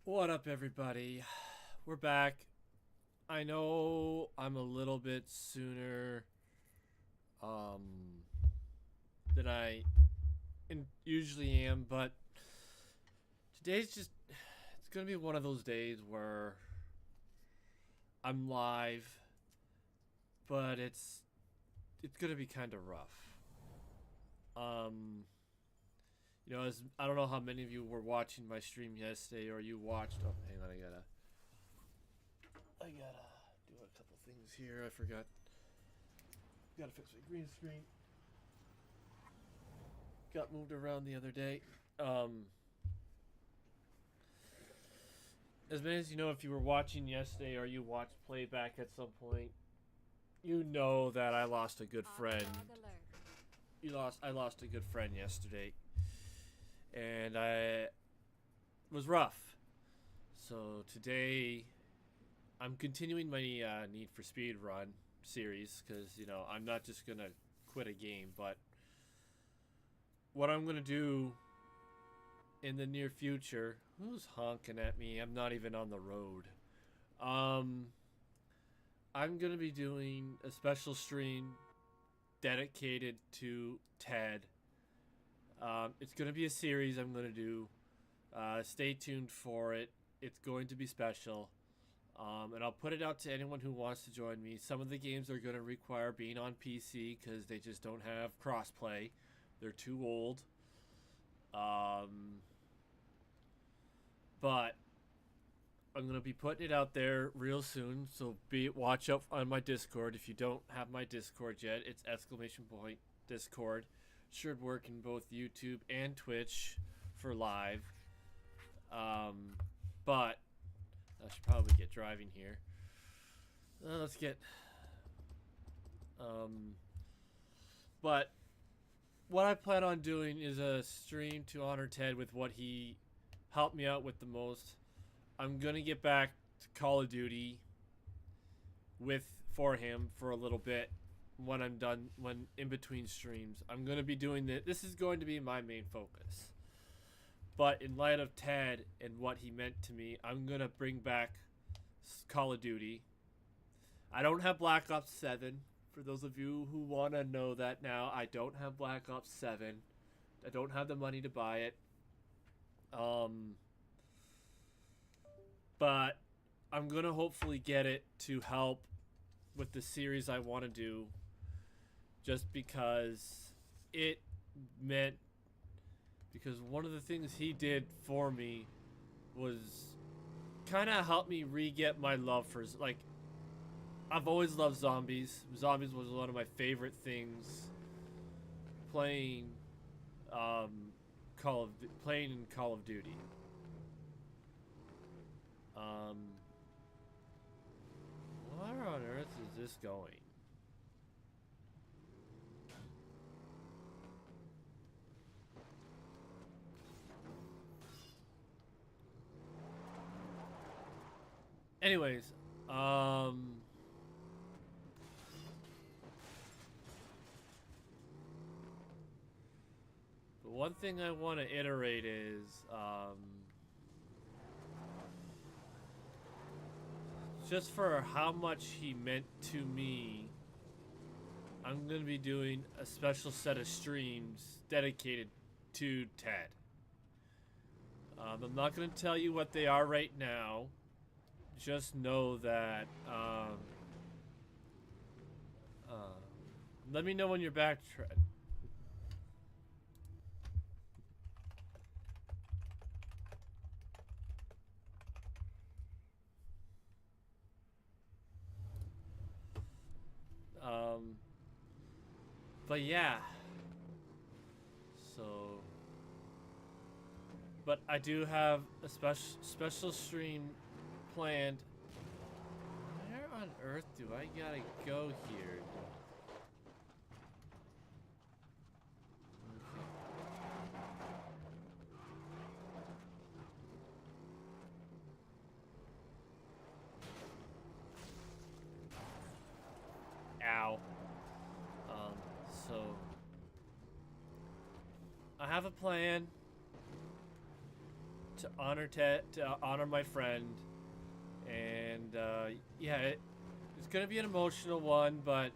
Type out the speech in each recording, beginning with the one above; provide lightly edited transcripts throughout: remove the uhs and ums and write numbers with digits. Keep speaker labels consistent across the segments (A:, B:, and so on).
A: What up, everybody? We're back. I know I'm a little bit sooner um, than I usually am, but today's it's gonna be one of those days where I'm live, but it's gonna be kind of rough. Um, as I don't know how many of you were watching my stream yesterday, or you watched. Oh, hang on, I gotta do a couple things here. I forgot. Gotta fix my green screen. Got moved around the other day. Um, as many as you know, if you were watching yesterday or you watched playback at some point, you know that I lost a good friend. I lost a good friend yesterday, and it was rough. So today, I'm continuing my Need for Speed run series because I'm not just gonna quit a game, but what I'm gonna do in the near future. Who's honking at me? I'm not even on the road. Um, I'm gonna be doing a special stream dedicated to Ted. It's gonna be a series I'm gonna do. Stay tuned for it. It's going to be special. And I'll put it out to anyone who wants to join me. Some of the games are going to require being on PC because they just don't have crossplay. They're too old. But I'm going to be putting it out there real soon. So watch out on my Discord. If you don't have my Discord yet, it's ! Discord. Should work in both YouTube and Twitch for live. But I should probably get driving here. Let's get. But what I plan on doing is a stream to honor Ted with what he helped me out with the most. I'm gonna get back to Call of Duty for him for a little bit when I'm done. When in between streams, I'm gonna be doing this. This is going to be my main focus. But in light of Ted and what he meant to me, I'm gonna bring back Call of Duty. I don't have Black Ops 7. For those of you who want to know that now, I don't have Black Ops 7. I don't have the money to buy it. But I'm going to hopefully get it to help with the series I want to do. Just because it meant... Because one of the things he did for me was kind of help me re-get my love for... Like, I've always loved zombies. Zombies was one of my favorite things. Playing, playing in Call of Duty. Where on earth is this going? Anyways, but one thing I want to iterate is, just for how much he meant to me, I'm going to be doing a special set of streams dedicated to Ted. I'm not going to tell you what they are right now. Just know that, let me know when you're back, Ted. But yeah. So, but I do have a special stream planned. Where on earth do I gotta go here? Ow. So I have a plan. to honor my friend, and yeah, it's gonna be an emotional one, but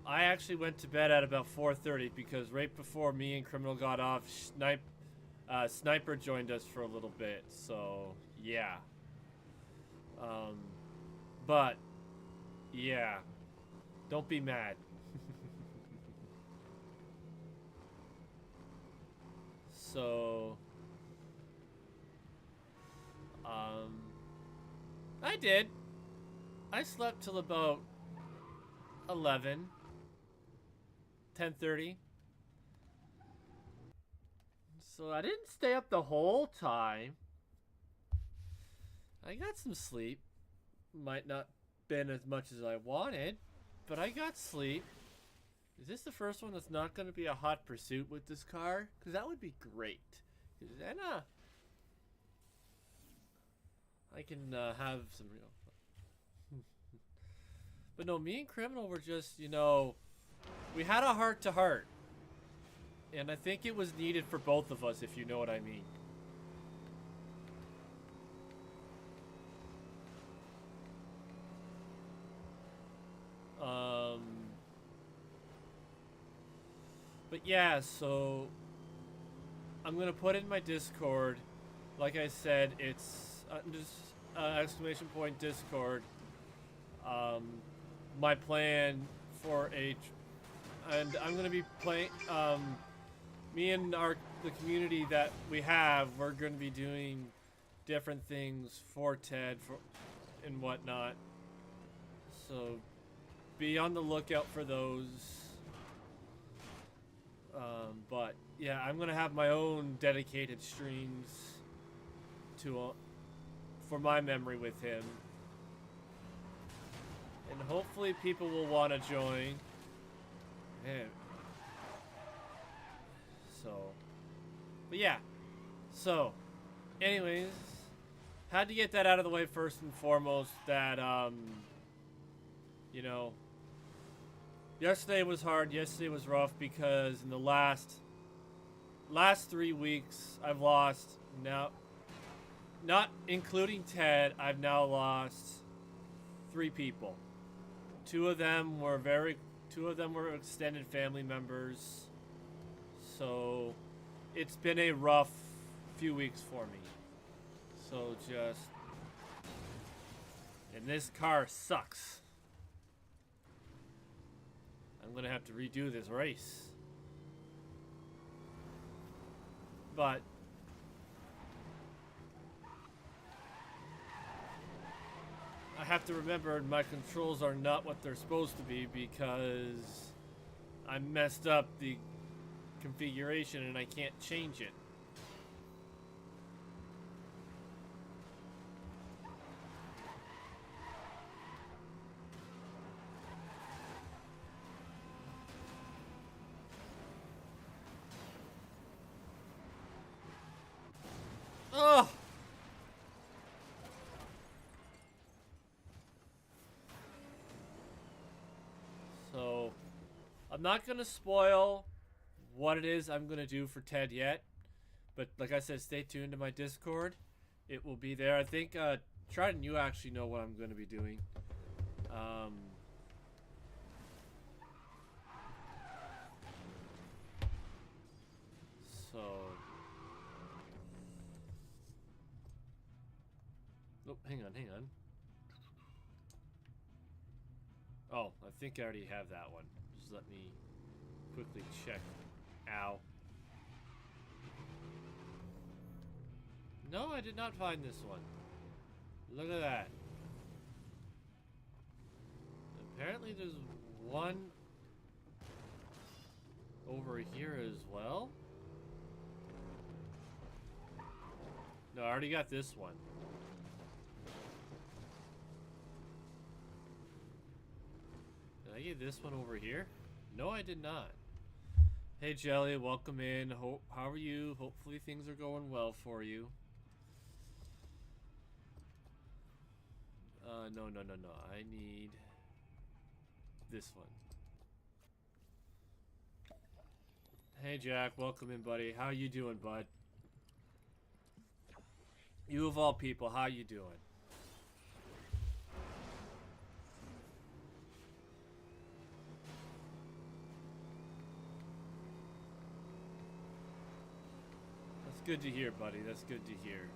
A: I actually went to bed at about 4:30 because right before me and Criminal got off, Sniper joined us for a little bit, so yeah. But yeah, don't be mad. So I did. I slept till about 10:30. So I didn't stay up the whole time. I got some sleep. Might not been as much as I wanted, but I got sleep. Is this the first one that's not going to be a hot pursuit with this car? Because that would be great. Because then, I can have some real fun. But no, me and Criminal were just, you know, we had a heart-to-heart. And I think it was needed for both of us, if you know what I mean. But yeah, so I'm gonna put in my Discord. Like I said, it's just exclamation point Discord. My plan for and I'm gonna be playing. Me and the community that we have, we're gonna be doing different things for Ted and whatnot. So be on the lookout for those. But yeah, I'm gonna have my own dedicated streams for my memory with him, and hopefully people will want to join. Man. So, but yeah. So, anyways, had to get that out of the way first and foremost. That you know. Yesterday was hard. Yesterday was rough because in the last 3 weeks, I've lost now, not including Ted, I've now lost 3 people. Two of them were extended family members. So it's been a rough few weeks for me. So and this car sucks. I'm gonna have to redo this race. But I have to remember my controls are not what they're supposed to be because I messed up the configuration and I can't change it. Oh! So, I'm not gonna spoil what it is I'm gonna do for Ted yet, but like I said, stay tuned to my Discord. It will be there. I think Trident, you actually know what I'm gonna be doing. So, oh, hang on. Oh, I think I already have that one. Just let me quickly check. Ow. No, I did not find this one. Look at that. Apparently there's one over here as well. No, I already got this one. Did I get this one over here? No, I did not. Hey Jelly, welcome in. How are you? Hopefully things are going well for you. No. I need this one. Hey Jack, welcome in, buddy. How you doing, bud? You of all people, how you doing? That's good to hear, buddy. That's good to hear.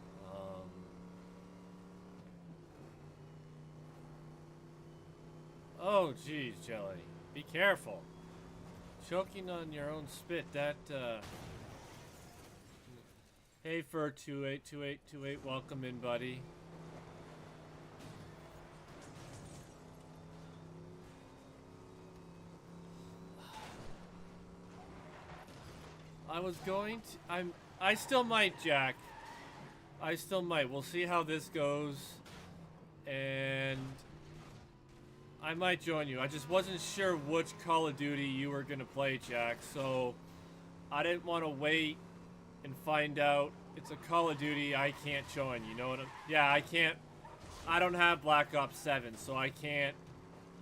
A: Oh, geez, Jelly. Be careful. Choking on your own spit, that, Hey, for 282828, welcome in, buddy. I was going to... I still might, Jack. I still might. We'll see how this goes. And... I might join you. I just wasn't sure which Call of Duty you were gonna play, Jack, so... I didn't want to wait and find out it's a Call of Duty I can't join, you know what yeah, I can't... I don't have Black Ops 7, so I can't...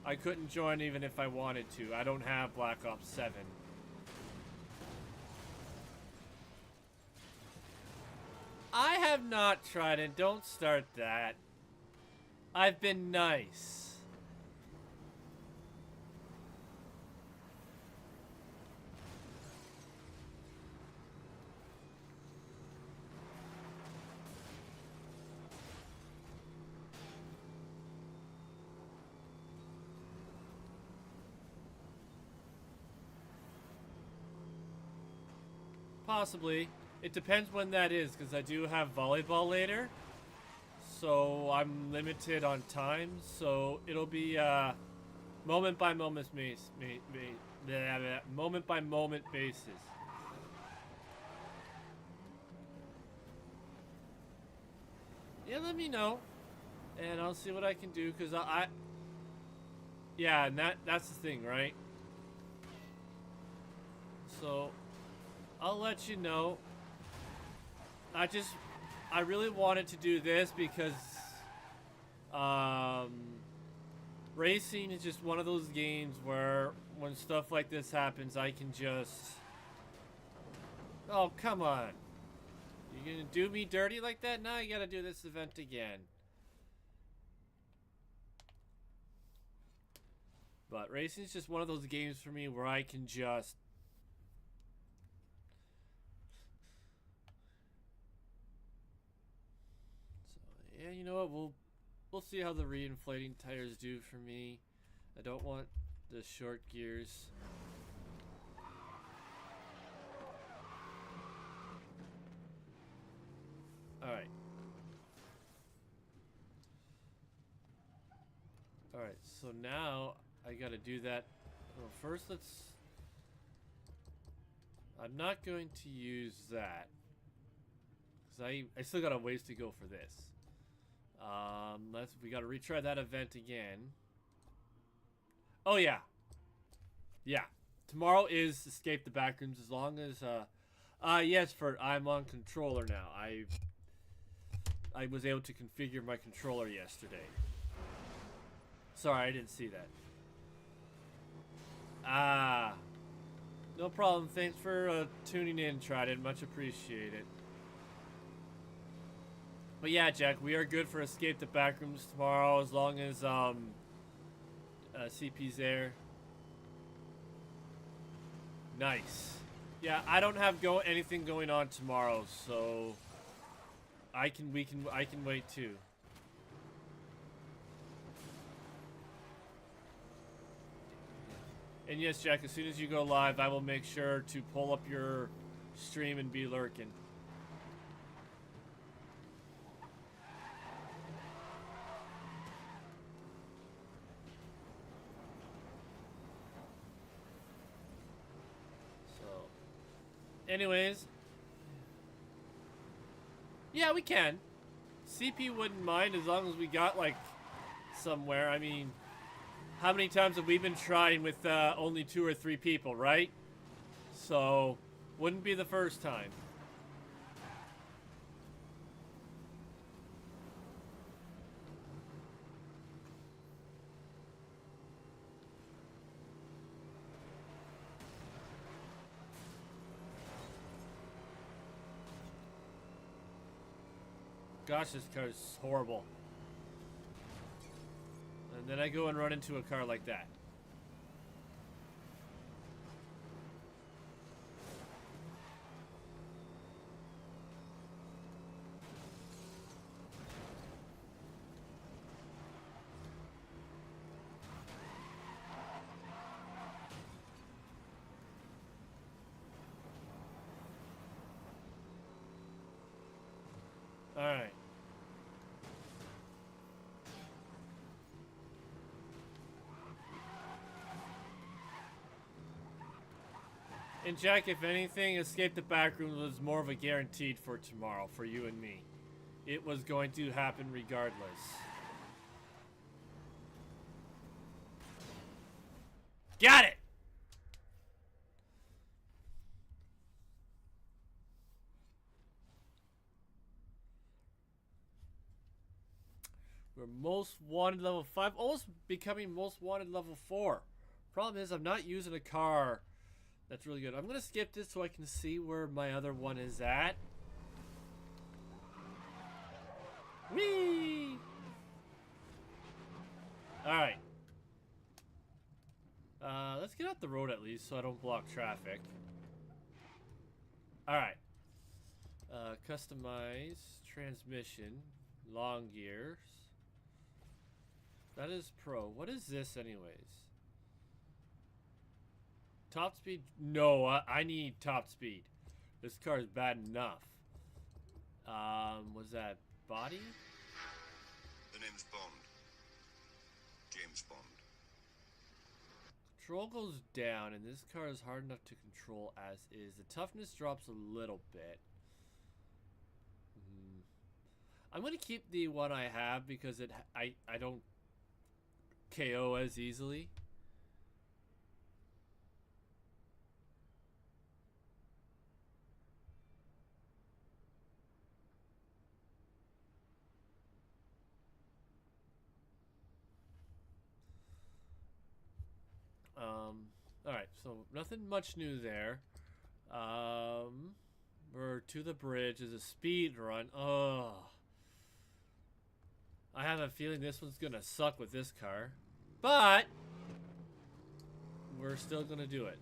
A: I couldn't join even if I wanted to. I don't have Black Ops 7. I have not tried it. Don't start that. I've been nice. Possibly. It depends when that is, because I do have volleyball later. So I'm limited on time, so it'll be moment by moment moment by moment basis. Yeah, let me know, and I'll see what I can do, because yeah, and that's the thing, right? So I'll let you know. I really wanted to do this because racing is just one of those games where when stuff like this happens, I can just... Oh, come on. You gonna do me dirty like that? Now you gotta do this event again. But racing is just one of those games for me where I can just... Yeah, you know what? We'll see how the reinflating tires do for me. I don't want the short gears. Alright. Alright, so now I gotta do that. Well, first let's... I'm not going to use that. Because I still got a ways to go for this. We gotta retry that event again. Oh yeah. Yeah. Tomorrow is Escape the Backrooms as long as, yes, I'm on controller now. I was able to configure my controller yesterday. Sorry, I didn't see that. Ah. No problem. Thanks for tuning in, Trident. Much appreciated. But yeah, Jack, we are good for Escape the Backrooms tomorrow as long as CP's there. Nice. Yeah, I don't have anything going on tomorrow, so I can wait too. And yes, Jack, as soon as you go live, I will make sure to pull up your stream and be lurking. Anyways. Yeah, we can. CP wouldn't mind as long as we got, like, somewhere. I mean, how many times have we been trying with only 2 or 3 people, right? So, wouldn't be the first time. gosh, this car is horrible. And then I go and run into a car like that. Alright. And Jack, if anything, Escape the Backrooms was more of a guaranteed for tomorrow, for you and me. It was going to happen regardless. Got it! We're most wanted level 5, almost becoming most wanted level 4. Problem is, I'm not using a car that's really good. I'm gonna skip this so I can see where my other one is at. Whee! Alright. Let's get off the road at least so I don't block traffic. Alright. Customize transmission. Long gears. That is pro. What is this anyways? Top speed? No, I need top speed. This car is bad enough. Was that body?
B: The name's Bond. James Bond.
A: Control goes down, and this car is hard enough to control as is. The toughness drops a little bit. I'm gonna keep the one I have because I don't KO as easily. Alright, so nothing much new there. We're to the bridge. Is a speed run. Oh. I have a feeling this one's gonna suck with this car. But we're still gonna do it.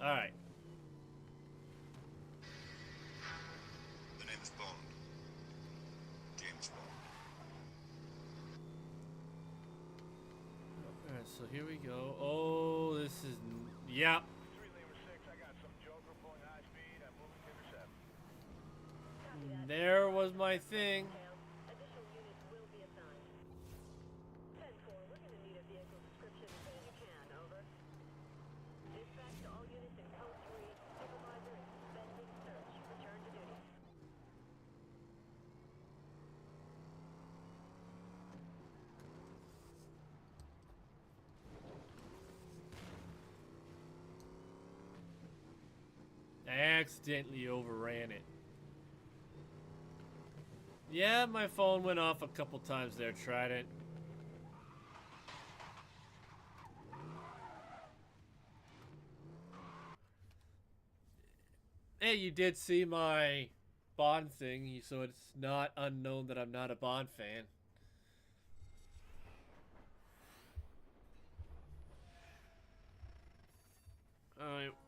A: Alright.
B: The name's Bond. James Bond.
A: Alright, so here we go. Oh, this is... Yep.
C: 3 Lima 6, I got some Joker pulling high speed. I'm moving to intercept.
A: There was my thing.
D: Additional units will be assigned. 10-4, we're going to need a vehicle description as soon as you can, over. Dispatch to all units in Code 3. Supervisor is suspending search. Return to duty.
A: I accidentally overran it. Yeah, my phone went off a couple times there, Trident. Hey, you did see my Bond thing, so it's not unknown that I'm not a Bond fan.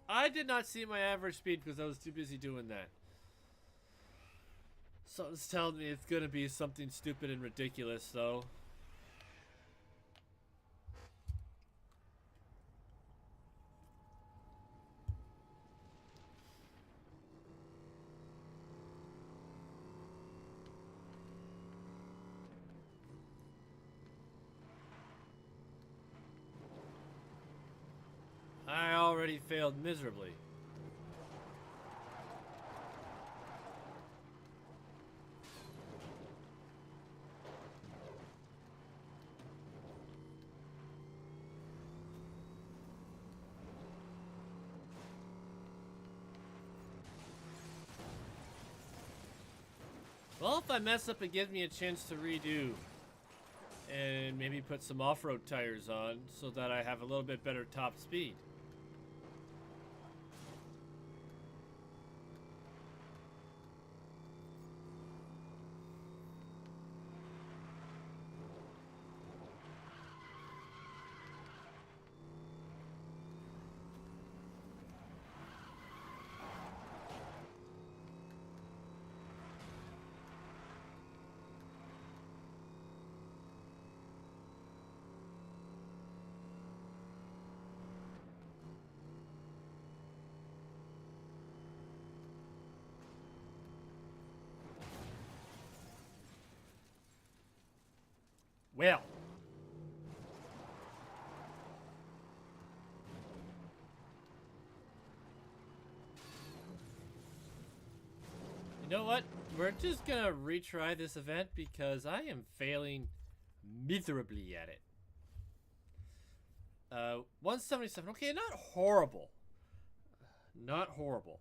A: I did not see my average speed because I was too busy doing that. Something's telling me it's gonna be something stupid and ridiculous, though. I already failed miserably. Well, if I mess up, it gives me a chance to redo. And maybe put some off-road tires on so that I have a little bit better top speed. Well. You know what? We're just gonna retry this event because I am failing miserably at it. 177. Okay, not horrible. Not horrible.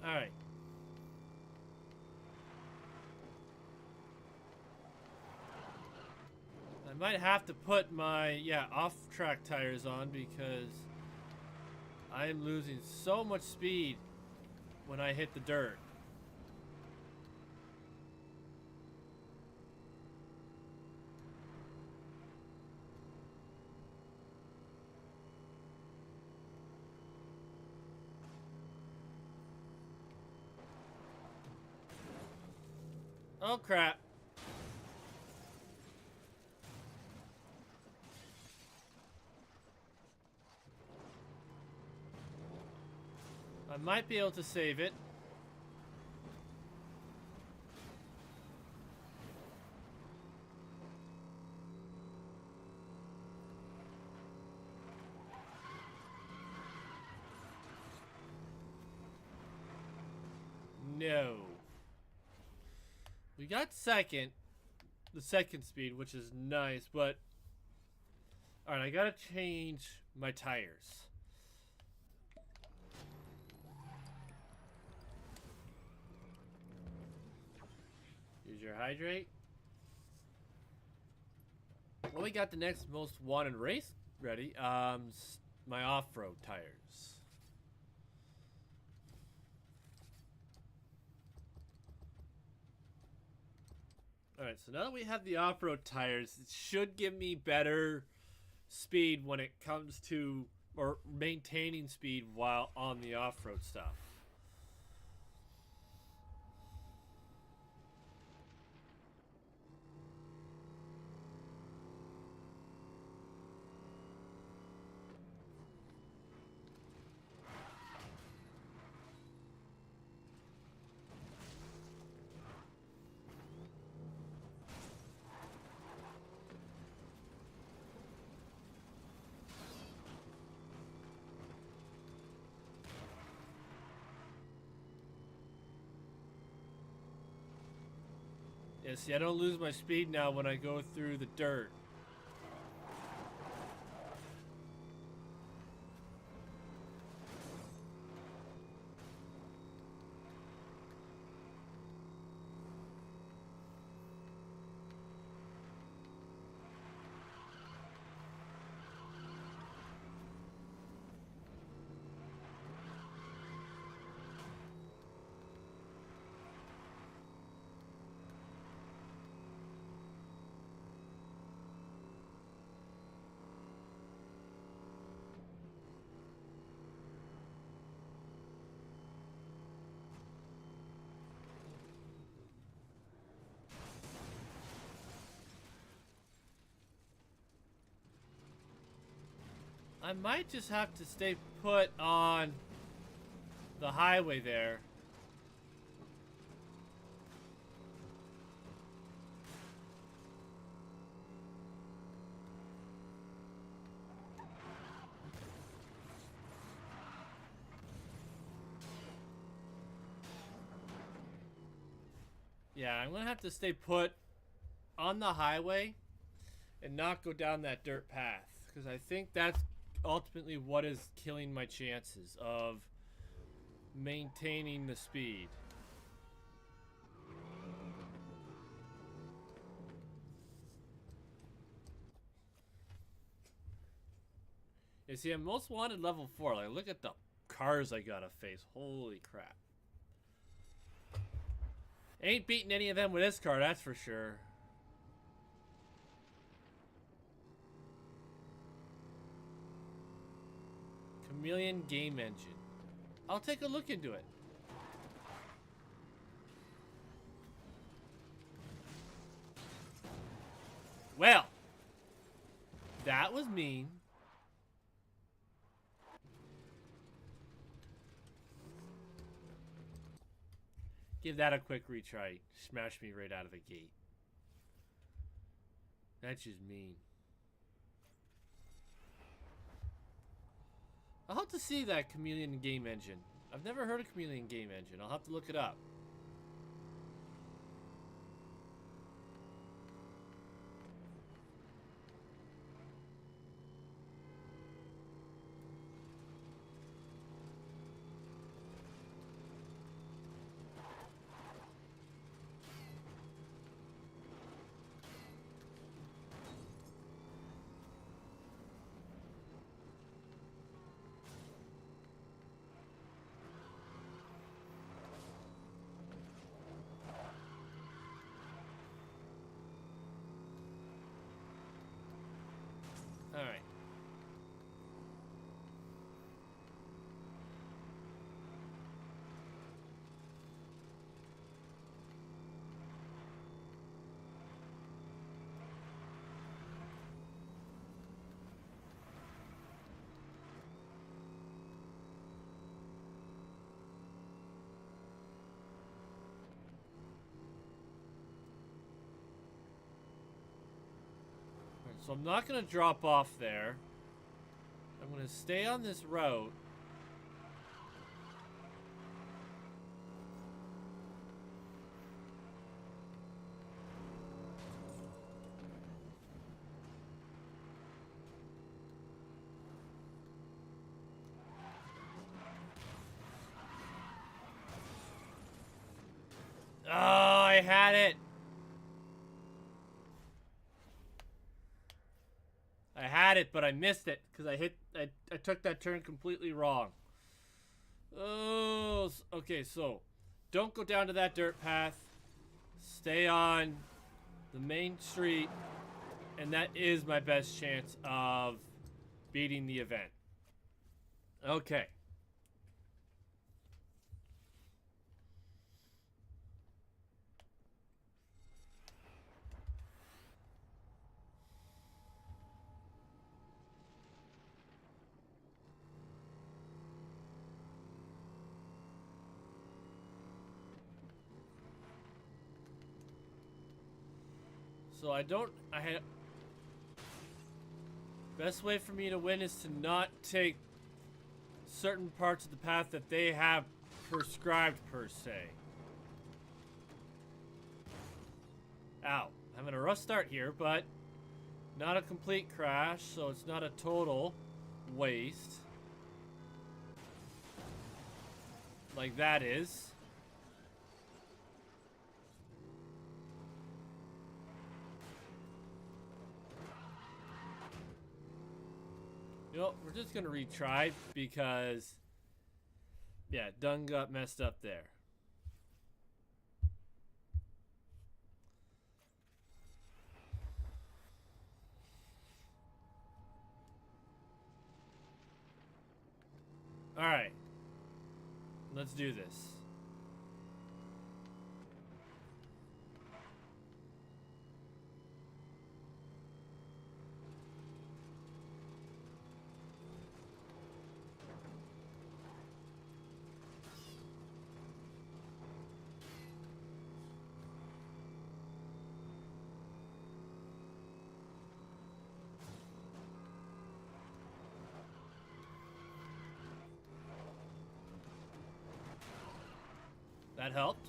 A: All right. I might have to put my, off-track tires on because I am losing so much speed when I hit the dirt. Oh, crap. I might be able to save it. No. We got the second speed, which is nice, but... Alright, I gotta change my tires. Use your hydrate. Well, we got the next most wanted race ready. My off-road tires. Alright, so now that we have the off-road tires, it should give me better speed when it comes to, or maintaining speed while on the off-road stuff. Yeah, see, I don't lose my speed now when I go through the dirt. I might just have to stay put on the highway there. Yeah, I'm gonna have to stay put on the highway and not go down that dirt path, because I think that's ultimately what is killing my chances of maintaining the speed. You see, I'm most wanted level 4. Like, look at the cars I gotta face. Holy crap. Ain't beating any of them with this car, that's for sure. Chameleon game engine. I'll take a look into it. Well, that was mean. Give that a quick retry. Smash me right out of the gate. That's just mean. I'll have to see that Chameleon game engine. I've never heard of Chameleon game engine. I'll have to look it up. Alright. So I'm not going to drop off there. I'm going to stay on this route. Oh, I had it. I had it, but I missed it because I took that turn completely wrong. Oh, okay, so don't go down to that dirt path. Stay on the main street, and that is my best chance of beating the event. Okay. So I had... Best way for me to win is to not take certain parts of the path that they have prescribed, per se. Ow. Having a rough start here, but not a complete crash, so it's not a total waste. Like that is. You know, we're just gonna retry because, yeah, done got messed up there. All right, let's do this. That helped.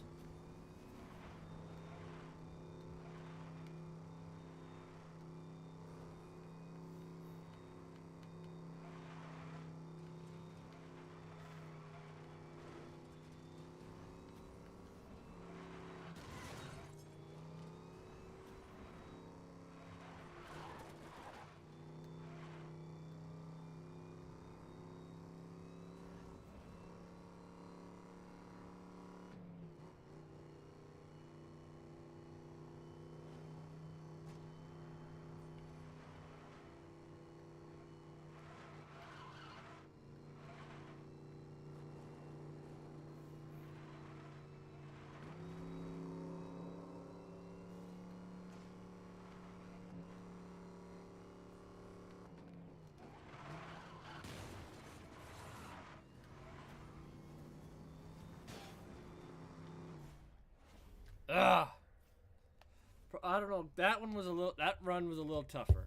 A: Ugh. I don't know. That one was a little. That run was a little tougher.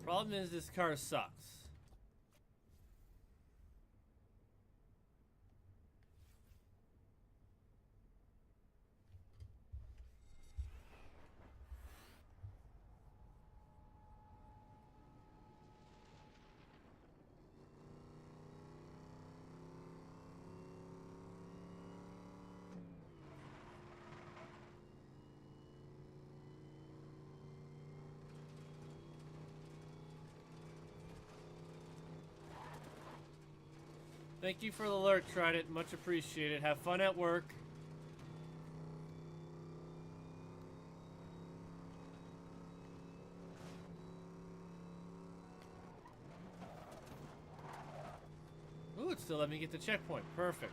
A: Problem is, this car sucks. Thank you for the alert, Trident. Much appreciated. Have fun at work. Ooh, it still let me get the checkpoint. Perfect.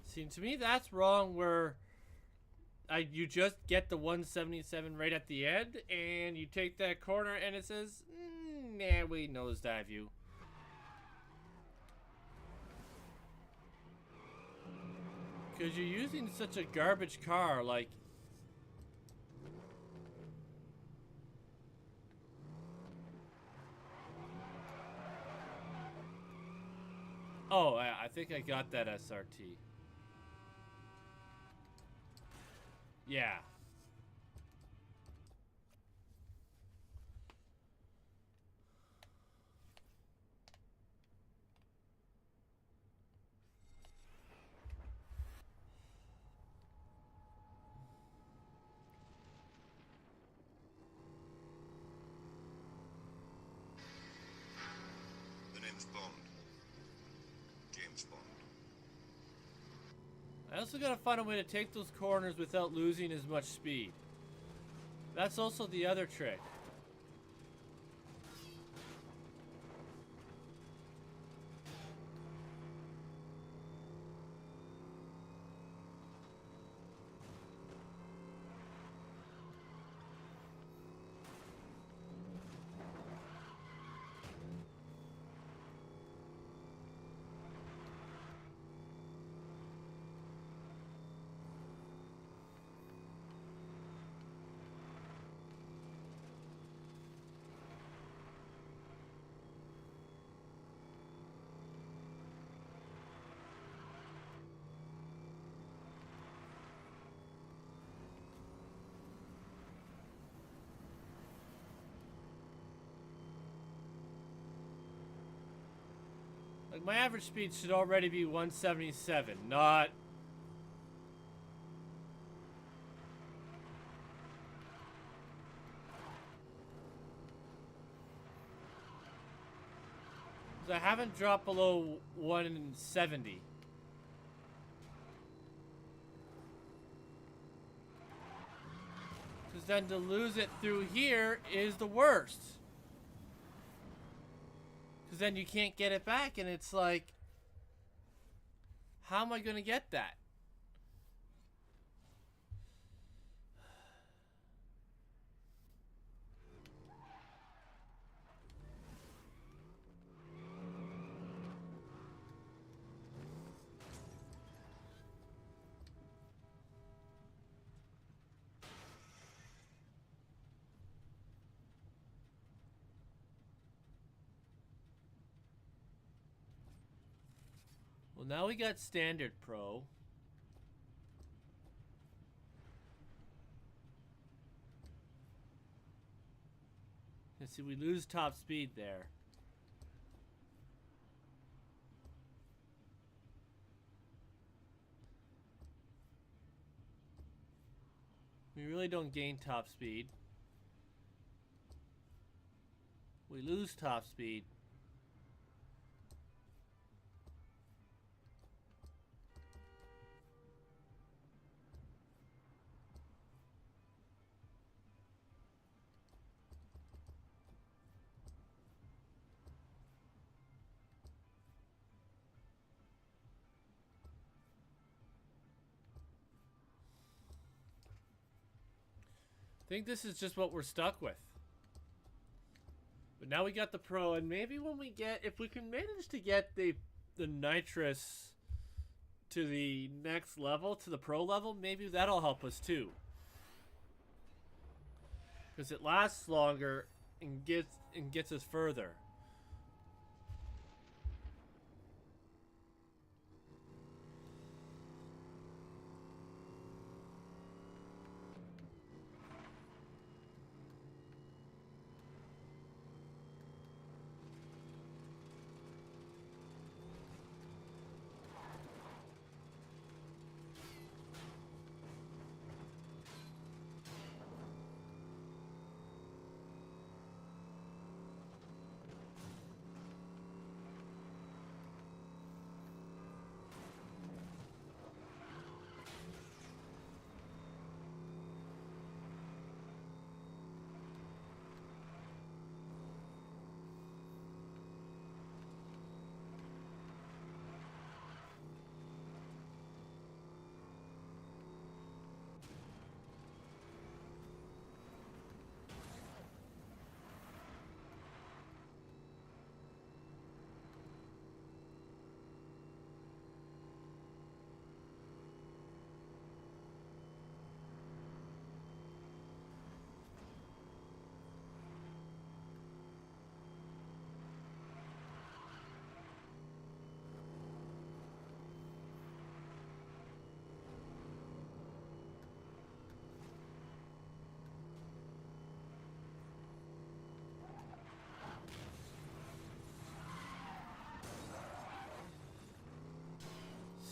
A: See, to me, that's wrong where you just get the 177 right at the end, and you take that corner, and it says, nah, we nosedive you. Because you're using such a garbage car, like... Oh, I think I got that SRT. Yeah.
B: The name's Bond. James Bond.
A: I also gotta find a way to take those corners without losing as much speed. That's also the other trick. Like, my average speed should already be 177, not... I haven't dropped below 170. Because then to lose it through here is the worst. Because then you can't get it back, and it's like, how am I going to get that? Well, now we got Standard Pro. And see, we lose top speed there. We really don't gain top speed. We lose top speed. I think this is just what we're stuck with. But now we got the Pro, and maybe when we get, if we can manage to get the nitrous to the next level, to the Pro level, maybe that'll help us too. Because it lasts longer and gets us further.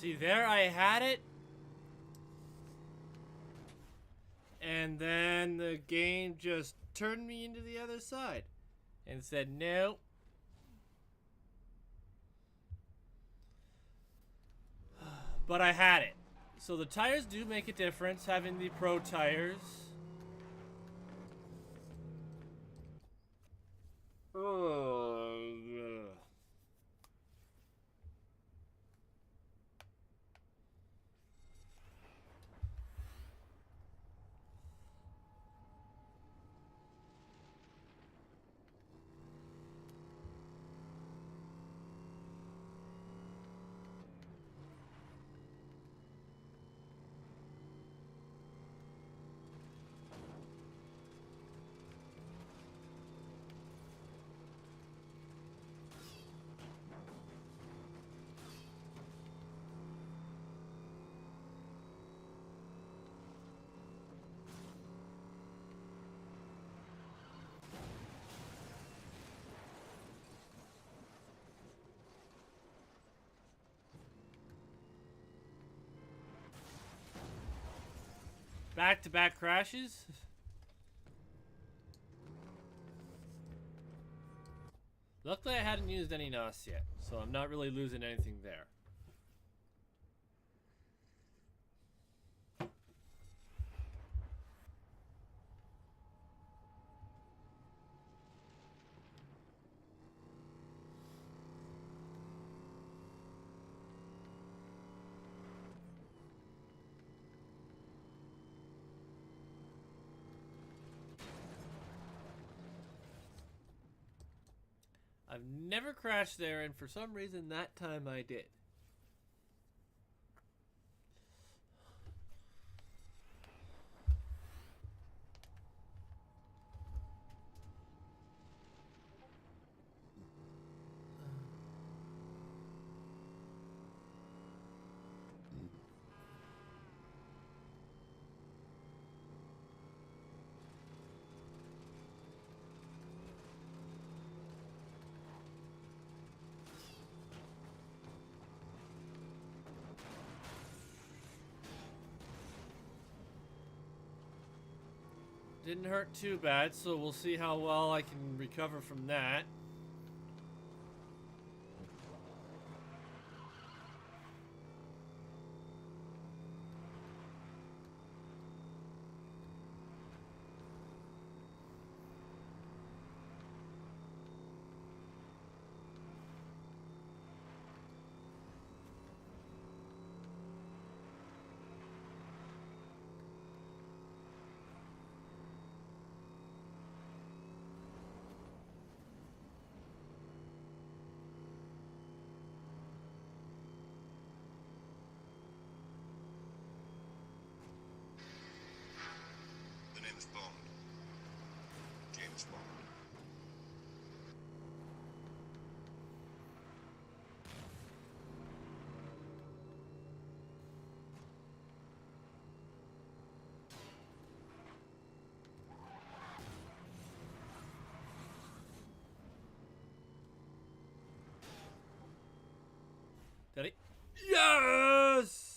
A: See, there I had it. And then the game just turned me into the other side and said, no. But I had it. So the tires do make a difference, having the Pro tires. Back-to-back crashes? Luckily I hadn't used any NOS yet, so I'm not really losing anything there. I've never crashed there, and for some reason that time I did. Didn't hurt too bad, so we'll see how well I can recover from that.
B: The name is Bond. James Bond.
A: Did he? Yes!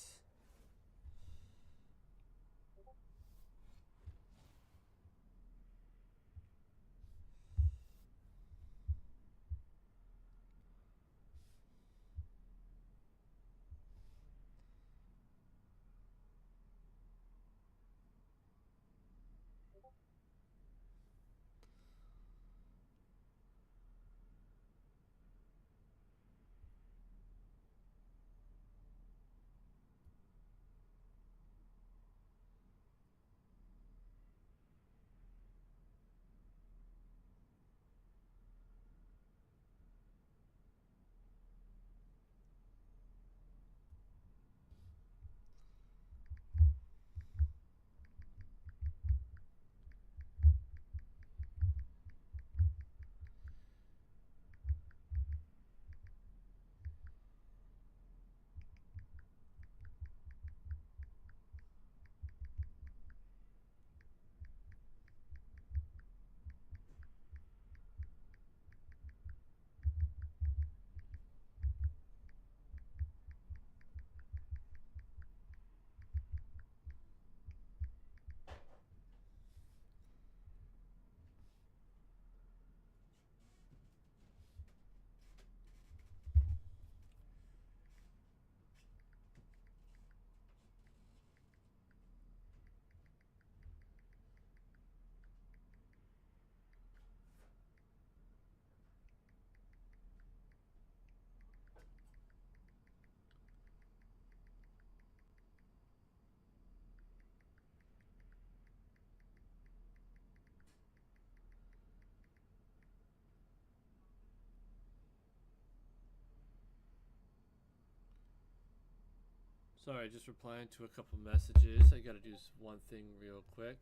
A: Sorry, just replying to a couple messages. I gotta do one thing real quick.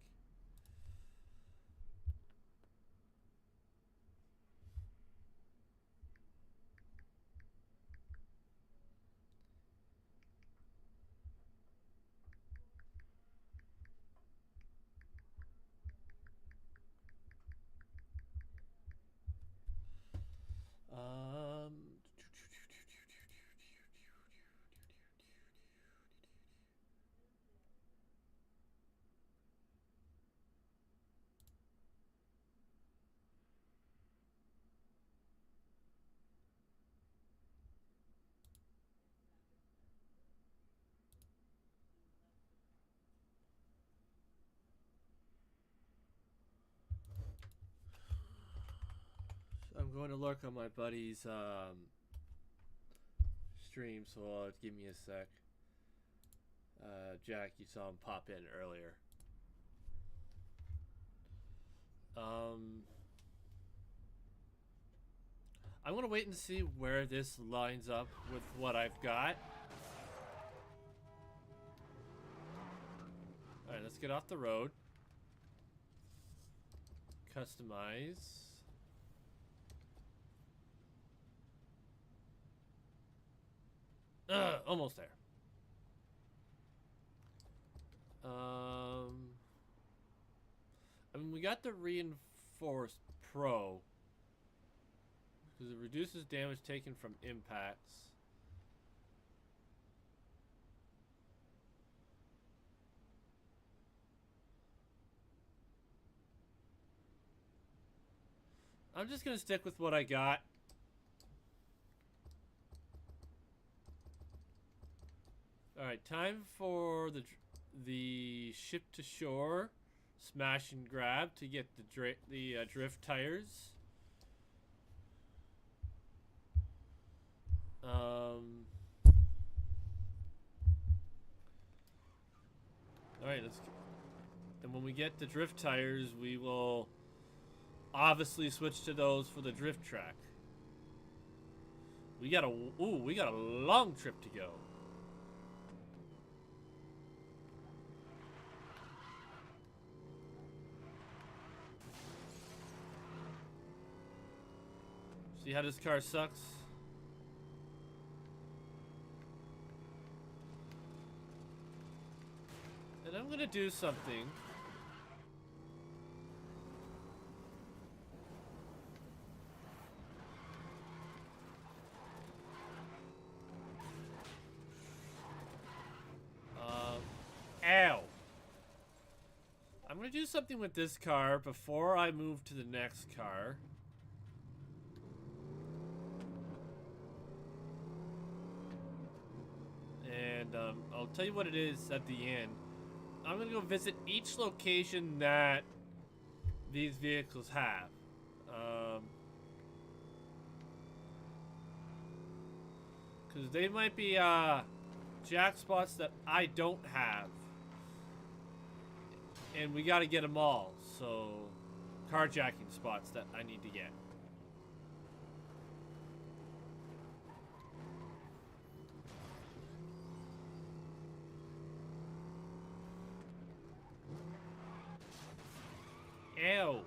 A: Um, going to lurk on my buddy's stream, so give me a sec. Jack, you saw him pop in earlier. I want to wait and see where this lines up with what I've got. Alright, let's get off the road. Customize. Almost there. I mean, we got the Reinforced Pro because it reduces damage taken from impacts. I'm just gonna stick with what I got. All right, time for the ship to shore smash and grab to get the drift tires. All right, let's. And when we get the drift tires, we will obviously switch to those for the drift track. We got a long trip to go. See how this car sucks? And I'm gonna do something. Ow. I'm gonna do something with this car before I move to the next car. And I'll tell you what it is at the end. I'm gonna go visit each location that these vehicles have. Because they might be jack spots that I don't have. And we gotta get them all. So, carjacking spots that I need to get. Ew.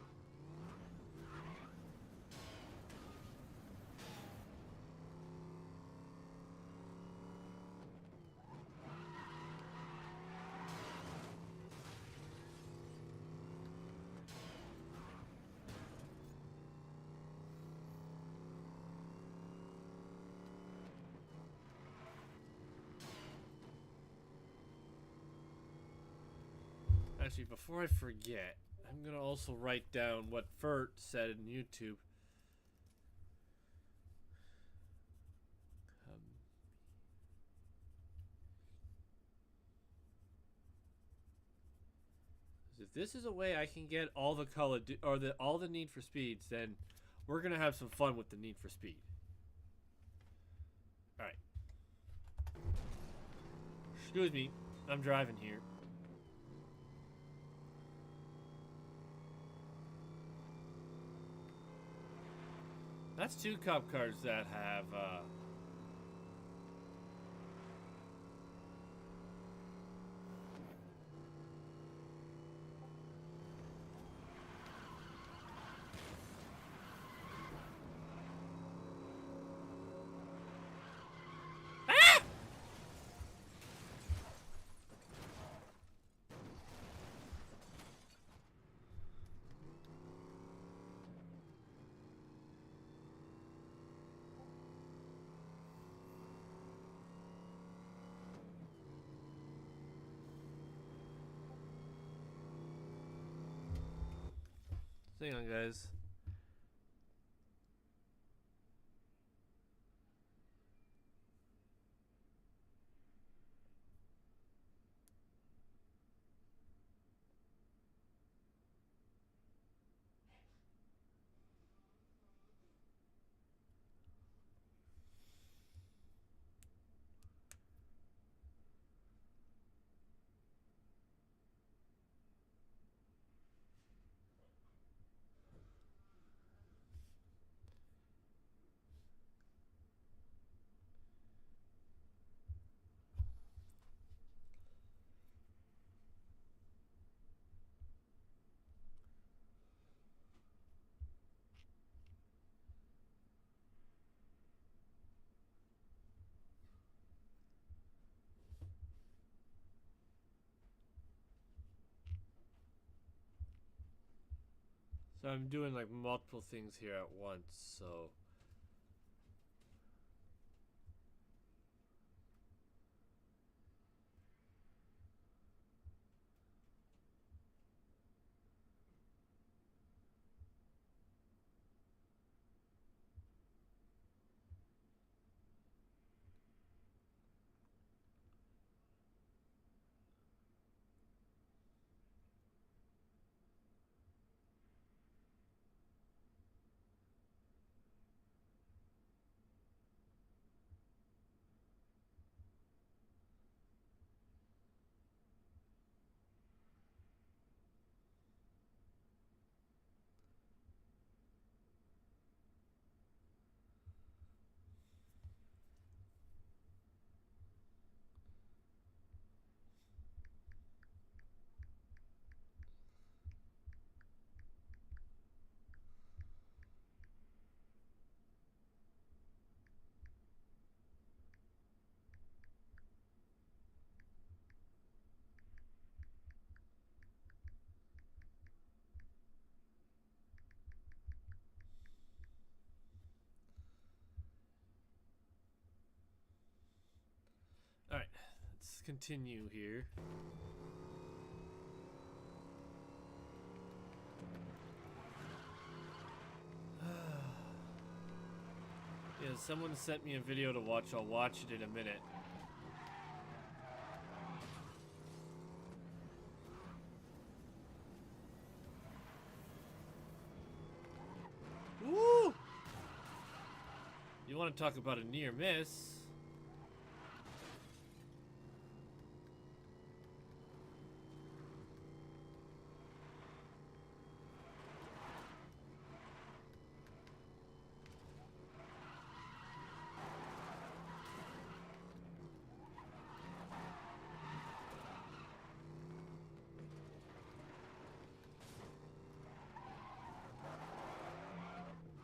A: Actually, before I forget, I'm gonna also write down what Fert said in YouTube. If this is a way I can get all the all the Need for Speeds, then we're gonna have some fun with the Need for Speed. All right. Excuse me, I'm driving here. That's two cop cars that have, hang on, guys. So I'm doing like multiple things here at once, so. Alright, let's continue here. Yeah, someone sent me a video to watch. I'll watch it in a minute. Woo! You want to talk about a near miss?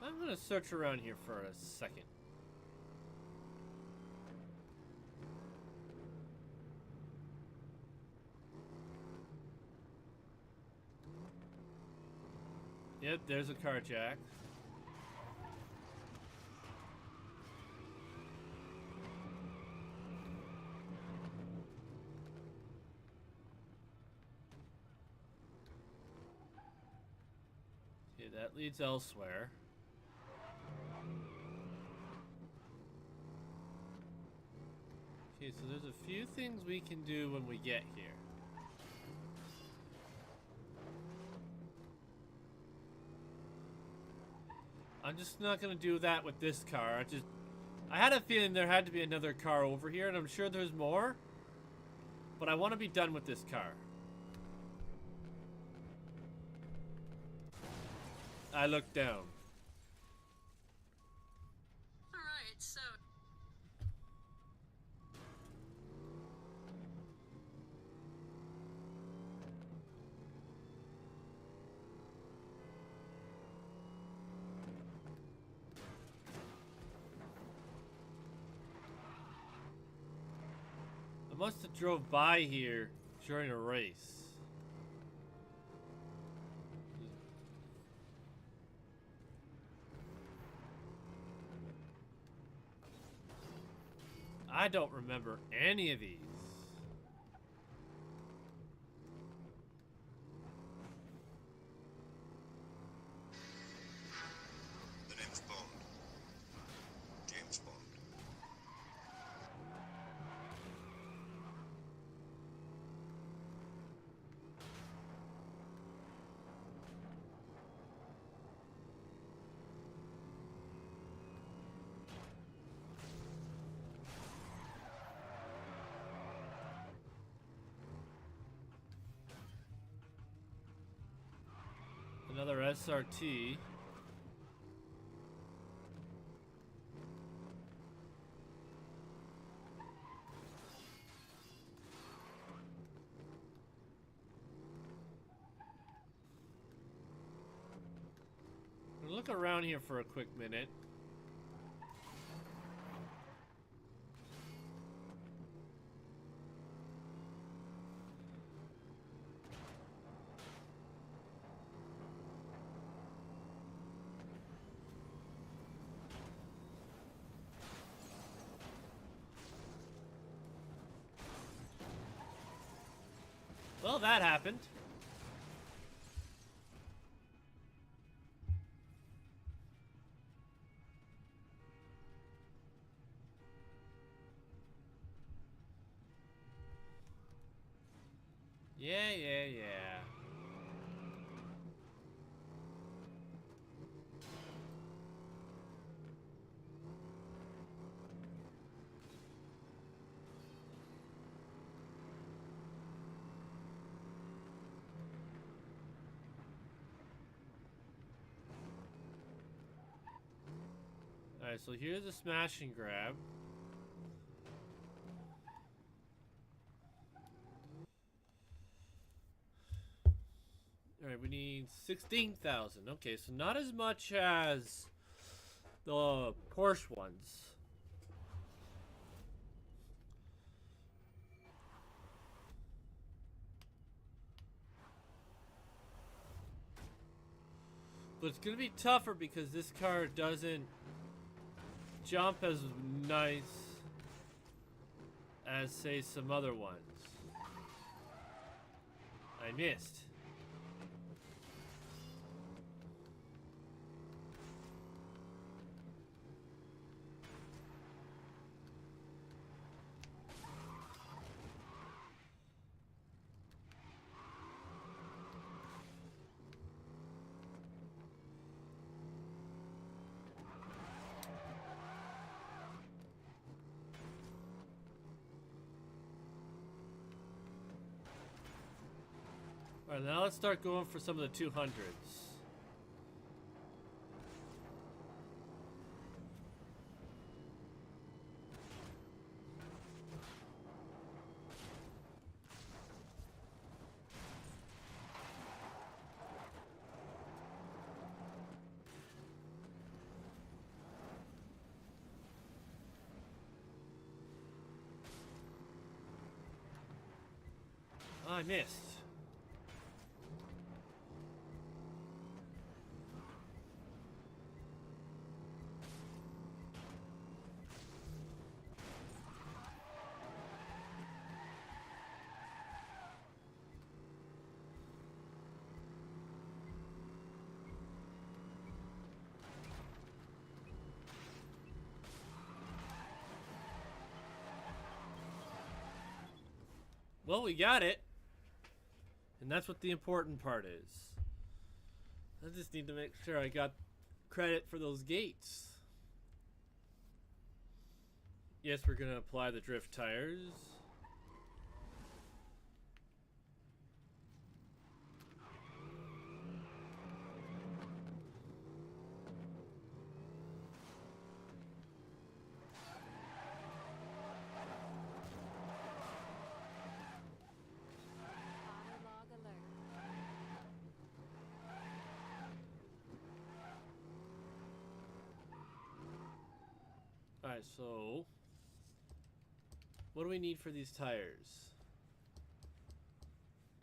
A: I'm gonna search around here for a second. Yep, there's a car jack. Okay, that leads elsewhere. Okay, so there's a few things we can do when we get here. I'm just not gonna do that with this car. I had a feeling there had to be another car over here, and I'm sure there's more. But I want to be done with this car. I looked down.
E: Alright, so
A: I must have drove by here during a race. I don't remember any of these.
B: The name's Bond. James Bond.
A: Another SRT. I'm gonna look around here for a quick minute. Well, that happened. Yeah. Alright, so here's a smash and grab. Alright, we need 16,000. Okay, so not as much as the Porsche ones. But it's gonna be tougher because this car doesn't jump as nice as, say, some other ones. I missed. Alright, now let's start going for some of the 200s. Oh, I missed. Well, we got it. And that's what the important part is. I just need to make sure I got credit for those gates. Yes, we're going to apply the drift tires. Alright, so what do we need for these tires?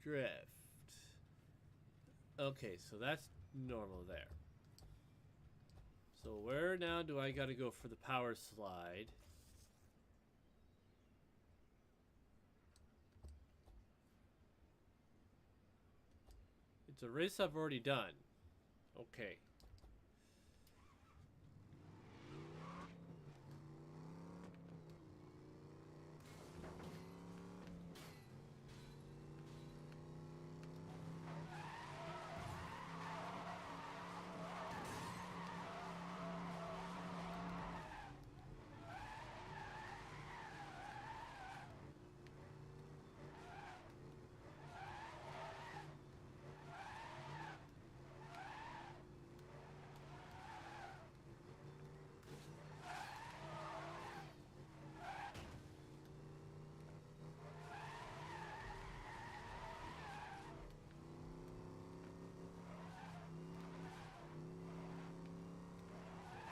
A: Drift. Okay, so that's normal there. So where now do I gotta go for the power slide? It's a race I've already done. Okay.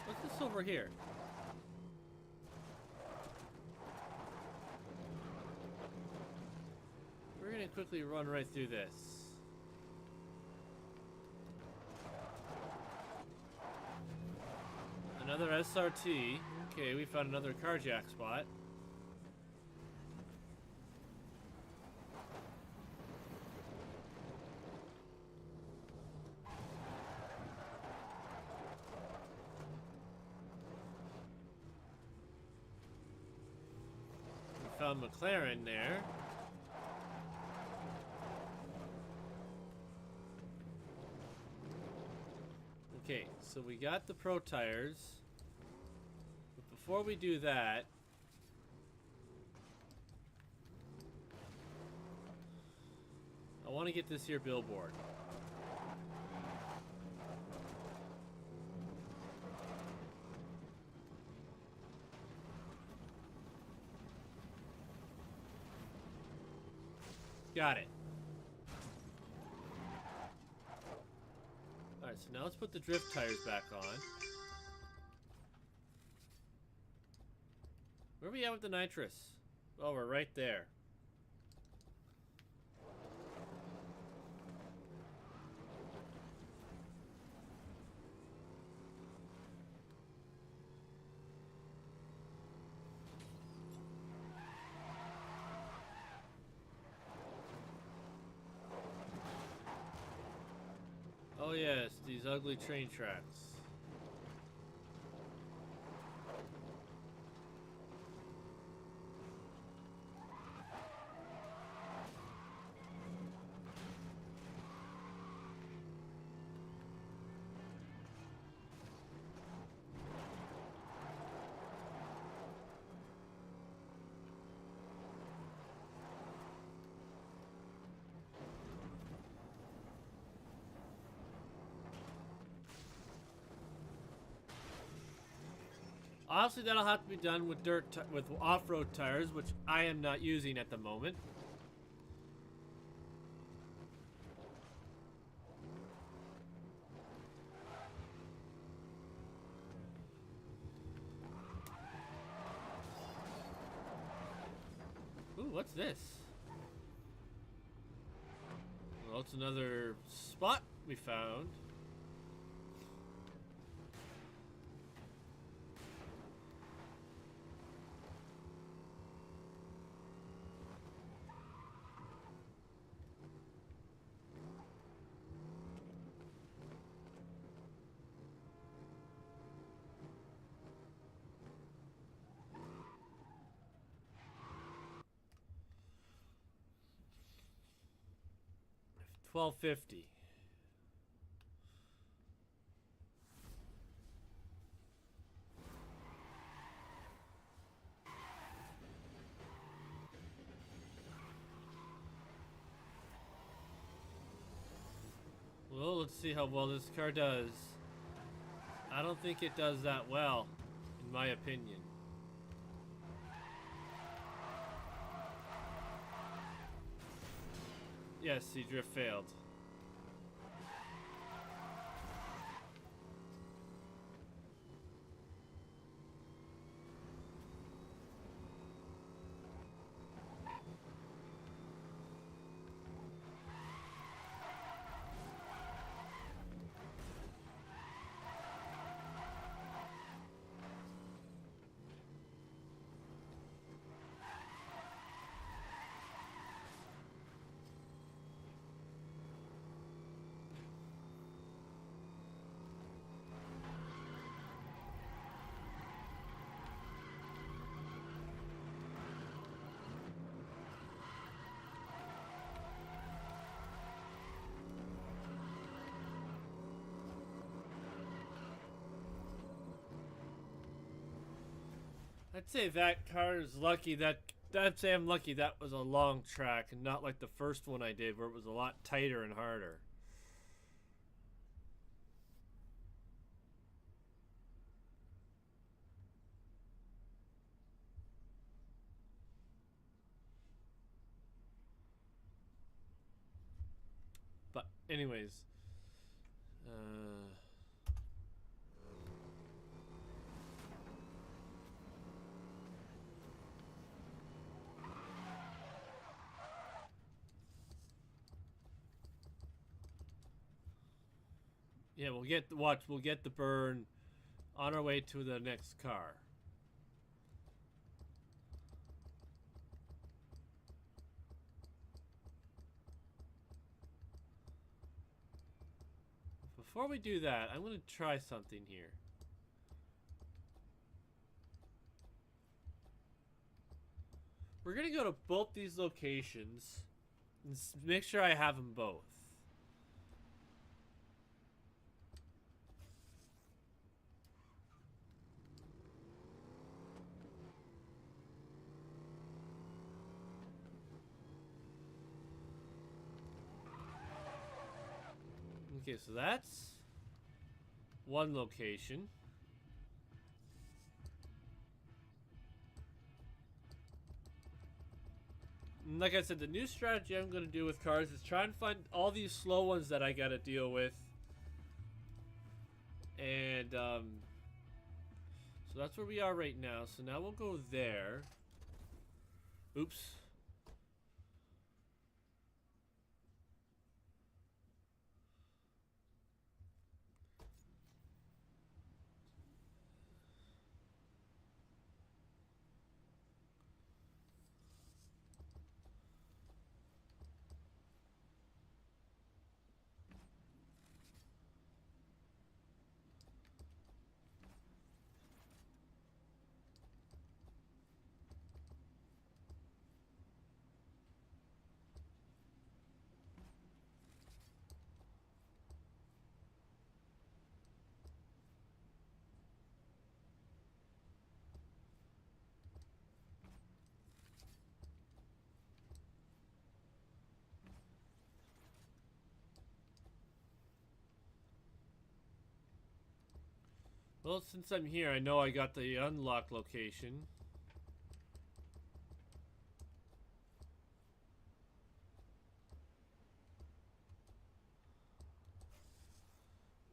A: What's this over here? We're gonna quickly run right through this. Another SRT. Okay, we found another carjack spot. found McLaren there. Okay, so we got the Pro Tires. But before we do that, I want to get this here billboard. Got it. Alright, so now let's put the drift tires back on. Where are we at with the nitrous? Oh, we're right there. Oh yes, these ugly train tracks. Obviously, that'll have to be done with with off-road tires, which I am not using at the moment. Ooh, what's this? Well, it's another spot we found. $12.50. Well, let's see how well this car does. I don't think it does that well, in my opinion. Yes, the drift failed. I'd say that car is lucky I'd say I'm lucky that was a long track and not like the first one I did where it was a lot tighter and harder. But anyways, yeah, we'll get the burn on our way to the next car. Before we do that, I'm going to try something here. We're going to both these locations and make sure I have them both. Okay, so that's one location. And like I said, the new strategy I'm going to do with cars is try and find all these slow ones that I got to deal with. And, so that's where we are right now. So now we'll go there. Oops. Well, since I'm here, I know I got the unlock location.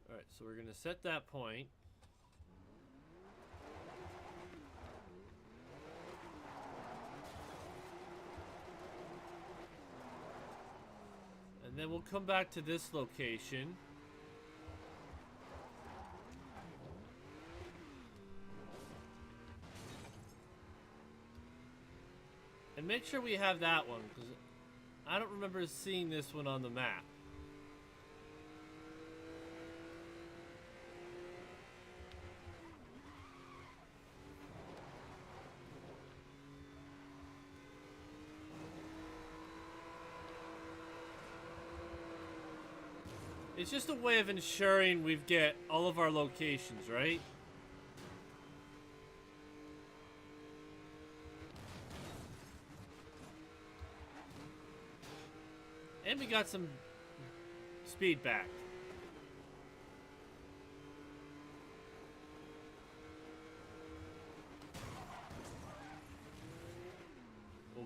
A: Alright, so we're going to set that point. And then we'll come back to this location. And make sure we have that one, because I don't remember seeing this one on the map. It's just a way of ensuring we get all of our locations, right? And we got some speed back.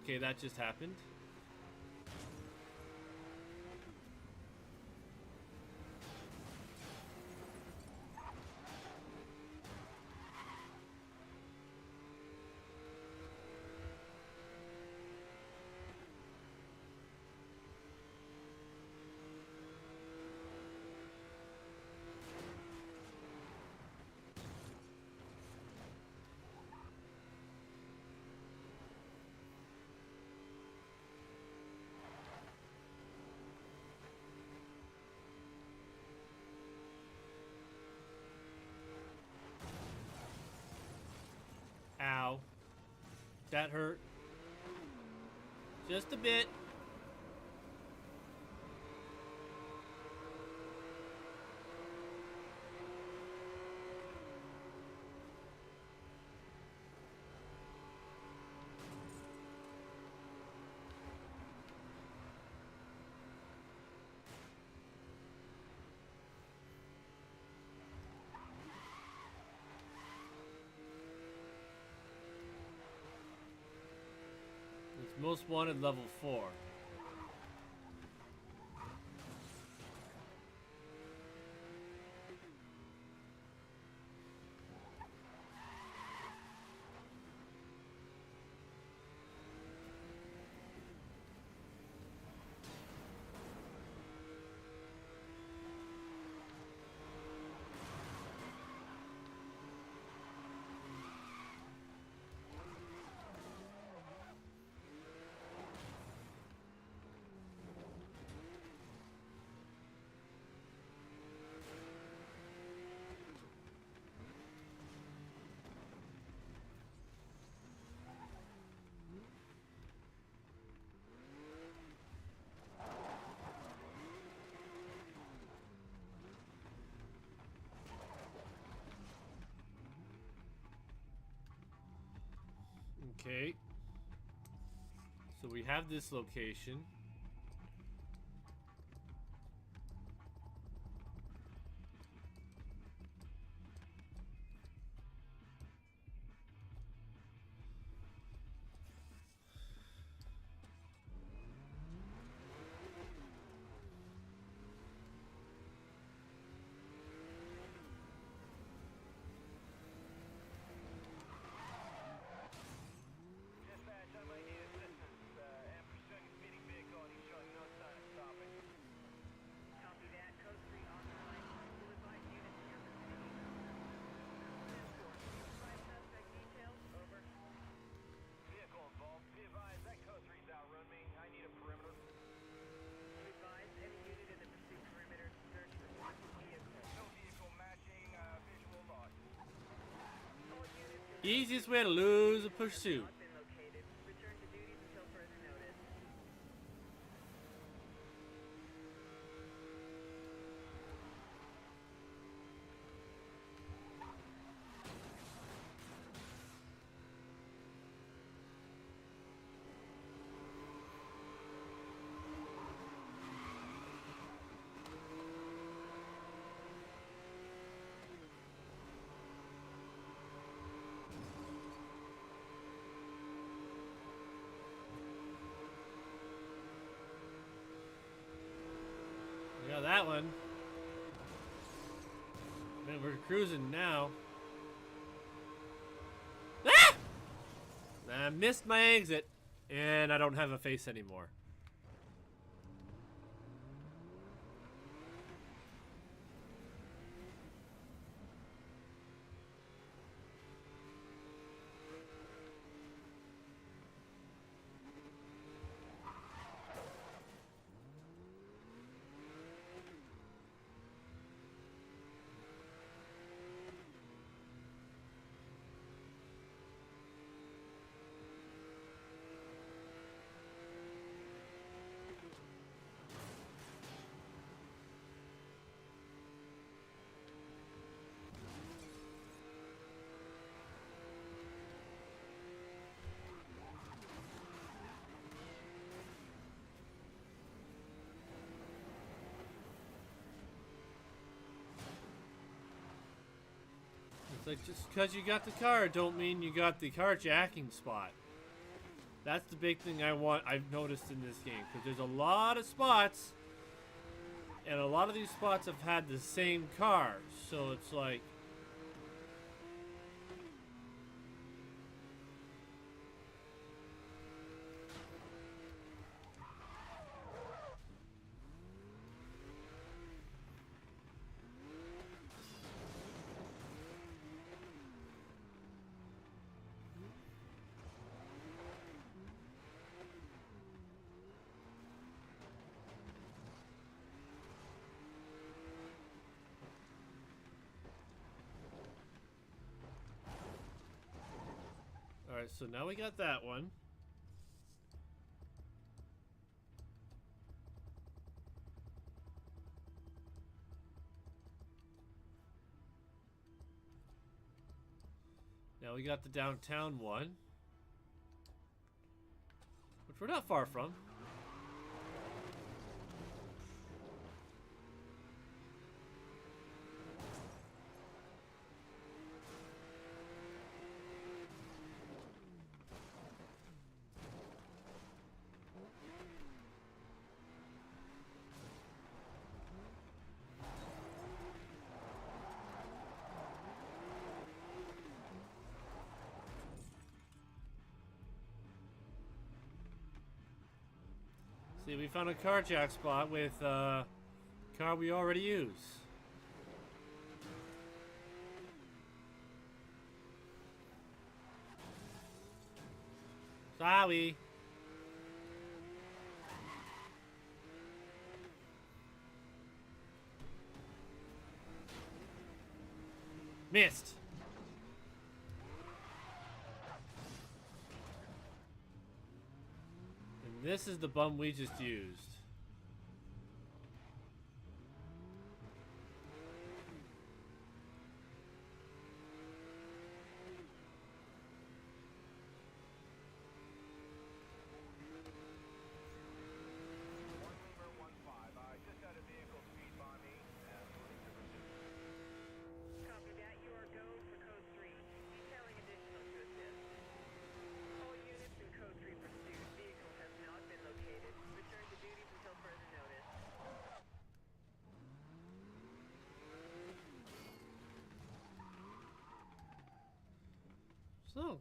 A: Okay, that just happened. Ow. That hurt. Just a bit. Most wanted level 4. Okay. So we have this location.
C: Dispatch, I might need assistance. Am pursuing a speeding vehicle and he's showing no sign of stopping.
D: Copy that. Code 3 online. We'll advise units near the scene. 10-4, can you provide suspect details? Over.
C: Vehicle involved. Be advised, that code 3's outrun me. I need a perimeter.
D: Be advised, any unit in the pursuit perimeter, search for wanted vehicle.
C: No vehicle matching, visual lost.
D: All units in
A: Easiest way to lose a pursuit.
D: not been located. Return to duties until further notice.
A: We got that one. Man, we're cruising now. Ah! I missed my exit, and I don't have a face anymore. It's like, just because you got the car don't mean you got the carjacking spot. That's the big thing I've noticed in this game, because there's a lot of spots, and a lot of these spots have had the same car, so it's like, alright, so now we got that one. Now we got the downtown one, which we're not far from. See, we found a carjack spot with car we already use. Sorry. Missed. And this is the bum we just used.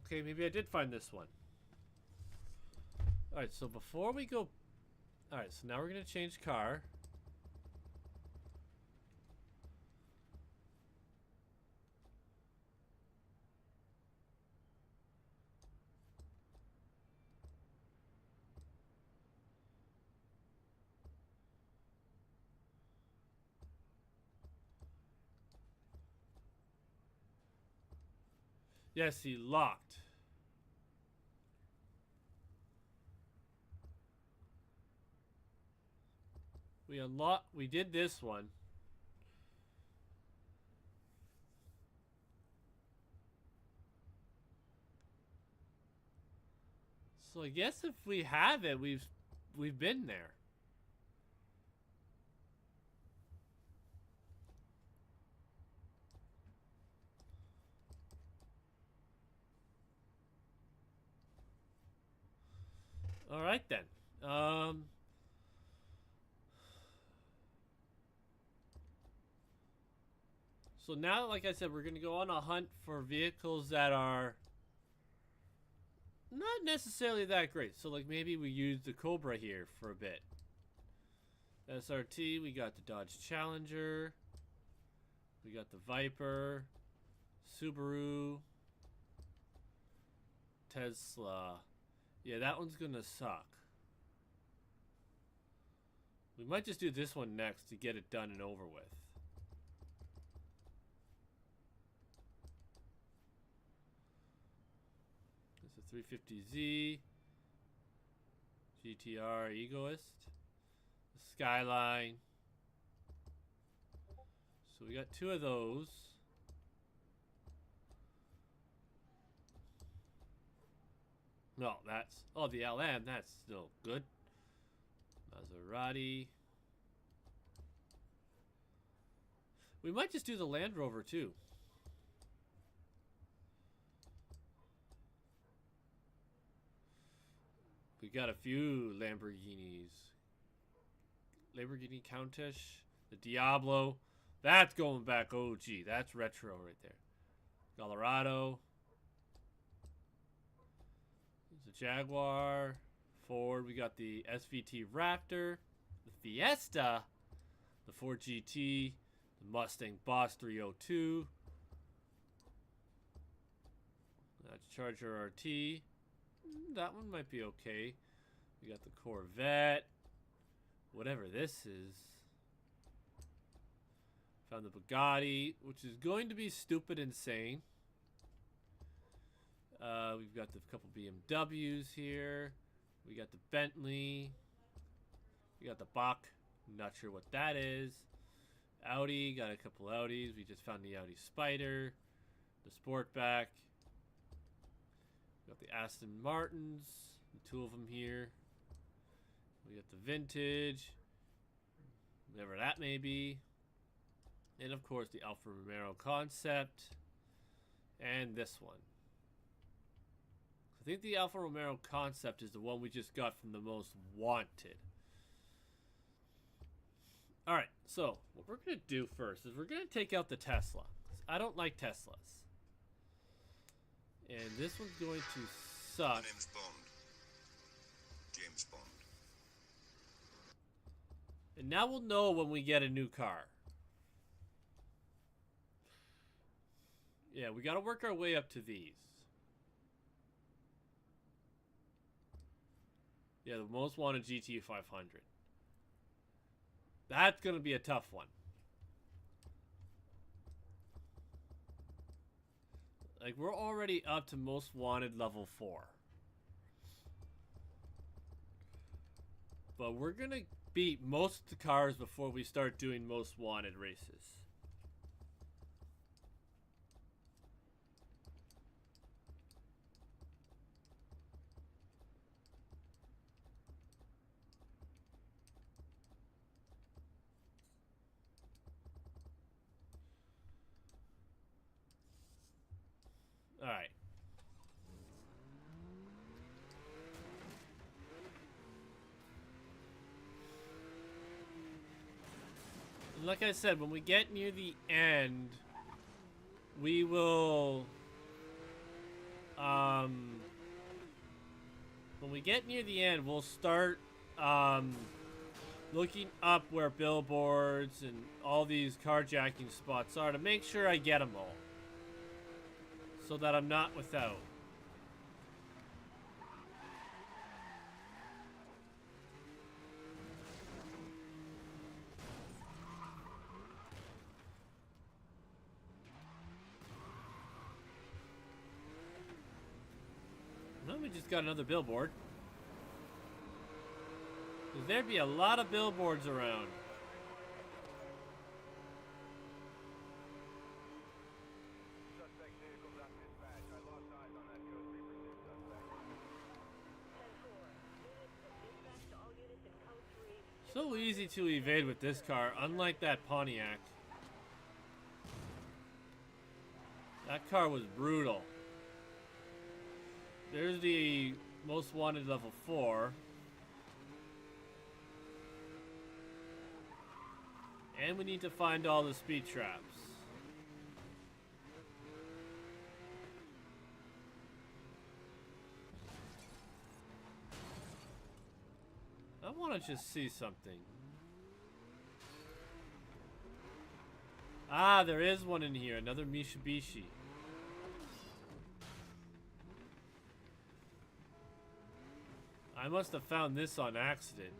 A: Okay, maybe I did find this one. Alright, so before we go... Alright, so now we're going to change car. Yes, he locked. We did this one. So I guess if we have it, we've been there. All right then. So now, like I said, we're gonna go on a hunt for vehicles that are not necessarily that great. So like maybe we use the Cobra here for a bit. SRT, we got the Dodge Challenger. We got the Viper. Subaru. Tesla. Yeah, that one's gonna suck. We might just do this one next to get it done and over with. It's a 350Z. GTR Egoist. Skyline. So we got two of those. No, that's... Oh, the LM, that's still good. Maserati. We might just do the Land Rover, too. We got a few Lamborghinis. Lamborghini Countach. The Diablo. That's going back OG. That's retro right there. Colorado. The Jaguar, Ford, we got the SVT Raptor, the Fiesta, the Ford GT, the Mustang Boss 302, that's Charger RT, that one might be okay. We got the Corvette, whatever this is. Found the Bugatti, which is going to be stupid insane. We've got the couple BMWs here. We got the Bentley. We got the Bach. Not sure what that is. Audi. Got a couple Audis. We just found the Audi Spider. The Sportback. We got the Aston Martins. The two of them here. We got the Vintage. Whatever that may be. And of course the Alfa Romeo Concept. And this one. I think the Alfa Romeo Concept is the one we just got from the Most Wanted. Alright, so what we're going to do first is we're going to take out the Tesla. I don't like Teslas. And this one's going to suck.
B: My name's Bond. James Bond.
A: And now we'll know when we get a new car. Yeah, we got to work our way up to these. Yeah, the Most Wanted GT 500. That's going to be a tough one. Like, we're already up to Most Wanted level 4. But we're going to beat most of the cars before we start doing Most Wanted races. Alright. Like I said, when we get near the end, we will when we get near the end, we'll start looking up where billboards and all these carjacking spots are to make sure I get them all, so that I'm not without. Well, we just got another billboard. 'Cause there'd be a lot of billboards around.
C: Suspect vehicle's on dispatch. I lost eyes on that code 3 pursuit suspect.
D: 10-4. Units, dispatch to all units in code 3.
A: So easy to evade with this car, unlike that Pontiac. That car was brutal. There's the most wanted level 4. And we need to find all the speed traps. I want to just see something. Ah, there is one in here, another Mitsubishi. I must have found this on accident.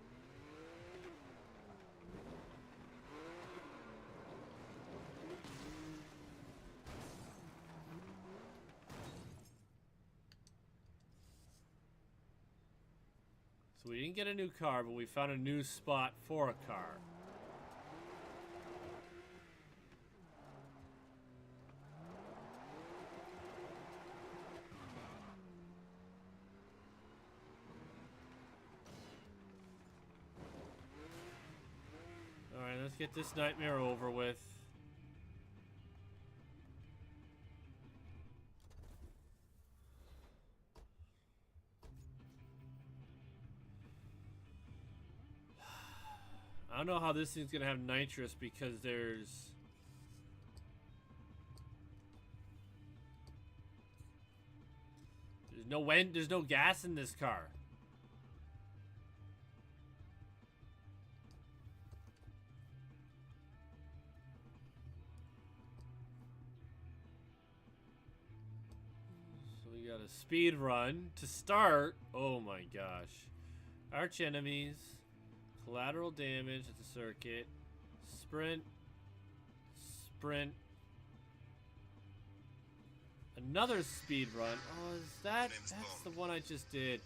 A: So we didn't get a new car, but we found a new spot for a car. Alright, let's get this nightmare over with. I don't know how this thing's gonna have nitrous because there's there's no gas in this car. So we got a speed run to start. Oh my gosh. Arch enemies. Collateral damage at the circuit. Sprint. Sprint. Another speed run. Oh, is that?
B: James
A: That's
B: Bond.
A: the one I just did.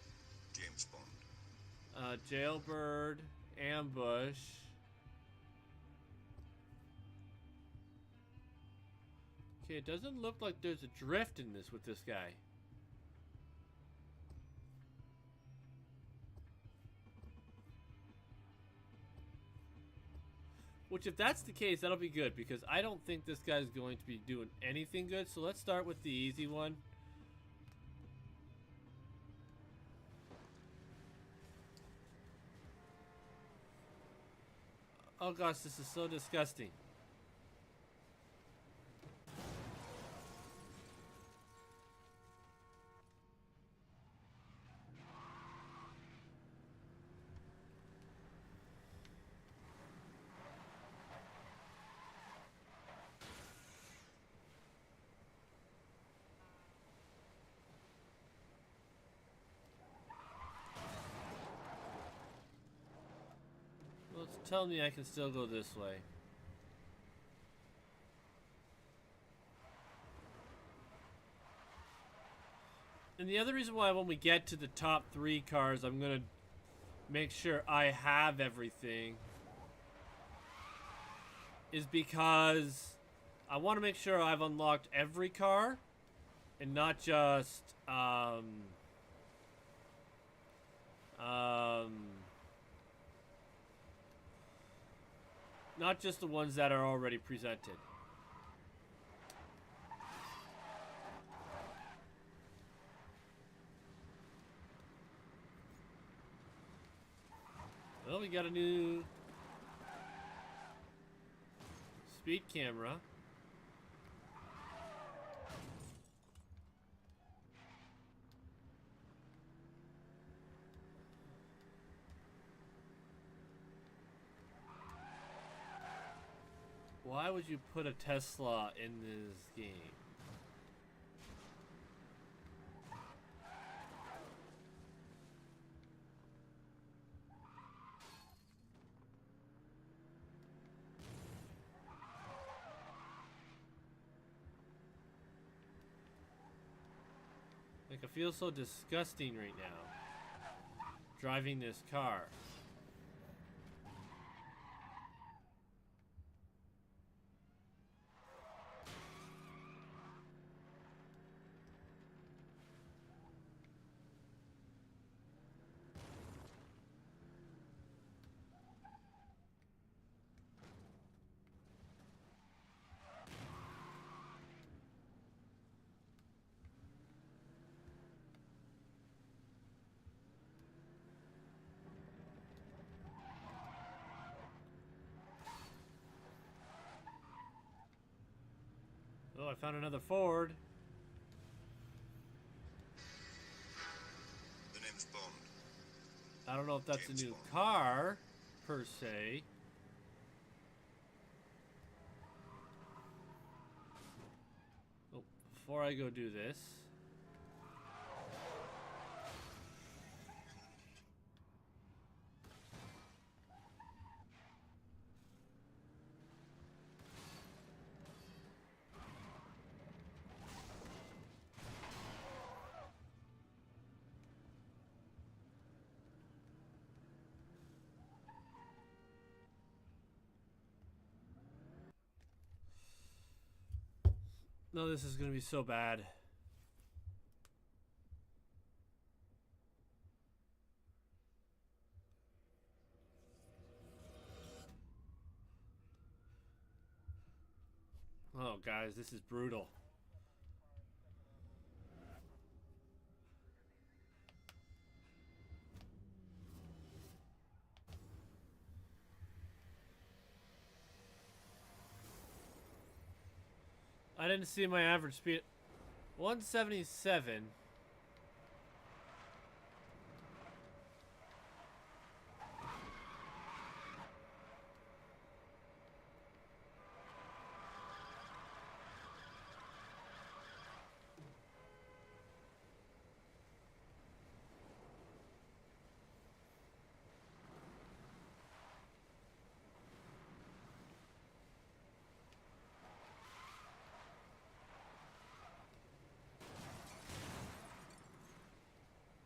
B: James Bond.
A: Jailbird. Ambush. Okay, it doesn't look like there's a drift in this with this guy. Which, if that's the case, that'll be good, because I don't think this guy's going to be doing anything good. So let's start with the easy one. Oh gosh, this is so disgusting. Well, it's telling me I can still go this way. And the other reason why when we get to the top 3 cars, I'm going to make sure I have everything is because I want to make sure I've unlocked every car and not just not just the ones that are already presented. Well, we got a new speed camera. Why would you put a Tesla in this game? Like, I feel so disgusting right now driving this car. Oh, I found another Ford.
B: The name's Bond.
A: I don't know if that's
B: James
A: a new
B: Bond.
A: car, per se. Oh, before I go do this. No, this is gonna be so bad. Oh, guys, this is brutal. I didn't see my average speed. 177.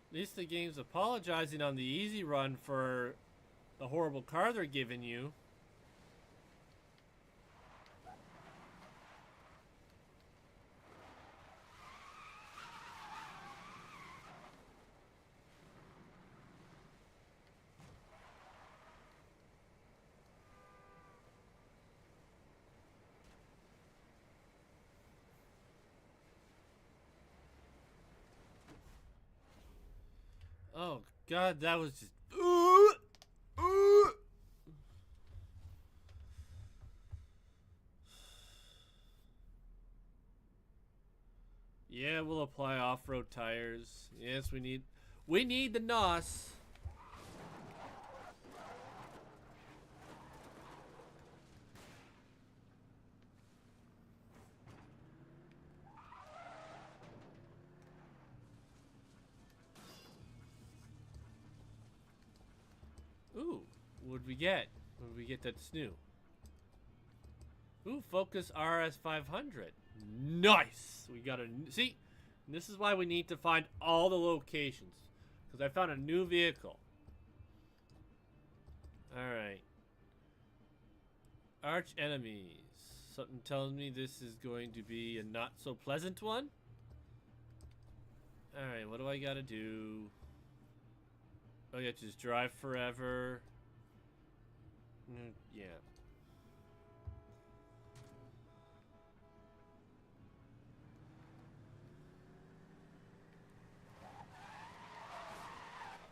A: At least the game's apologizing on the easy run for the horrible car they're giving you. Oh God, that was just. Yeah, we'll apply off-road tires. Yes, we need the NOS. Ooh, what'd we get? What did we get that's new? Ooh, Focus RS 500. Nice! We got a... See? This is why we need to find all the locations. Because I found a new vehicle. Alright. Arch enemies. Something tells me this is going to be a not so pleasant one. Alright, what do I gotta do? Oh yeah, just drive forever. Yeah.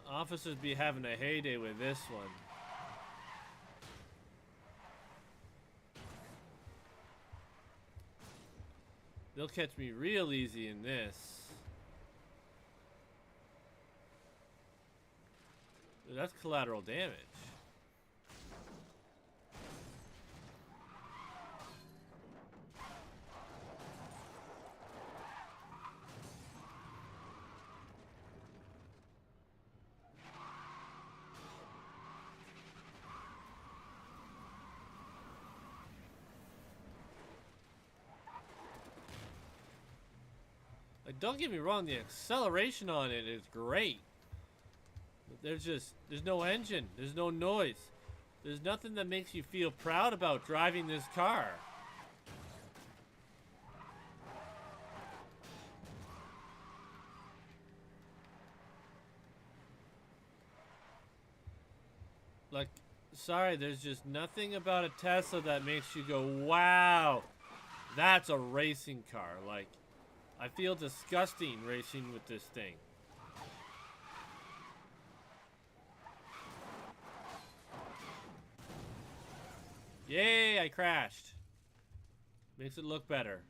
A: Officers be having a heyday with this one. They'll catch me real easy in this. That's collateral damage. And don't get me wrong, the acceleration on it is great. But there's no engine. There's no noise. There's nothing that makes you feel proud about driving this car. Like, sorry, there's just nothing about a Tesla that makes you go, wow, that's a racing car. Like, I feel disgusting racing with this thing. Yay, I crashed. Makes it look better.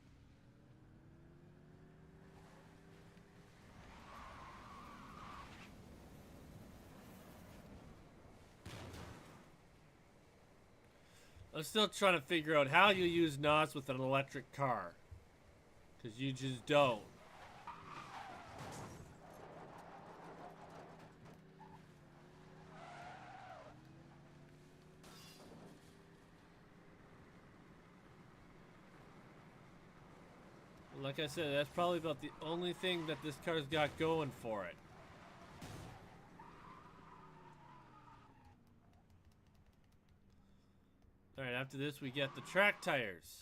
A: I'm still trying to figure out how you use NOS with an electric car. Because you just don't. Like I said, that's probably about the only thing that this car's got going for it. Alright, after this we get the track tires.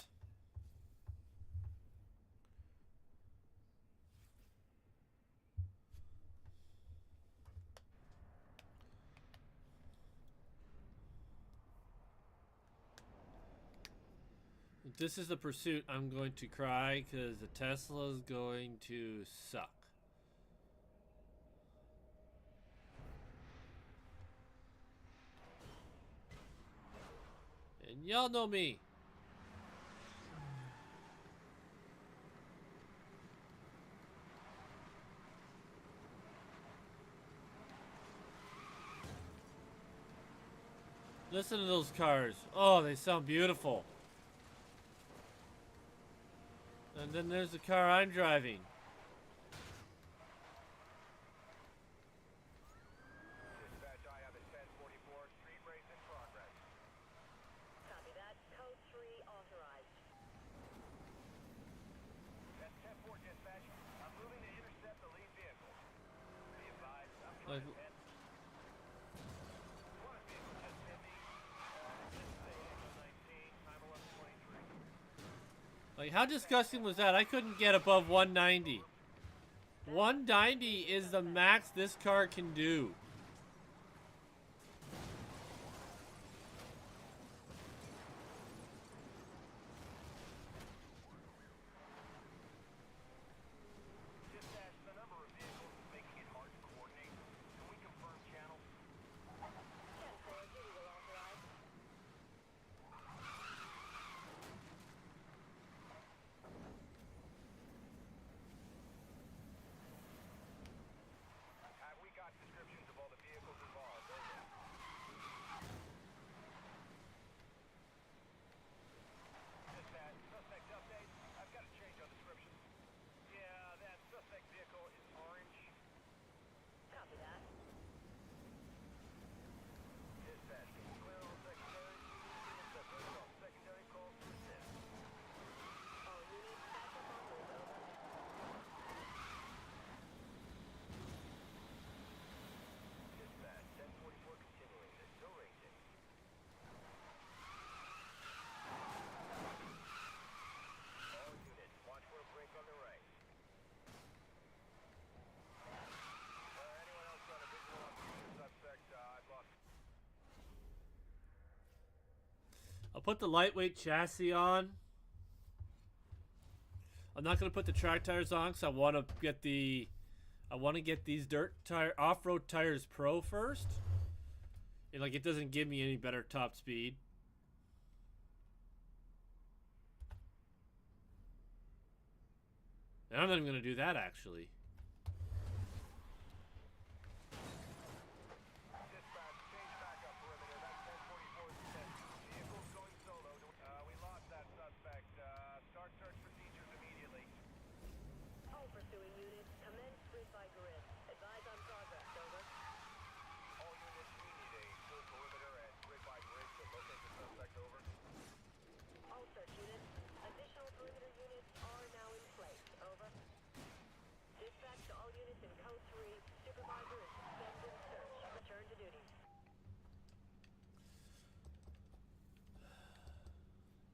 A: If this is the pursuit, I'm going to cry because the Tesla is going to suck. And y'all know me. Listen to those cars. Oh, they sound beautiful. And then there's the car I'm driving.
C: Dispatch, I have a 1044 street race in progress.
D: Copy that. Code 3 authorized.
C: That's 10-4 dispatch. I'm moving to intercept the lead vehicle. Be advised, I'm
A: Like,
C: trying to head. One vehicle just hit me. This is a Echo 19, time 11:23.
A: like, how disgusting was that? I couldn't get above 190. 190 is the max this car can do.
C: Dispatch, the number of vehicles is making it hard to coordinate. Can we confirm channel?
D: 10-4, duty will authorize.
C: We got descriptions of all the vehicles involved. Over. Dispatch, suspect update. I've got a change on description. Yeah, that suspect vehicle is orange.
D: Copy that.
C: Dispatch, can you clear all secondary? Intercept all secondary calls to assist.
D: All units, backup on hold. Over.
C: Dispatch, 1044 continuing. There's still racing. All units, watch for a break on the right. Anyone else on a visual on the suspect? I've lost.
A: I'll put the lightweight chassis on. I'm not gonna put the track tires on because I want to get these dirt tire off-road tires pro first. And like it doesn't give me any better top speed. And I'm not even gonna do that actually.
C: Dispatch, change backup perimeter. That's 1044's intent. Vehicle's going solo. We lost that suspect. Start search procedures immediately.
D: All pursuing units, commence grid by grid. Advise on progress. Over.
C: All units, we need a full perimeter and grid by grid to locate the suspect. Over.
D: All search units, additional perimeter units are now in place. Over.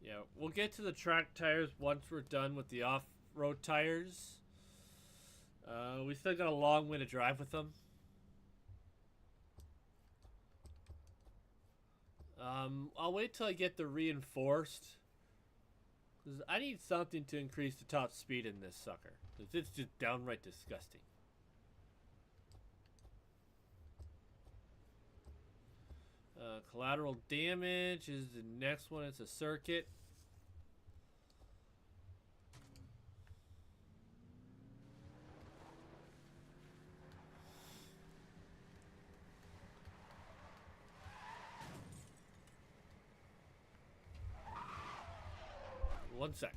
A: Yeah, we'll get to the track tires once we're done with the off-road tires. We still got a long way to drive with them. I'll wait till I get the reinforced. Because I need something to increase the top speed in this sucker. Because it's just downright disgusting. Collateral damage is the next one. It's a circuit. One sec.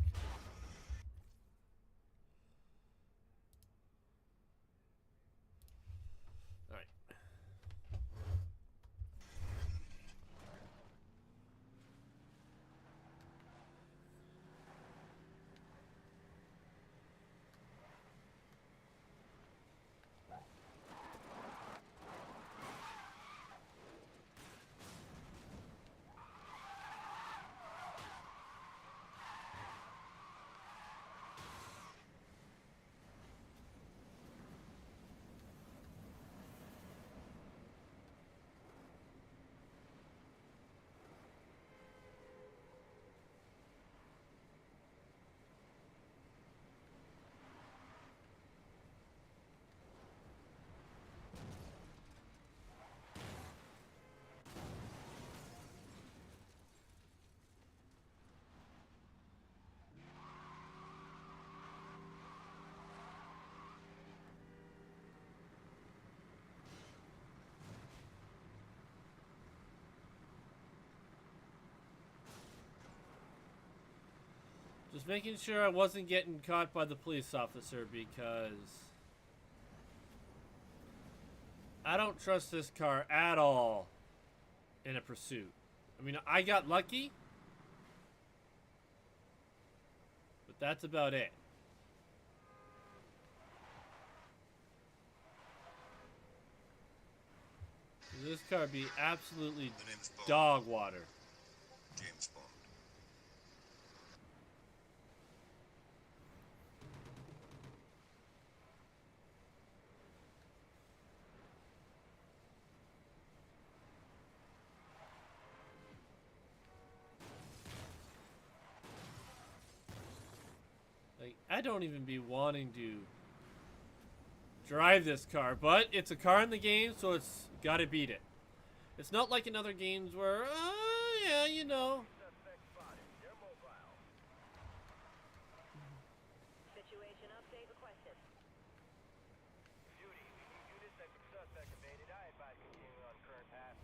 A: All right. Just making sure I wasn't getting caught by the police officer because I don't trust this car at all in a pursuit. I mean, I got lucky, but that's about it. This car would be absolutely
B: The name's Bond.
A: dog water.
B: James Bond.
A: Like, I don't even be wanting to drive this car, but it's a car in the game, so it's gotta beat it. It's not like in other games where, yeah, you know.
C: Suspect spotted. They're mobile.
D: Situation update requested.
C: Duty, we need units that the suspect evaded. I advise continuing on current path.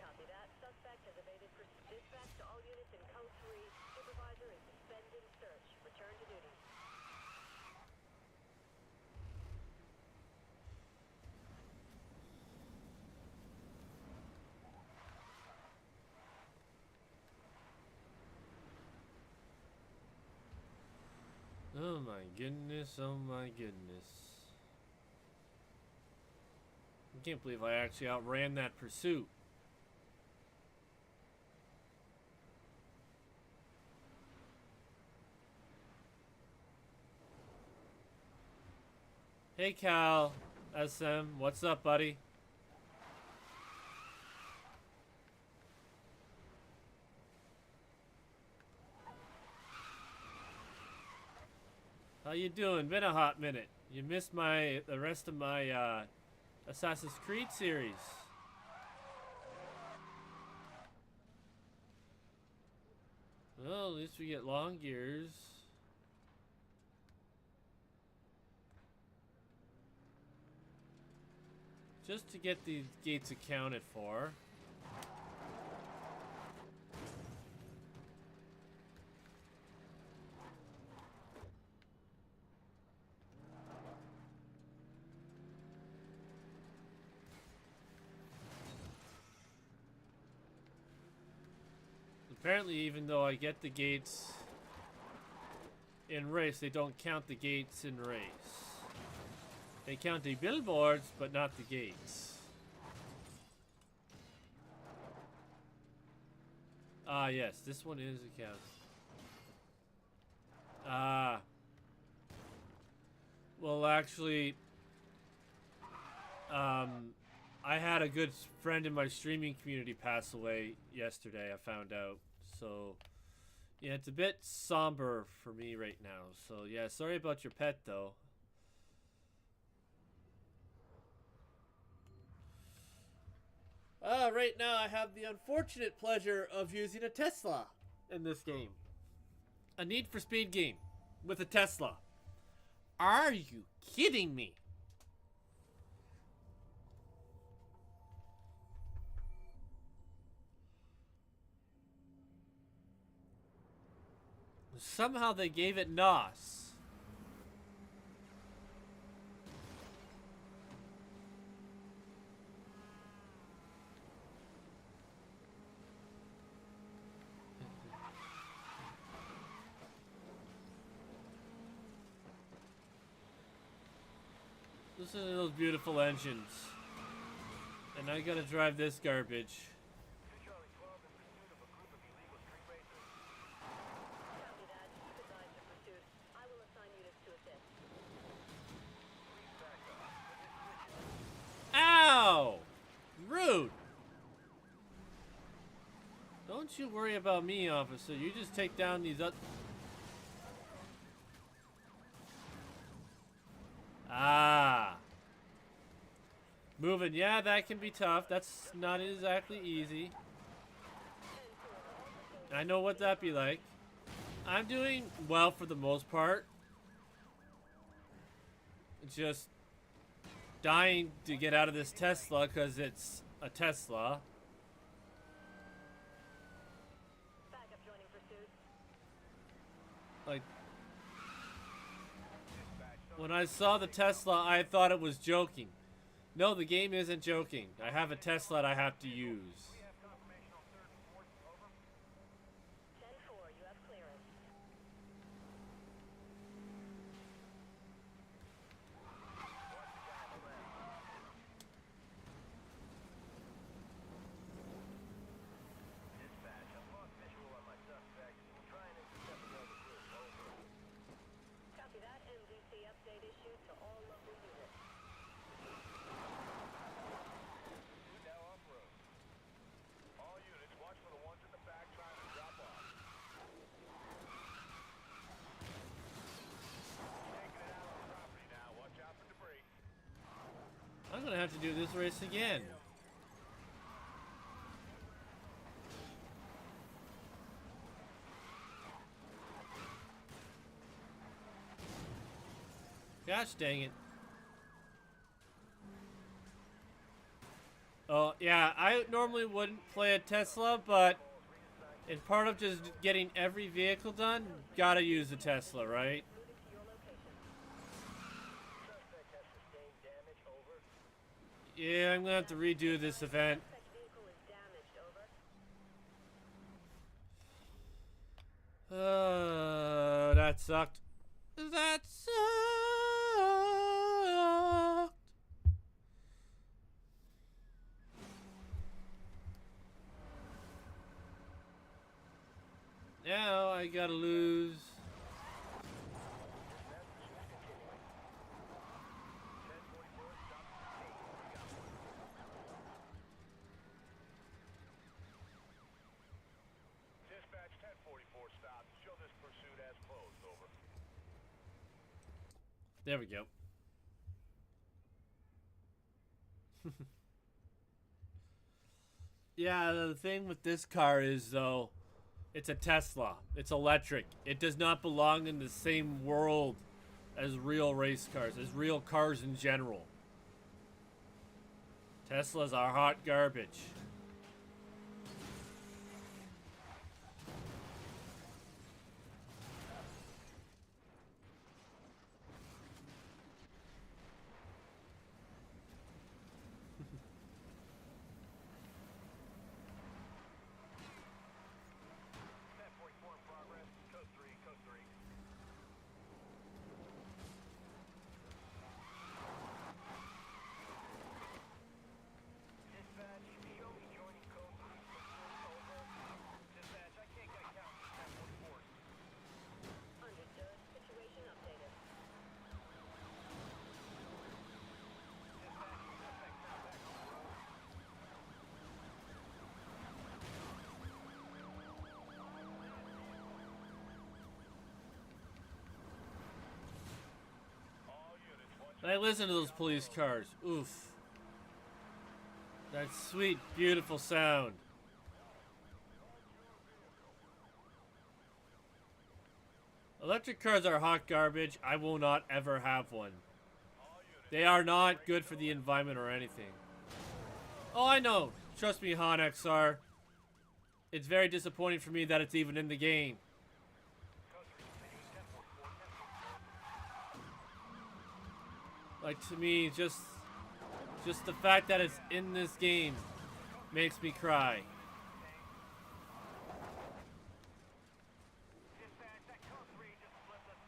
D: Copy that. Suspect has evaded pursuit. Dispatch to all units in code 3. Supervisor is suspending search. Return to duty.
A: Oh my goodness, oh my goodness. I can't believe I actually outran that pursuit. Hey Cal, SM, what's up, buddy? How you doing? Been a hot minute. You missed the rest of my Assassin's Creed series. Well, at least we get long gears. Just to get these gates accounted for. Apparently, even though I get the gates in race, they don't count the gates in race. They count the billboards, but not the gates. Ah, yes, this one is a count. Ah. Well, actually, I had a good friend in my streaming community pass away yesterday, I found out. So, yeah, it's a bit somber for me right now. So, yeah, sorry about your pet, though. Right now I have the unfortunate pleasure of using a Tesla in this game. A Need for Speed game with a Tesla. Are you kidding me? Somehow they gave it NOS. Listen to those beautiful engines. And I gotta drive this garbage.
C: Charlie 12 in pursuit of a group of illegal street racers.
D: Copy that. Advise the pursuit. I will assign units to assist.
C: Police backup.
A: Ow! Rude! Don't you worry about me, officer. You just take down these Ah. Moving, yeah, that can be tough. That's not exactly easy. I know what that'd be like. I'm doing well for the most part. Just dying to get out of this Tesla because it's a Tesla.
D: Backup joining pursuit.
A: Like, when I saw the Tesla, I thought it was joking. No, the game isn't joking. I have a Tesla that I have to use.
C: We have confirmation on 3rd and 4th. Over.
D: 10-4, you have clearance.
C: Dispatch, I've lost visual on my suspect. We'll try and intercept the other group. Over.
D: Copy that. MDC update issued to all local units.
C: Two now off road. All units, watch for the ones in the back trying to drop off. Taking it out on the property now. Watch out for debris.
A: I'm gonna have to do this race again. Gosh dang it. Oh, yeah, I normally wouldn't play a Tesla, but in part of just getting every vehicle done, gotta use a Tesla, right?
D: Moving to your location.
C: Suspect has sustained damage. Over.
A: Yeah, I'm gonna have to redo this event.
D: Suspect vehicle is damaged. Over.
A: That sucked. That sucked. Now I gotta lose.
C: Dispatch 1044 stopped. Show this pursuit as closed. Over.
A: There we go. Yeah, the thing with this car is, though, it's a Tesla. It's electric. It does not belong in the same world as real race cars, as real cars in general. Teslas are hot garbage.
C: Dispatch, show
A: And I listen to those police cars. Oof. That sweet, beautiful sound. Electric cars are hot garbage. I will not ever have one. They are not good for the environment or anything. Oh, I know. Trust me, Han XR. It's very disappointing for me that it's even in the game. Like, to me, just the fact that it's in this game makes me cry.
C: Dispatch, that code 3 just flipped us.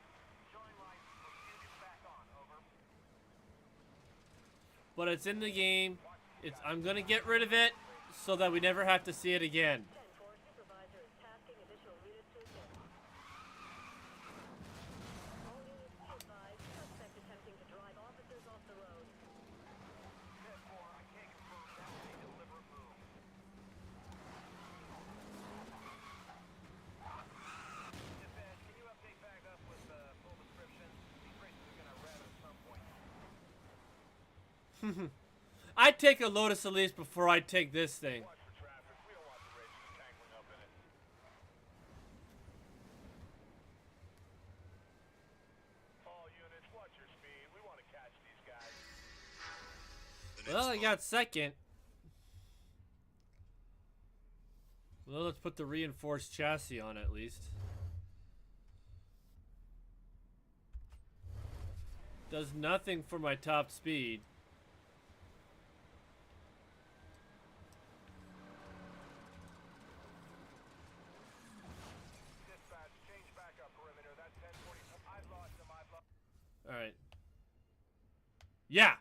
C: Showing lights. Units back on. Over.
A: But it's in the game. I'm gonna get rid of it so that we never have to see it again.
D: 10-4, supervisor is tasking additional units to assist. All units be advised, suspect attempting to drive officers off the road.
C: 10-4, I can't confirm that was a deliberate move. Dispatch, can you update back up with full description? These races are gonna rev at some point.
A: I'd take a Lotus Elise before I'd take this thing.
C: Watch for traffic. We don't want the racers tangling up in it. All units, watch your speed. We want to catch these guys.
B: The
A: Well, I
B: next
A: got second. Well, let's put the reinforced chassis on at least. Does nothing for my top speed.
C: Dispatch, change backup perimeter. That's 1040. I've lost them. I've lost.
A: Alright. Yeah!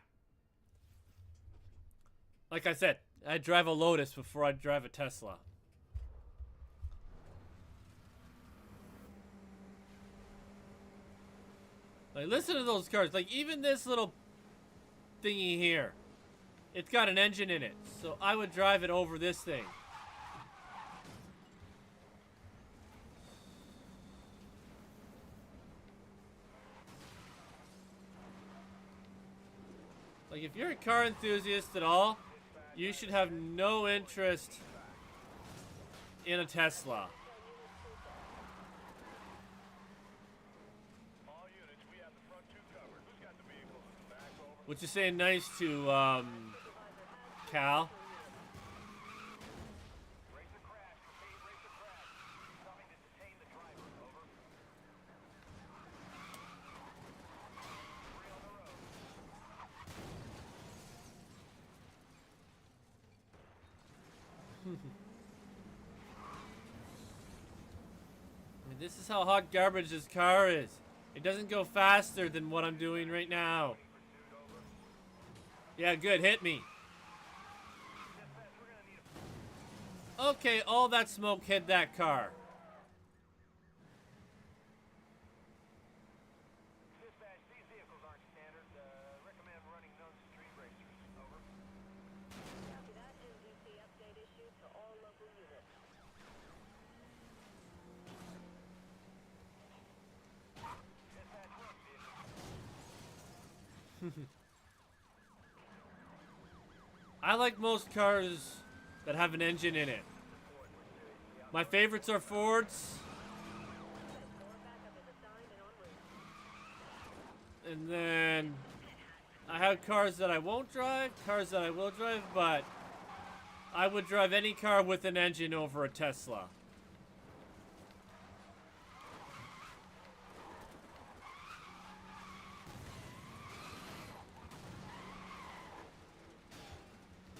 A: Like I said, I'd drive a Lotus before I'd drive a Tesla. Like, listen to those cars. Like, even this little thingy here. It's got an engine in it. So I would drive it over this thing. Like, if you're a car enthusiast at all, you should have no interest in a Tesla.
C: All units, we have the front two covered. Who's got the vehicles in the back? Over.
A: Which is saying nice to, Cal.
C: Racer crash. Repeat, racer crash. Coming to detain the driver. Over. 3 on the road.
A: I mean, this is how hot garbage this car is. It doesn't go faster than what I'm doing right now. Yeah, good. Hit me. Okay, all that smoke hit that car.
C: Dispatch, these vehicles aren't standard. Recommend running known street racers. Over.
D: Copy that. NDC update issued to all local units.
C: Dispatch, run vehicles.
A: I like most cars that have an engine in it. My favorites are Fords.
D: 10-4, backup is assigned and en route.
A: And then I have cars that I won't drive, cars that I will drive, but I would drive any car with an engine over a Tesla.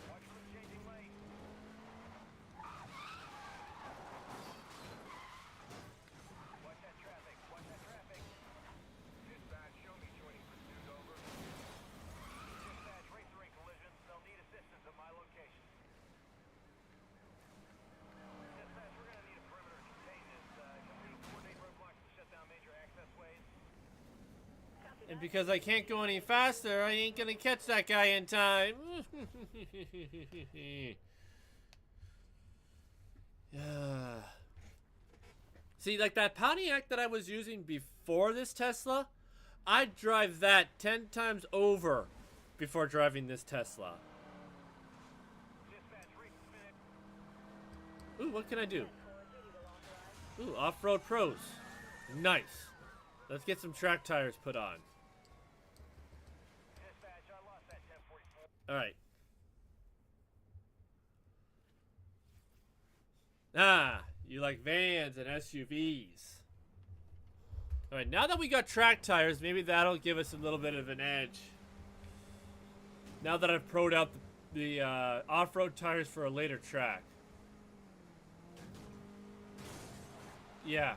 C: Watch for the changing lane. Watch that traffic. Watch that traffic. Dispatch, show me joining pursuit. Over. Dispatch, racer in collision. They'll need assistance at my location. Dispatch, we're gonna need a perimeter to contain this. Can we coordinate roadblocks to shut down major access ways?
A: And because I can't go any faster, I ain't gonna catch that guy in time. Yeah. See, like that Pontiac that I was using before this Tesla, I'd drive that 10 times over before driving this Tesla.
C: Dispatch, recommit.
A: Ooh, what can I do? Ooh, off-road pros. Nice. Let's get some track tires put on.
C: Dispatch, I lost that 1044.
A: Alright. Ah, you like vans and SUVs. Alright, now that we got track tires, maybe that'll give us a little bit of an edge. Now that I've pro'd out the off-road tires for a later track. Yeah.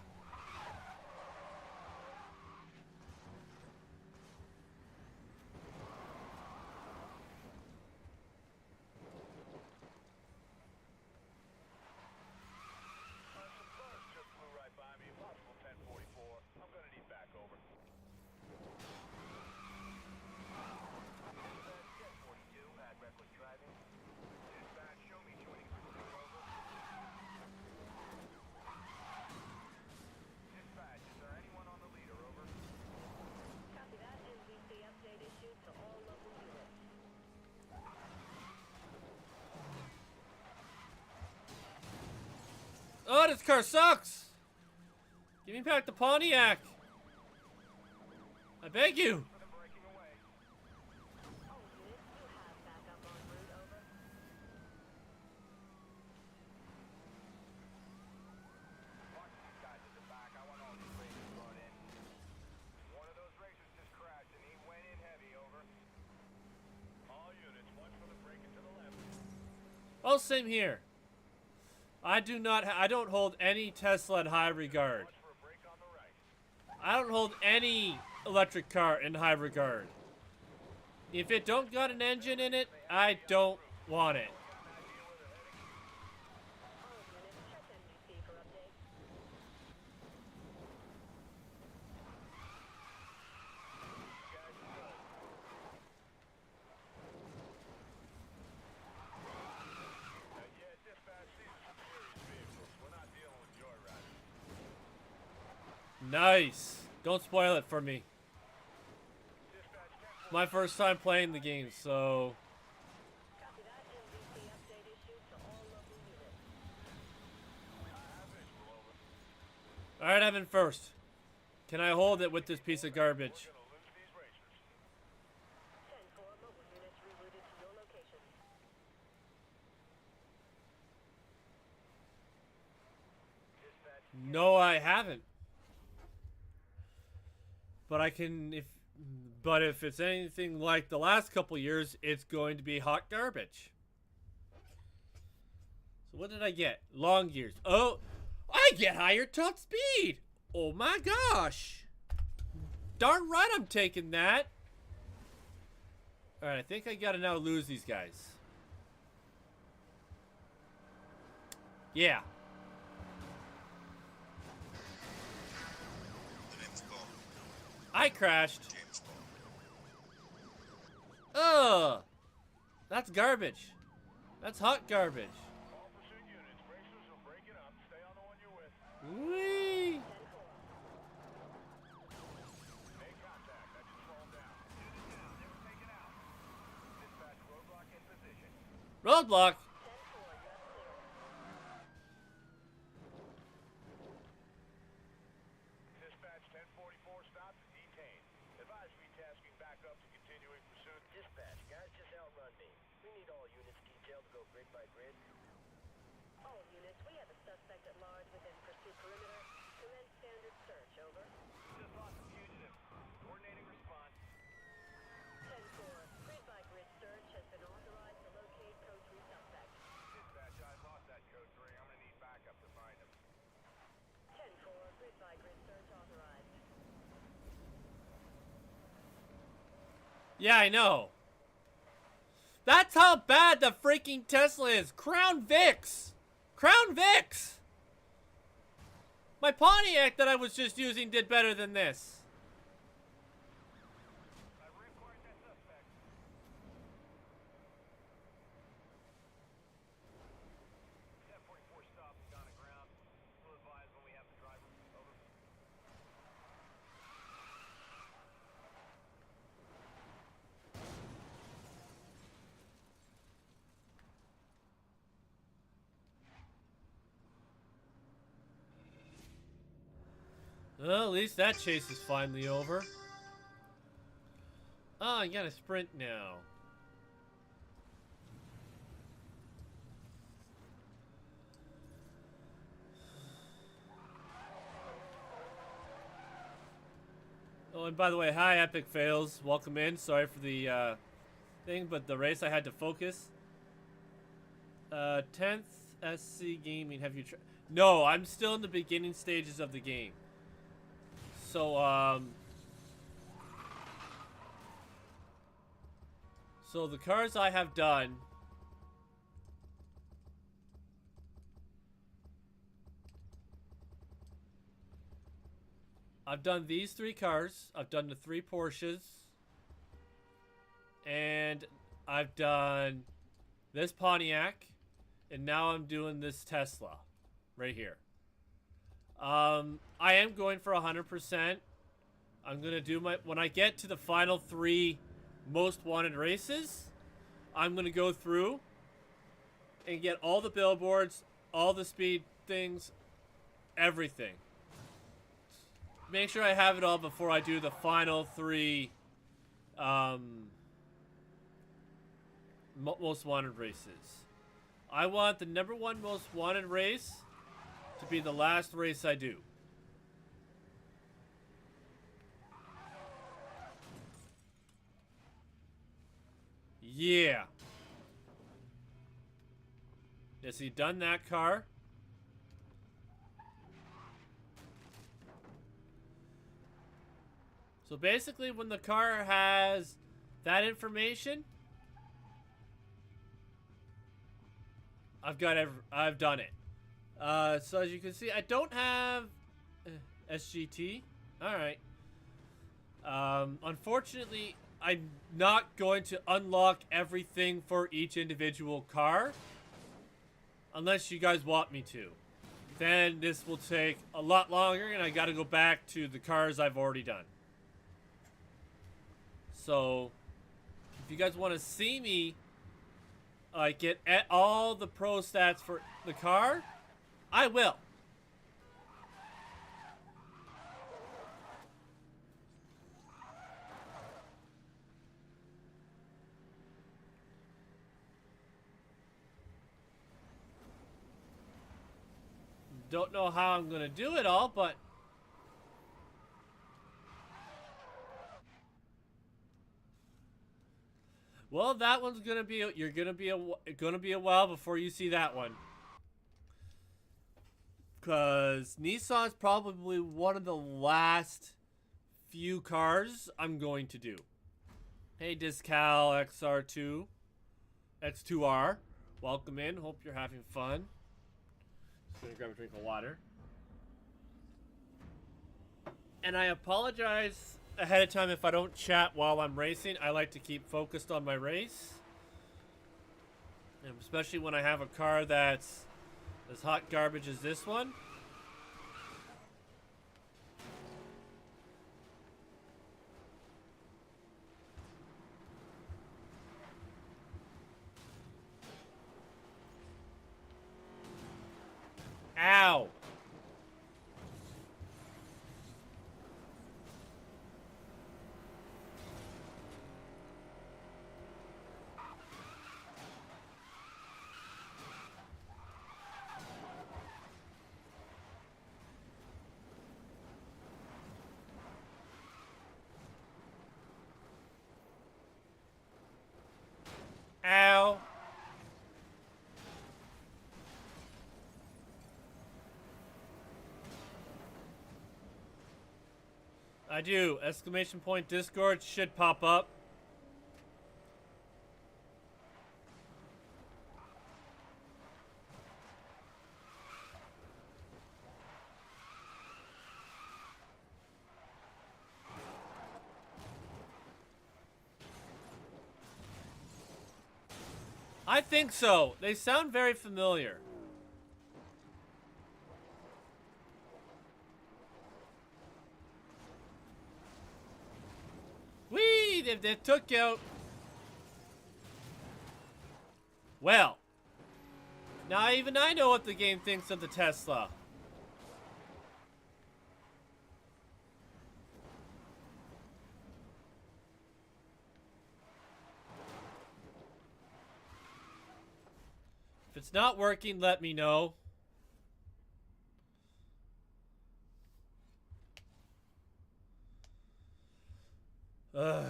C: Some cars just flew right by me. Possible 1044. I'm gonna need back over. Dispatch, 1042 had reckless driving. Dispatch, show me joining pursuit, over. Dispatch, is there anyone on the leader, over?
D: Copy that. NBC update issued to all local units.
A: Oh, this car sucks! Give me back the Pontiac! I beg you!
C: For them breaking away.
D: All units, you have backup en route, over.
C: Watch these guys at the back. I want all these racers brought in. One of those racers just crashed and he went in heavy, over. All units, watch for the break to the left.
A: Oh, same here. I don't hold any Tesla in high regard.
C: Watch for a break on the right.
A: I don't hold any electric car in high regard. If it don't got an engine in it, I don't want it.
D: All units, check NBC for updates.
C: Yeah, dispatch, these are some serious vehicles. We're not dealing with joyriders.
A: Nice. Don't spoil it for me.
C: Dispatch, 10
A: My first time playing the game, so
D: Copy that. NBC update issued to all local units.
C: visual, over.
A: alright, I'm in first. Can I hold it with this piece of garbage?
C: Gonna lose these racers.
D: 10-4, mobile units rerouted to your location.
C: Dispatch,
A: No, I haven't. But I can if it's anything like the last couple years, it's going to be hot garbage. So what did I get? Long gears. Oh, I get higher top speed. Oh my gosh. Darn right I'm taking that. Alright, I think I gotta now lose these guys. Yeah.
B: The name's Bond.
A: I crashed.
B: James Bond.
A: Ugh. That's garbage. That's hot garbage.
C: all pursuit units. Racers will break it up. Stay on the one you're with.
A: Whee!
D: 10-4.
C: Make contact. I just fall down. Units down. They were taken out. Dispatch, roadblock in position.
A: Roadblock.
D: 10-4, you have clear.
C: Dispatch, 1044 stopped and detained. Advise retasking back up to continuing pursuit. Dispatch, guys just outrun me. We need all units detailed to go grid by grid.
D: All units, we have a suspect at large within pursuit perimeter. Commence standard search, over.
C: Just lost a fugitive. Coordinating response.
D: 10-4, grid by grid search has been authorized to locate code 3 suspect.
C: Dispatch, I lost that code 3. I'm gonna need backup to find him.
D: 10-4, grid by grid search authorized.
A: Yeah, I know. That's how bad the freaking Tesla is. Crown Vics. Crown Vics. My Pontiac that I was just using did better than this.
C: I reacquired that suspect. 1044 stopped and gone aground. We'll advise when we have the driver. Over.
A: Well, at least that chase is finally over. Oh, I gotta sprint now. Oh, and by the way, hi, Epic Fails. Welcome in. Sorry for the thing, but the race I had to focus. 10th SC Gaming, have you tried? No, I'm still in the beginning stages of the game. So, so the cars I have done. I've done these 3 cars. I've done the 3 Porsches. And I've done this Pontiac. And now I'm doing this Tesla. Right here. I am going for 100%. I'm going to do my... When I get to the final 3 most wanted races, I'm going to go through and get all the billboards, all the speed things, everything. Make sure I have it all before I do the final 3 most wanted races. I want the #1 most wanted race to be the last race I do. Yeah. Has he done that car? So basically, when the car has that information, I've done it. So as you can see, I don't have SGT. All right. Unfortunately, I'm not going to unlock everything for each individual car, unless you guys want me to. Then this will take a lot longer, and I got to go back to the cars I've already done. So, if you guys want to see me get at all the pro stats for the car, I will. Don't know how I'm going to do it all, but well, that one's going to be gonna be a while before you see that one. Cuz Nissan's probably one of the last few cars I'm going to do. Hey Discal XR2 X2R, welcome in. Hope you're having fun. Just gonna grab a drink of water. And I apologize ahead of time if I don't chat while I'm racing. I like to keep focused on my race. And especially when I have a car that's as hot garbage as this one. Ow! Ow! I do. Exclamation point Discord should pop up. I think so. They sound very familiar. Whee! They took out. Well. Now even I know what the game thinks of the Tesla. it's not working, let me know. Ugh.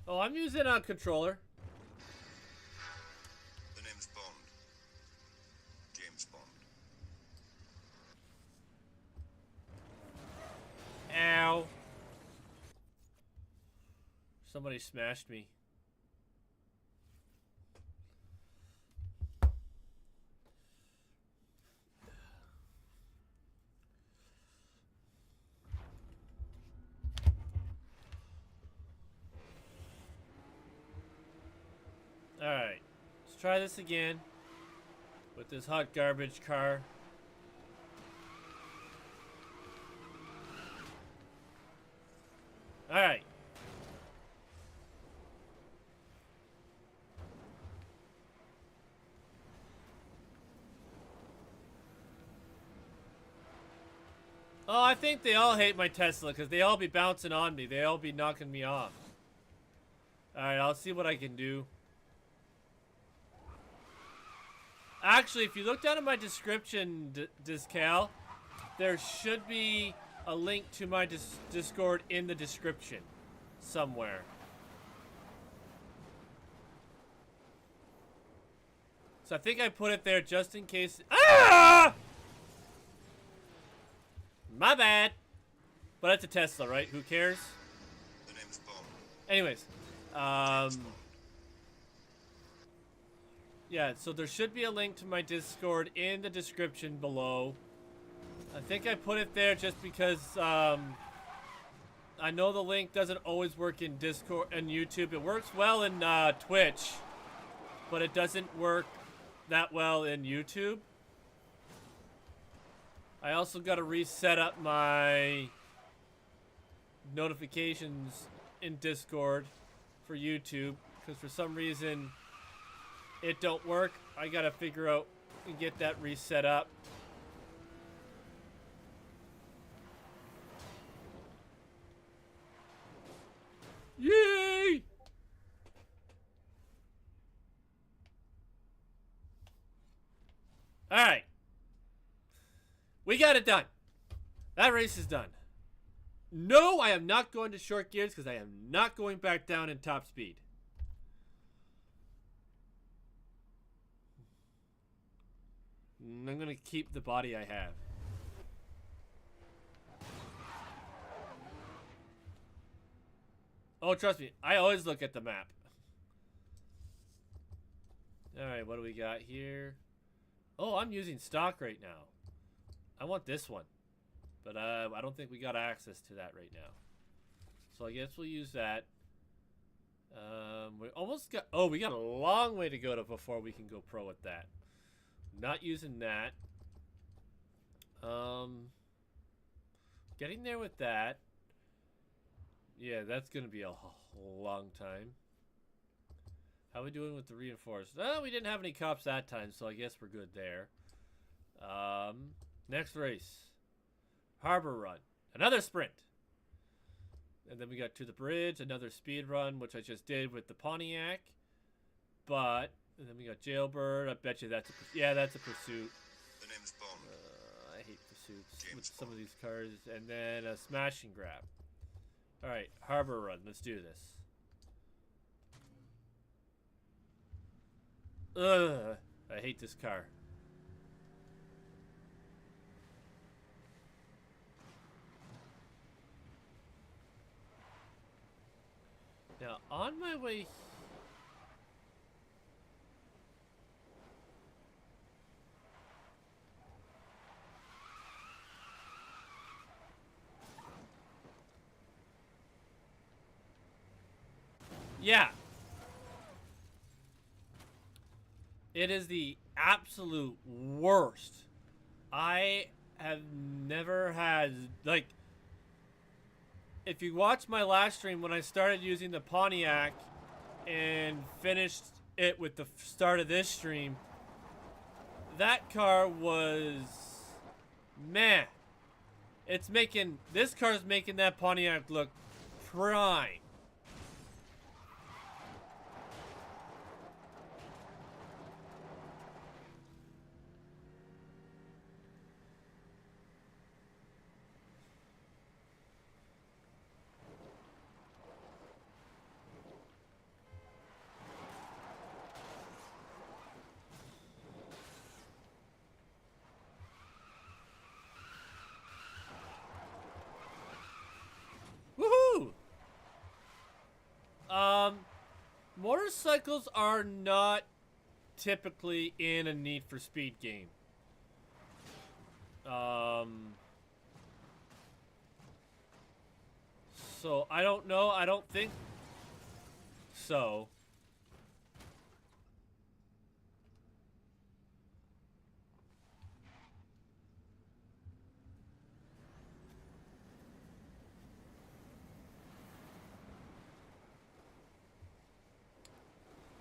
A: Oh, I'm using a controller.
B: The name's Bond. James Bond.
A: Ow. Somebody smashed me. Alright. Let's try this again. With this hot garbage car. Alright. Oh, I think they all hate my Tesla because they all be bouncing on me. They all be knocking me off. Alright, I'll see what I can do. Actually, if you look down in my description, Discal, there should be a link to my Discord in the description somewhere. So I think I put it there just in case. Ah! My bad. But it's a Tesla, right? Who cares?
B: The name's Bond.
A: Anyways, yeah, so there should be a link to my Discord in the description below. I think I put it there just because I know the link doesn't always work in Discord and YouTube. It works well in Twitch, but it doesn't work that well in YouTube. I also got to reset up my notifications in Discord for YouTube because for some reason it don't work. I got to figure out and get that reset up. Yay! All right. We got it done. That race is done. No, I am not going to short gears because I am not going back down in top speed. I'm going to keep the body I have. Oh, trust me. I always look at the map. Alright, what do we got here? Oh, I'm using stock right now. I want this one. But I don't think we got access to that right now. So I guess we'll use that. We almost got... Oh, we got a long way to go to before we can go pro with that. Not using that. Getting there with that. Yeah, that's going to be a long time. How are we doing with the reinforced? Oh, we didn't have any cops that time, so I guess we're good there. Next race. Harbor Run. Another sprint. And then we got to the bridge. Another speed run, which I just did with the Pontiac. But, and then we got Jailbird. I bet you that's a, yeah, that's a pursuit.
B: The name's Bond.
A: I hate pursuits
B: James
A: with some
B: Bond.
A: of these cars. And then a smash and grab. Alright, Harbor Run. Let's do this. Ugh. I hate this car. Now, on my way... Yeah. It is the absolute worst. I have never had, like, if you watch my last stream when I started using the Pontiac and finished it with the start of this stream, that car was, man, it's making, this car's making that Pontiac look prime. Motorcycles are not typically in a Need for Speed game. So I don't know. I don't think so.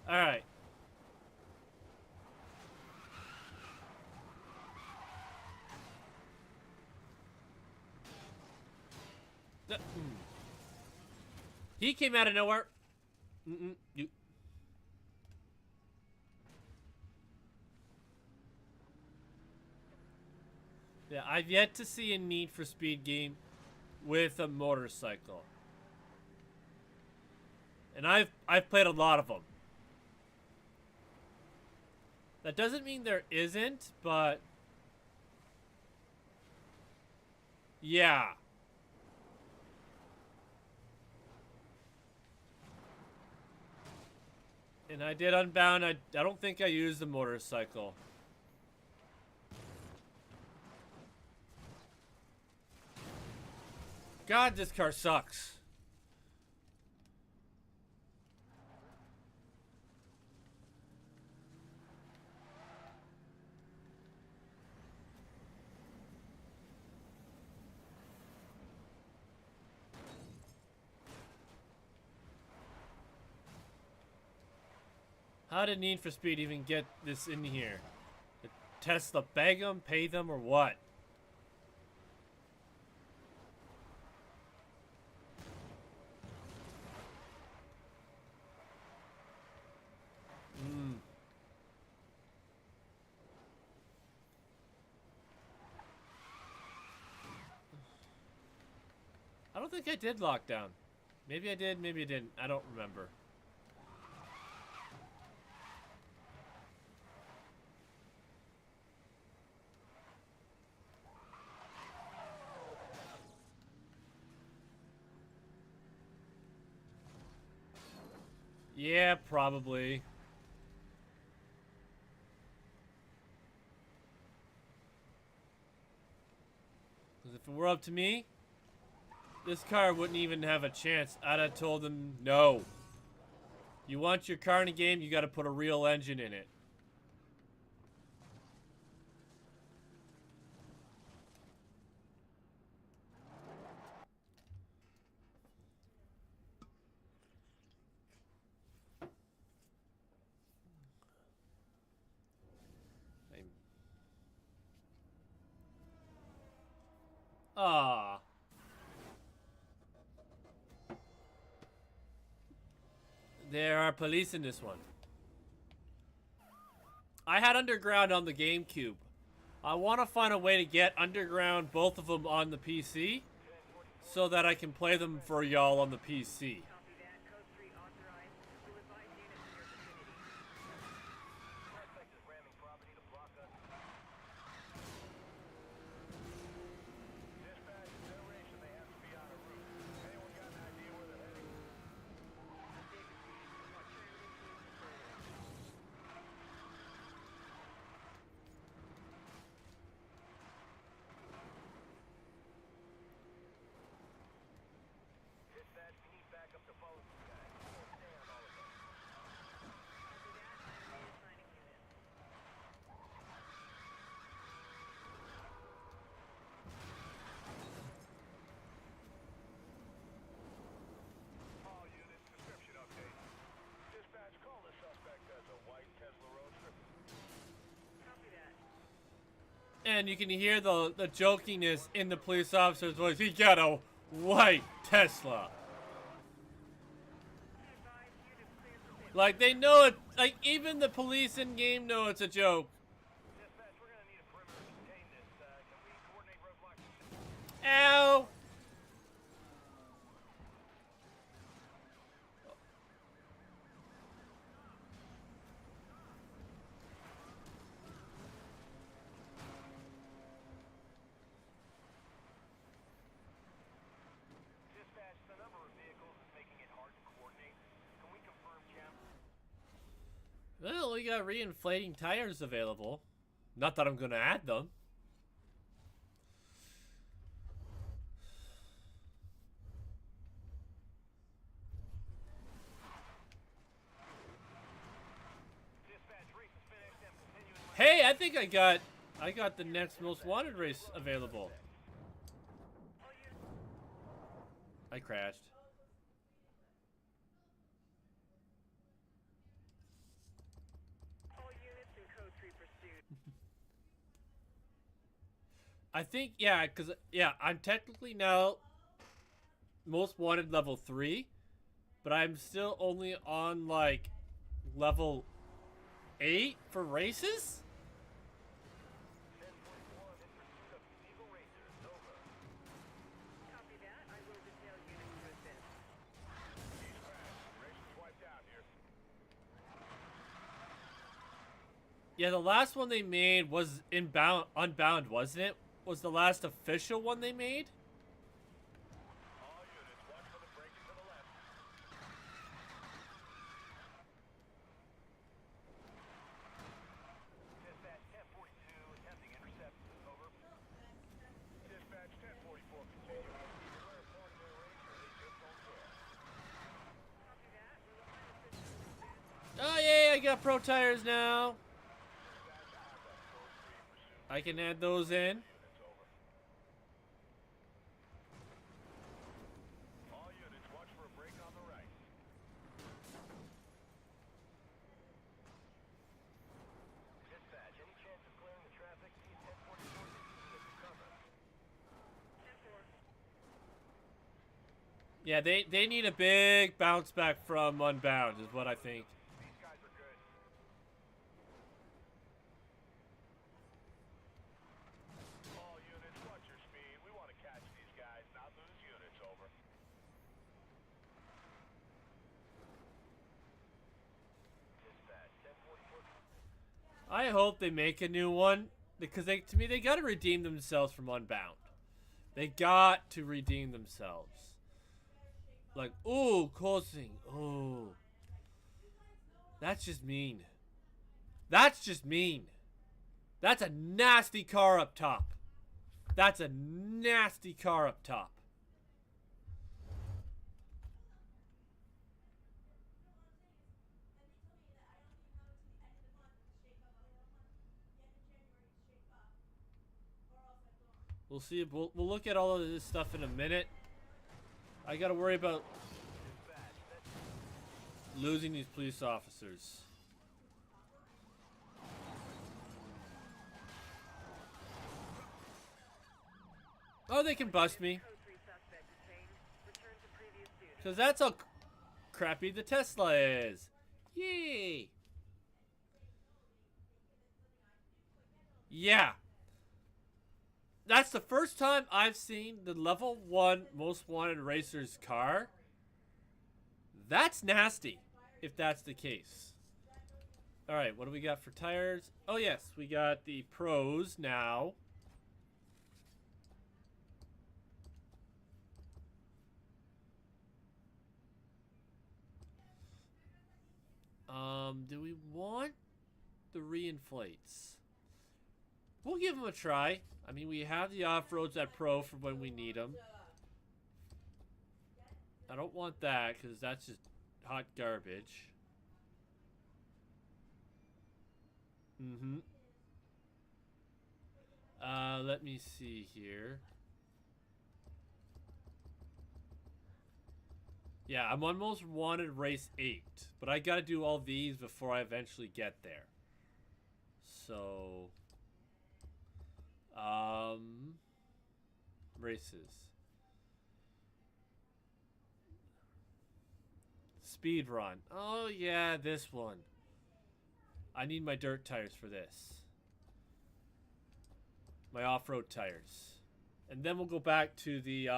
A: All right. He came out of nowhere. You. Yeah, I've yet to see a Need for Speed game with a motorcycle. And I've played a lot of them. That doesn't mean there isn't, but yeah. And I did Unbound. I don't think I used the motorcycle. God, this car sucks. How did Need for Speed even get this in here? Did Tesla beg them, pay them, or what? I don't think I did lockdown. Maybe I did, maybe I didn't. I don't remember. Yeah, probably. Because if it were up to me, this car wouldn't even have a chance. I'd have told them, no. You want your car in a game, you gotta put a real engine in it. Ah. There are police in this one. I had Underground on the GameCube. I want to find a way to get Underground, both of them on the PC, so that I can play them for y'all on the PC.
D: Copy that. Code 3 authorized. We'll advise units in your vicinity.
C: Suspect is ramming property to block us. Dispatch, their racing. They have to be on a route. Anyone got an idea where they're heading? Dispatch, we need backup to follow these guys. Stay on all of them.
D: Copy that. Reassigning units.
C: All units, description update. Dispatch, call the suspect as a white Tesla Roadster.
D: Copy that.
A: And you can hear the jokiness in the police officer's voice. He got a white Tesla.
D: Advise units clear for business.
A: Like, they know it. Like, even the police in game know it's a joke.
C: Dispatch, we're gonna need a perimeter to contain this. Can we coordinate roadblocks?
A: Ow!
C: Dispatch, the number of vehicles is making it hard to coordinate. Can we confirm, Jim?
A: Well, we got reinflating tires available. Not that I'm gonna add them. Hey, I think I got the next most wanted race available. I crashed.
D: All units in code 3 pursuit.
A: I think, yeah, because, yeah, I'm technically now most wanted level 3, but I'm still only on, like, level 8 for races?
D: Copy that. I will detail units to assist.
A: Yeah, the last one they made was Unbound, wasn't it? Was the last official one they made?
C: All units, watch for the braking to the left. Dispatch 1042, attempting intercept. Over. Dispatch 1044, continue. We're reporting their racer. They just don't care.
D: Copy that. We'll assign assistance.
A: Oh, yay, I got pro tires now. I can add those in.
C: All units, watch for a break on the right. Dispatch, any chance of clearing the traffic? East 1044 to cover.
D: 10-4.
A: Yeah, they need a big bounce back from Unbound, is what I think.
C: These guys are good. All units, watch your speed. We want to catch these guys, not lose units. Over. Dispatch 1044.
A: I hope they make a new one, because to me, they gotta redeem themselves from Unbound. They got to redeem themselves. Like, ooh, closing. Oh. That's just mean. That's just mean. That's a nasty car up top. That's a nasty car up top. We'll see. We'll look at all of this stuff in a minute. I gotta worry about losing these police officers. Oh, they can bust me.
D: Code 3 suspect detained. Return to previous duty.
A: Because that's how crappy the Tesla is. Yay. Yeah. That's the first time I've seen the level 1 most wanted racer's car. That's nasty, if that's the case. Alright, what do we got for tires? Oh yes, we got the pros now. Do we want the reinflates? We'll give them a try. I mean, we have the off-roads at Pro for when we need them. I don't want that, because that's just hot garbage. Let me see here. Yeah, I'm on most wanted race 8, but I gotta do all these before I eventually get there. So, races. Speed run. Oh yeah, this one. I need my dirt tires for this. My off-road tires. And then we'll go back to the,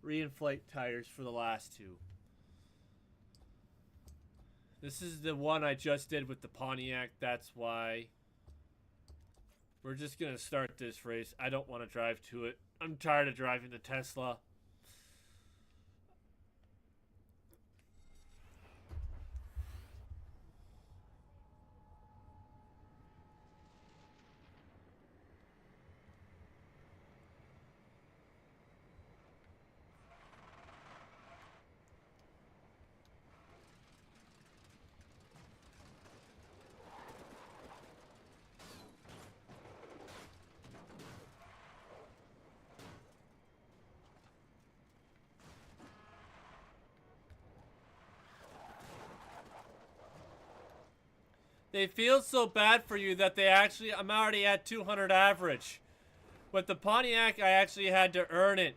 A: reinflate tires for the last two. This is the one I just did with the Pontiac, that's why. We're just gonna start this race. I don't want to drive to it. I'm tired of driving the Tesla. They feel so bad for you that I'm already at 200 average. With the Pontiac, I actually had to earn it.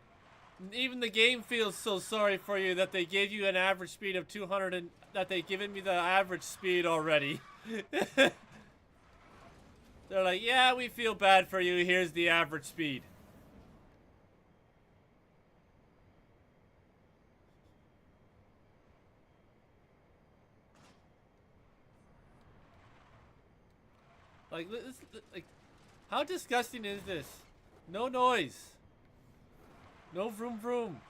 A: Even the game feels so sorry for you that they gave you an average speed of 200 and that they've given me the average speed already. They're like, yeah, we feel bad for you. Here's the average speed. Like, how disgusting is this? No noise. No vroom vroom.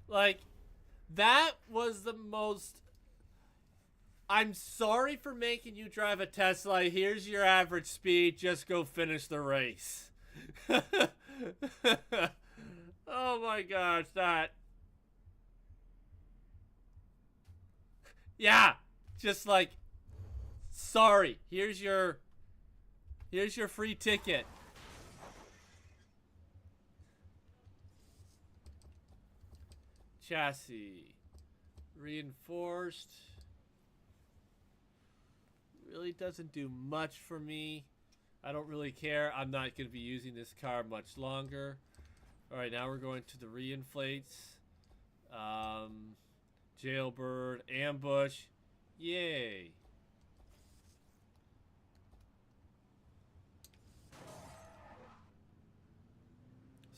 A: Like, that was the most... I'm sorry for making you drive a Tesla. Here's your average speed. Just go finish the race. Oh my gosh, that... Yeah, just like, sorry, here's your free ticket. Chassis. Reinforced. Really doesn't do much for me. I don't really care. I'm not going to be using this car much longer. Alright, now we're going to the reinflates. Jailbird. Ambush. Yay.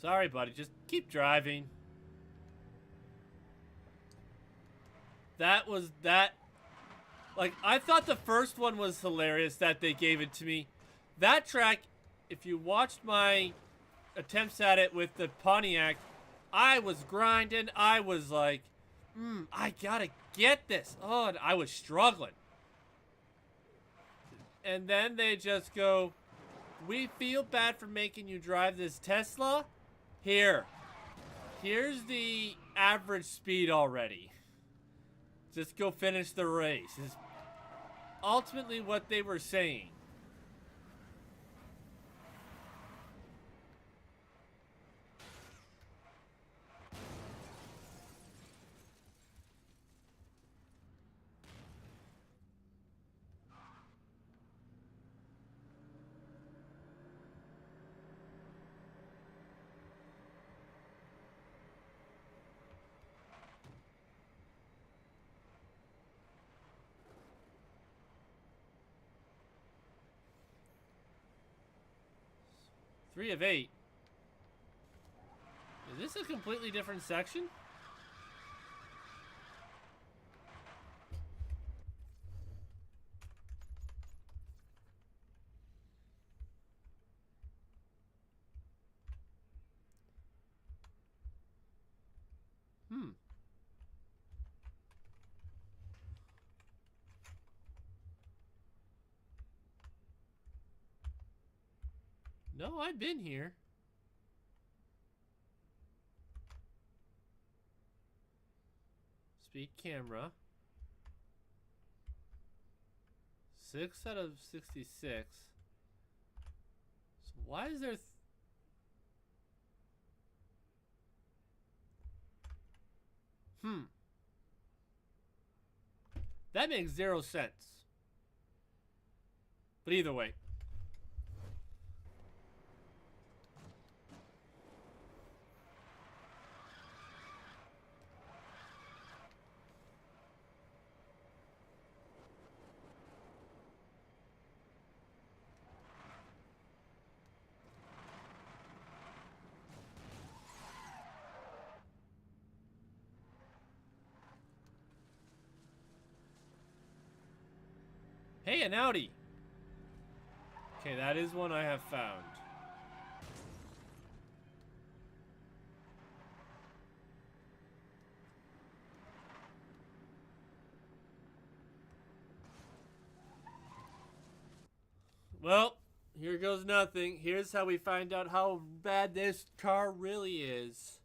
A: Sorry, buddy. Just keep driving. That was that. Like, I thought the first one was hilarious that they gave it to me. That track, if you watched my attempts at it with the Pontiac, I was grinding. I was like, I gotta get this. Oh, and I was struggling. And then they just go, we feel bad for making you drive this Tesla. Here's the average speed already. Just go finish the race. Is ultimately what they were saying. Three of 8. Is this a completely different section? No, I've been here. Speed camera. 6 out of 66. So why is there... That makes 0 sense. But either way. Hey, an Audi. Okay, that is one I have found. Well, here goes nothing. Here's how we find out how bad this car really is.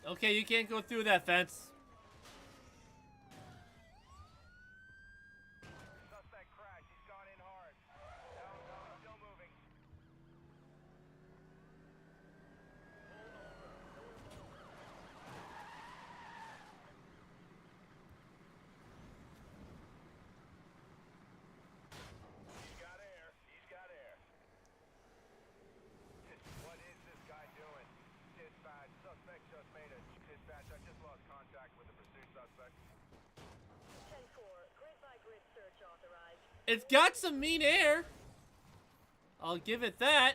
A: Okay, you can't go through that fence.
C: Suspect crashed. He's gone in hard. No, he's still moving. He's got air. He's got air. What is this guy doing? Dispatch, suspect just made a... Dispatch, I just lost contact with the pursuit suspect.
D: 10-4, grid-by-grid search authorized.
A: It's got some mean air. I'll give it that.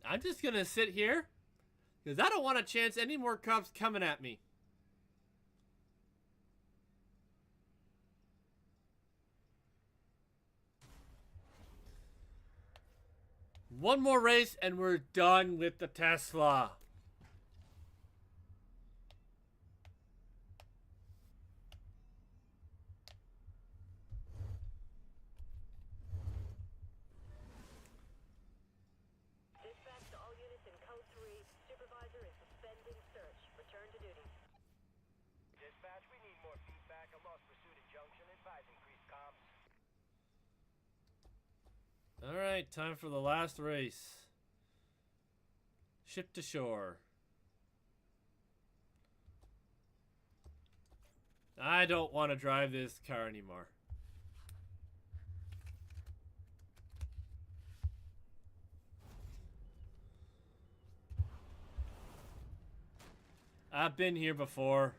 A: I'm just gonna sit here because I don't want to chance any more cops coming at me. One more race and we're done with the Tesla.
D: Dispatch to all units in Code 3. Supervisor is suspending search. Return to duty.
C: Dispatch, we need more feedback. I lost pursuit at Junction. Advise increased comms.
A: Alright, time for the last race. Ship to shore. I don't want to drive this car anymore. I've been here before.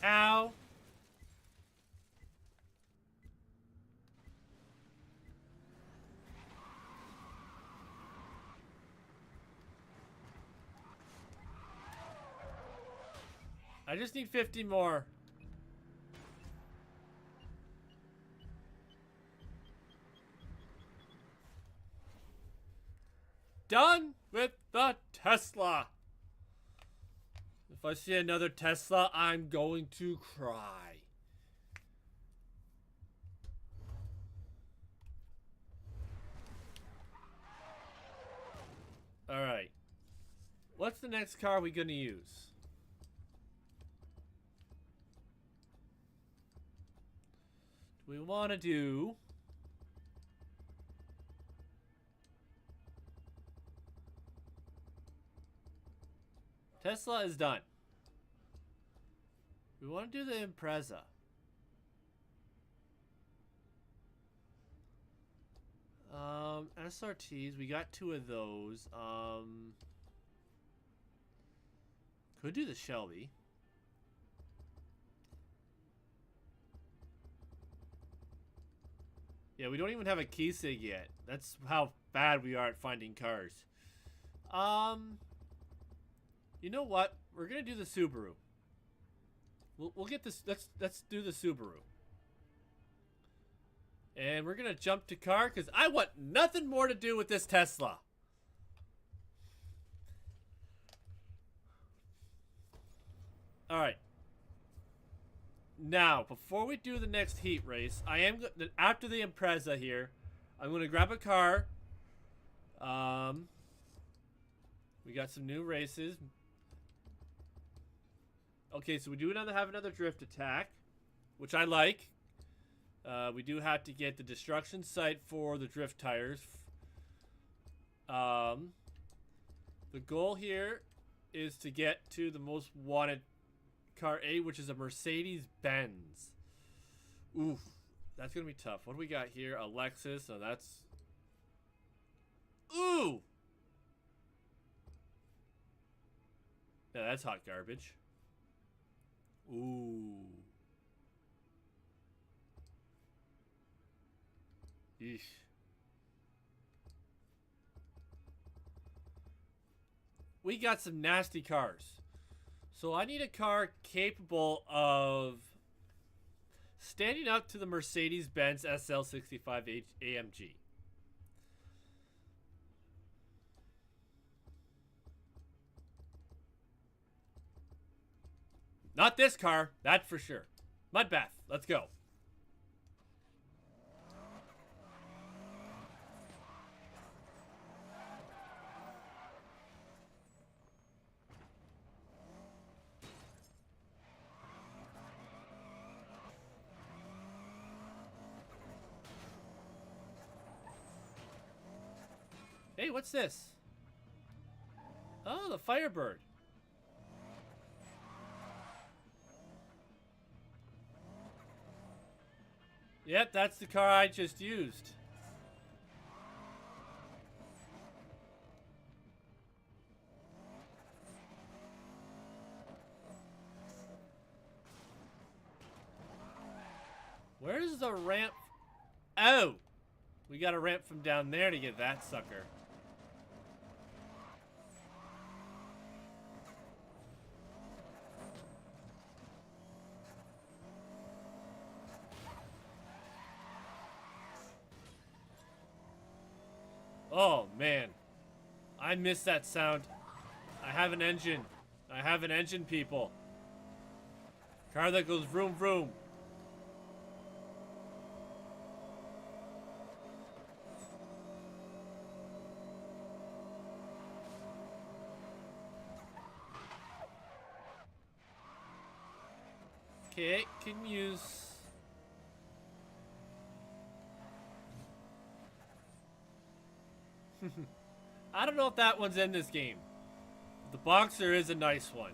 A: Ow. I just need 50 more. Done with the Tesla. If I see another Tesla, I'm going to cry. Alright. What's the next car we gonna use? We want to do... Tesla is done. We want to do the Impreza. SRTs, we got 2 of those. Could do the Shelby. Yeah, we don't even have a key sig yet. That's how bad we are at finding cars. You know what? We're gonna do the Subaru. We'll get this. Let's do the Subaru. And we're going to jump to car because I want nothing more to do with this Tesla. Alright. Now, before we do the next heat race, I am after the Impreza here, I'm going to grab a car. We got some new races. Okay, so we do have another drift attack, which I like. We do have to get the destruction site for the drift tires. The goal here is to get to the most wanted car A, which is a Mercedes-Benz. Oof, that's gonna be tough. What do we got here? A Lexus. So that's. Ooh. Yeah, that's hot garbage. Ooh. Eesh. We got some nasty cars. So I need a car capable of standing up to the Mercedes-Benz SL65 AMG. Not this car, that's for sure. Mudbath, let's go. Hey, what's this? Oh, the Firebird. Yep, that's the car I just used. Where's the ramp? Oh! We got a ramp from down there to get that sucker. Oh, man. I miss that sound. I have an engine. I have an engine, people. Car that goes vroom vroom. Okay, can use... I don't know if that one's in this game. The Boxer is a nice one.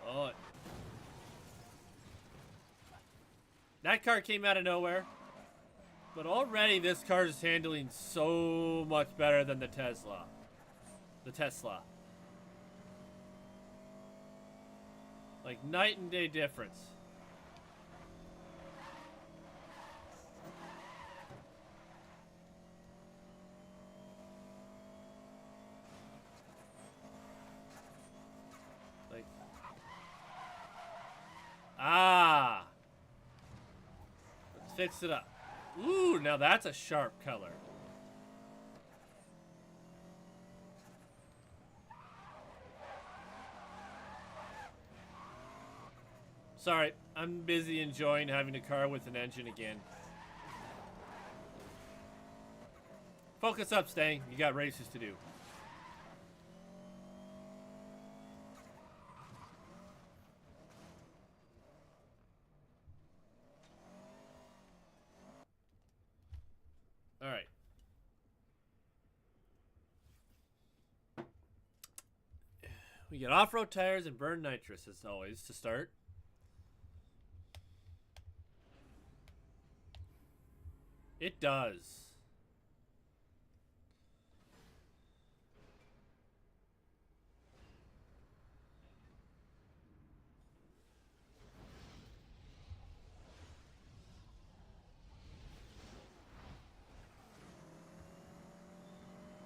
A: Oh. That car came out of nowhere. But already this car is handling so much better than the Tesla. The Tesla. Like night and day difference. Like, let's fix it up. Ooh, now that's a sharp color. Sorry, I'm busy enjoying having a car with an engine again. Focus up, Stang. You got races to do. All right. We get off-road tires and burn nitrous as always to start. It does.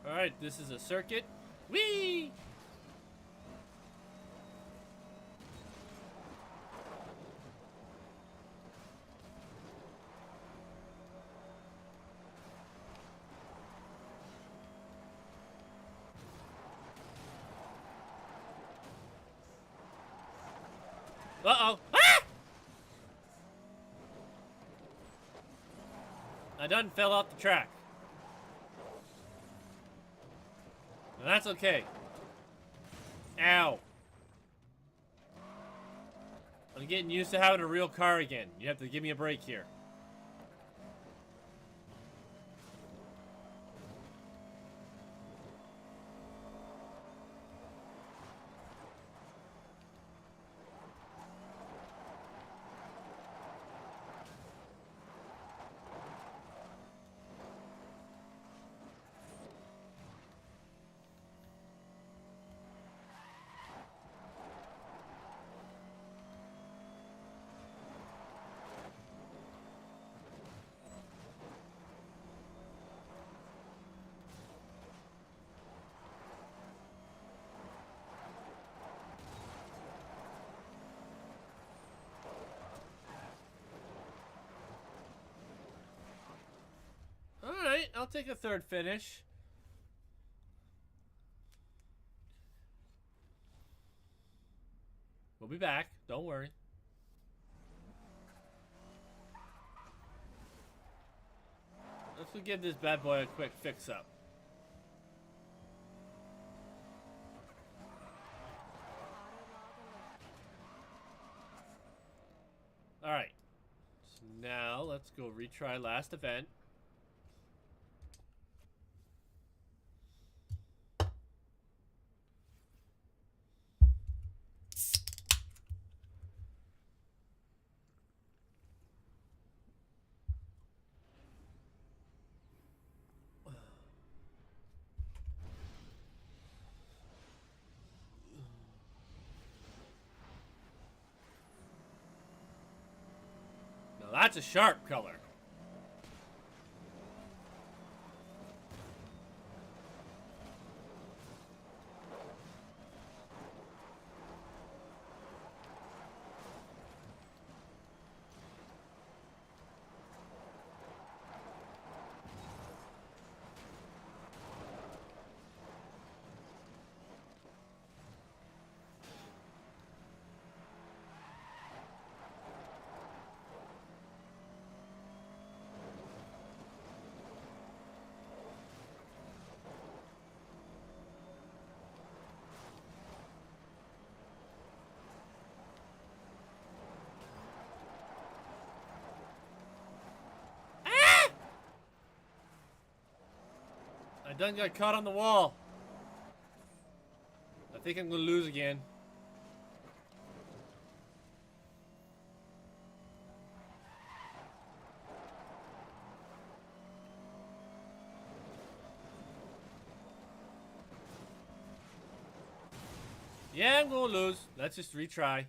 A: All right, this is a circuit. Whee! Uh-oh. Ah! I done fell off the track. And that's okay. Ow. I'm getting used to having a real car again. You have to give me a break here. Alright, I'll take a third finish. We'll be back. Don't worry. Let's give this bad boy a quick fix-up. Alright. So now, let's go retry last event. Now that's a sharp color. I done got caught on the wall. I think I'm gonna lose again. Yeah, I'm gonna lose. Let's just retry.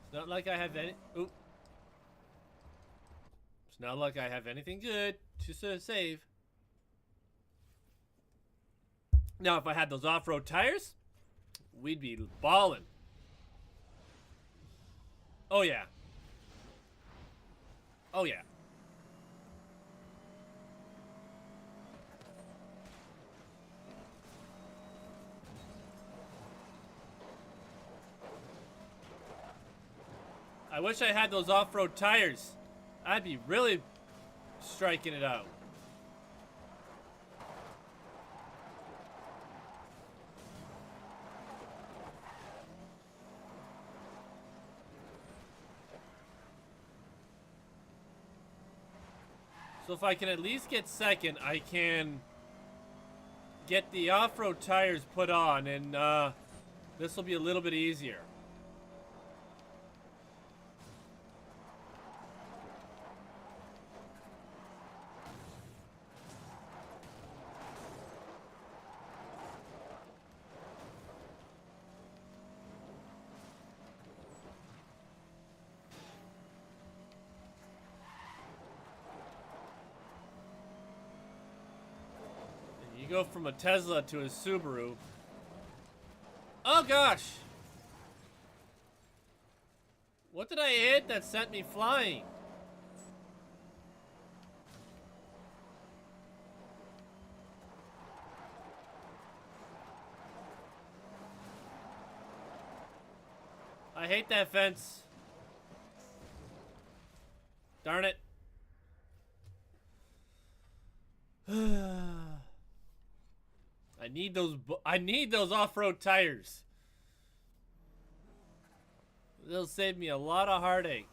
A: It's not like I have any. Oop. It's not like I have anything good to save. Now, if I had those off-road tires, we'd be balling. Oh, yeah. Oh, yeah. I wish I had those off-road tires. I'd be really striking it out. So if I can at least get second, I can get the off-road tires put on, and this will be a little bit easier. Go from a Tesla to a Subaru. Oh gosh! What did I hit that sent me flying? I hate that fence. Darn it. I need those off-road tires. They'll save me a lot of heartache.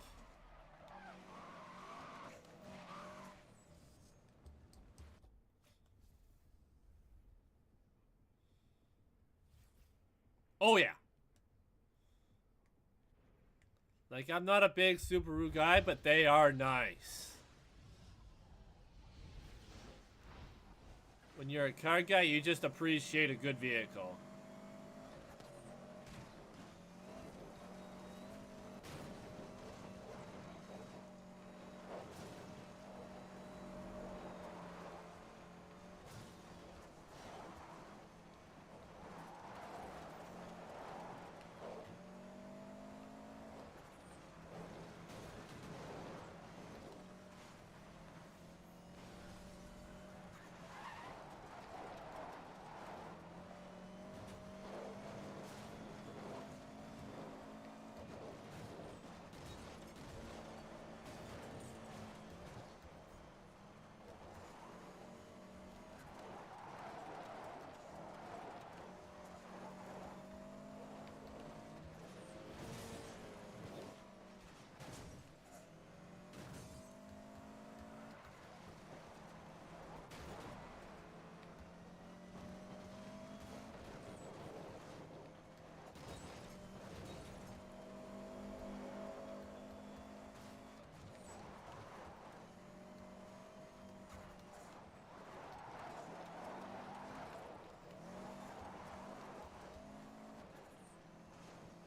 A: Oh yeah. Like, I'm not a big Subaru guy, but they are nice. When you're a car guy, you just appreciate a good vehicle.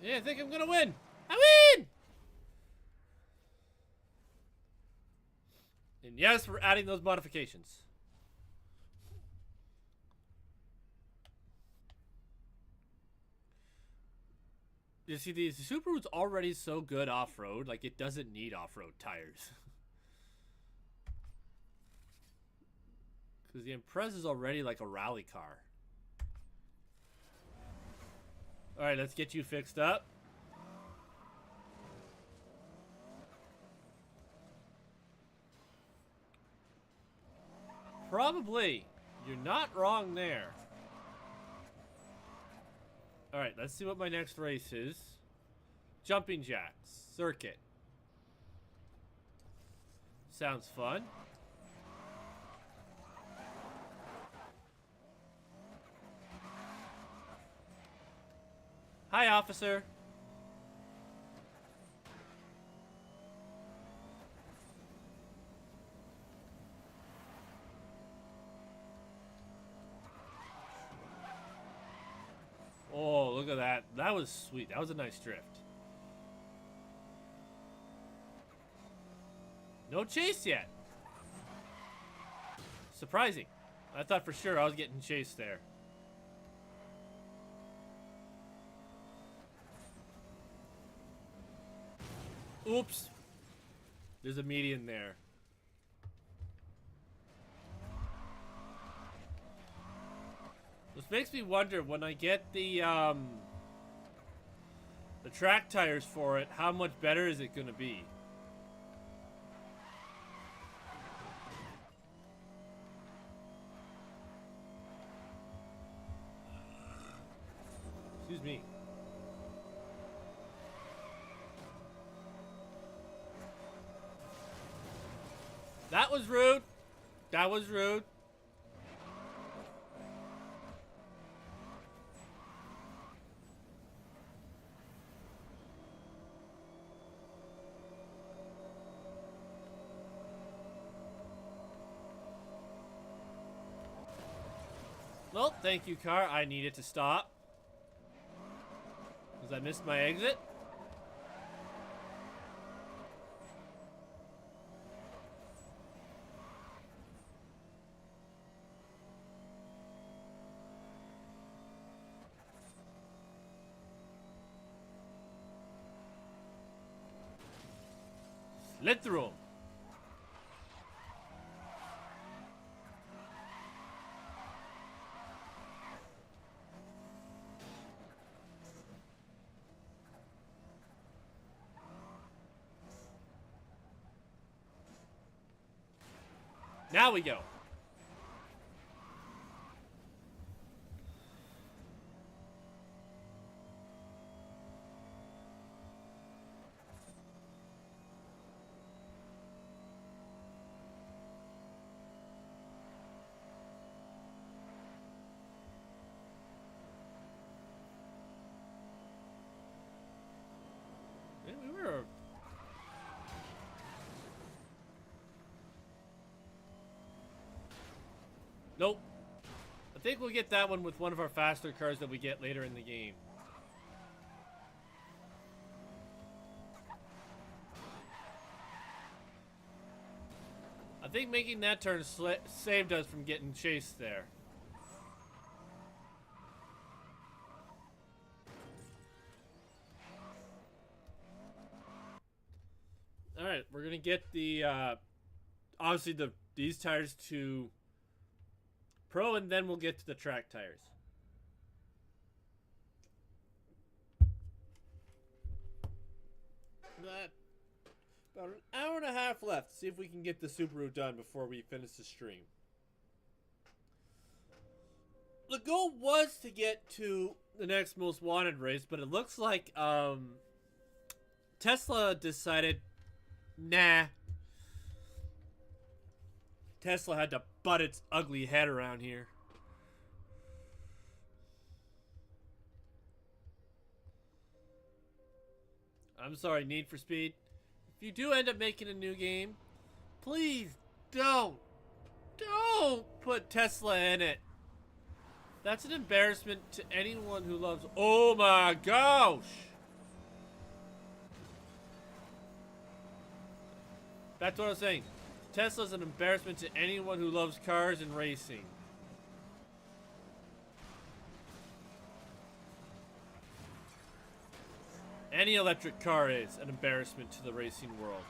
A: Yeah, I think I'm gonna win. I win! And yes, we're adding those modifications. You see, the Subaru's already so good off-road, like it doesn't need off-road tires. Because the Impreza is already like a rally car. Alright, let's get you fixed up. Probably. You're not wrong there. Alright, let's see what my next race is. Jumping Jacks. Circuit. Sounds fun. Hi, officer. Oh, look at that. That was sweet. That was a nice drift. No chase yet. Surprising. I thought for sure I was getting chased there. Oops. There's a median there. This makes me wonder, when I get the track tires for it, how much better is it gonna be? Excuse me. That was rude. That was rude. Well, thank you, car. I needed to stop. Because I missed my exit. Slid through him. Now we go. Yeah, we were. Nope. I think we'll get that one with one of our faster cars that we get later in the game. I think making that turn saved us from getting chased there. Alright, we're gonna get the, obviously these tires to Pro, and then we'll get to the track tires. About an hour and a half left. See if we can get the Subaru done before we finish the stream. The goal was to get to the next most wanted race, but it looks like Tesla decided, nah. Tesla had to butt its ugly head around here. I'm sorry, Need for Speed. If you do end up making a new game, please don't put Tesla in it. That's an embarrassment to anyone who loves. Oh my gosh! That's what I'm saying. Tesla's an embarrassment to anyone who loves cars and racing. Any electric car is an embarrassment to the racing world.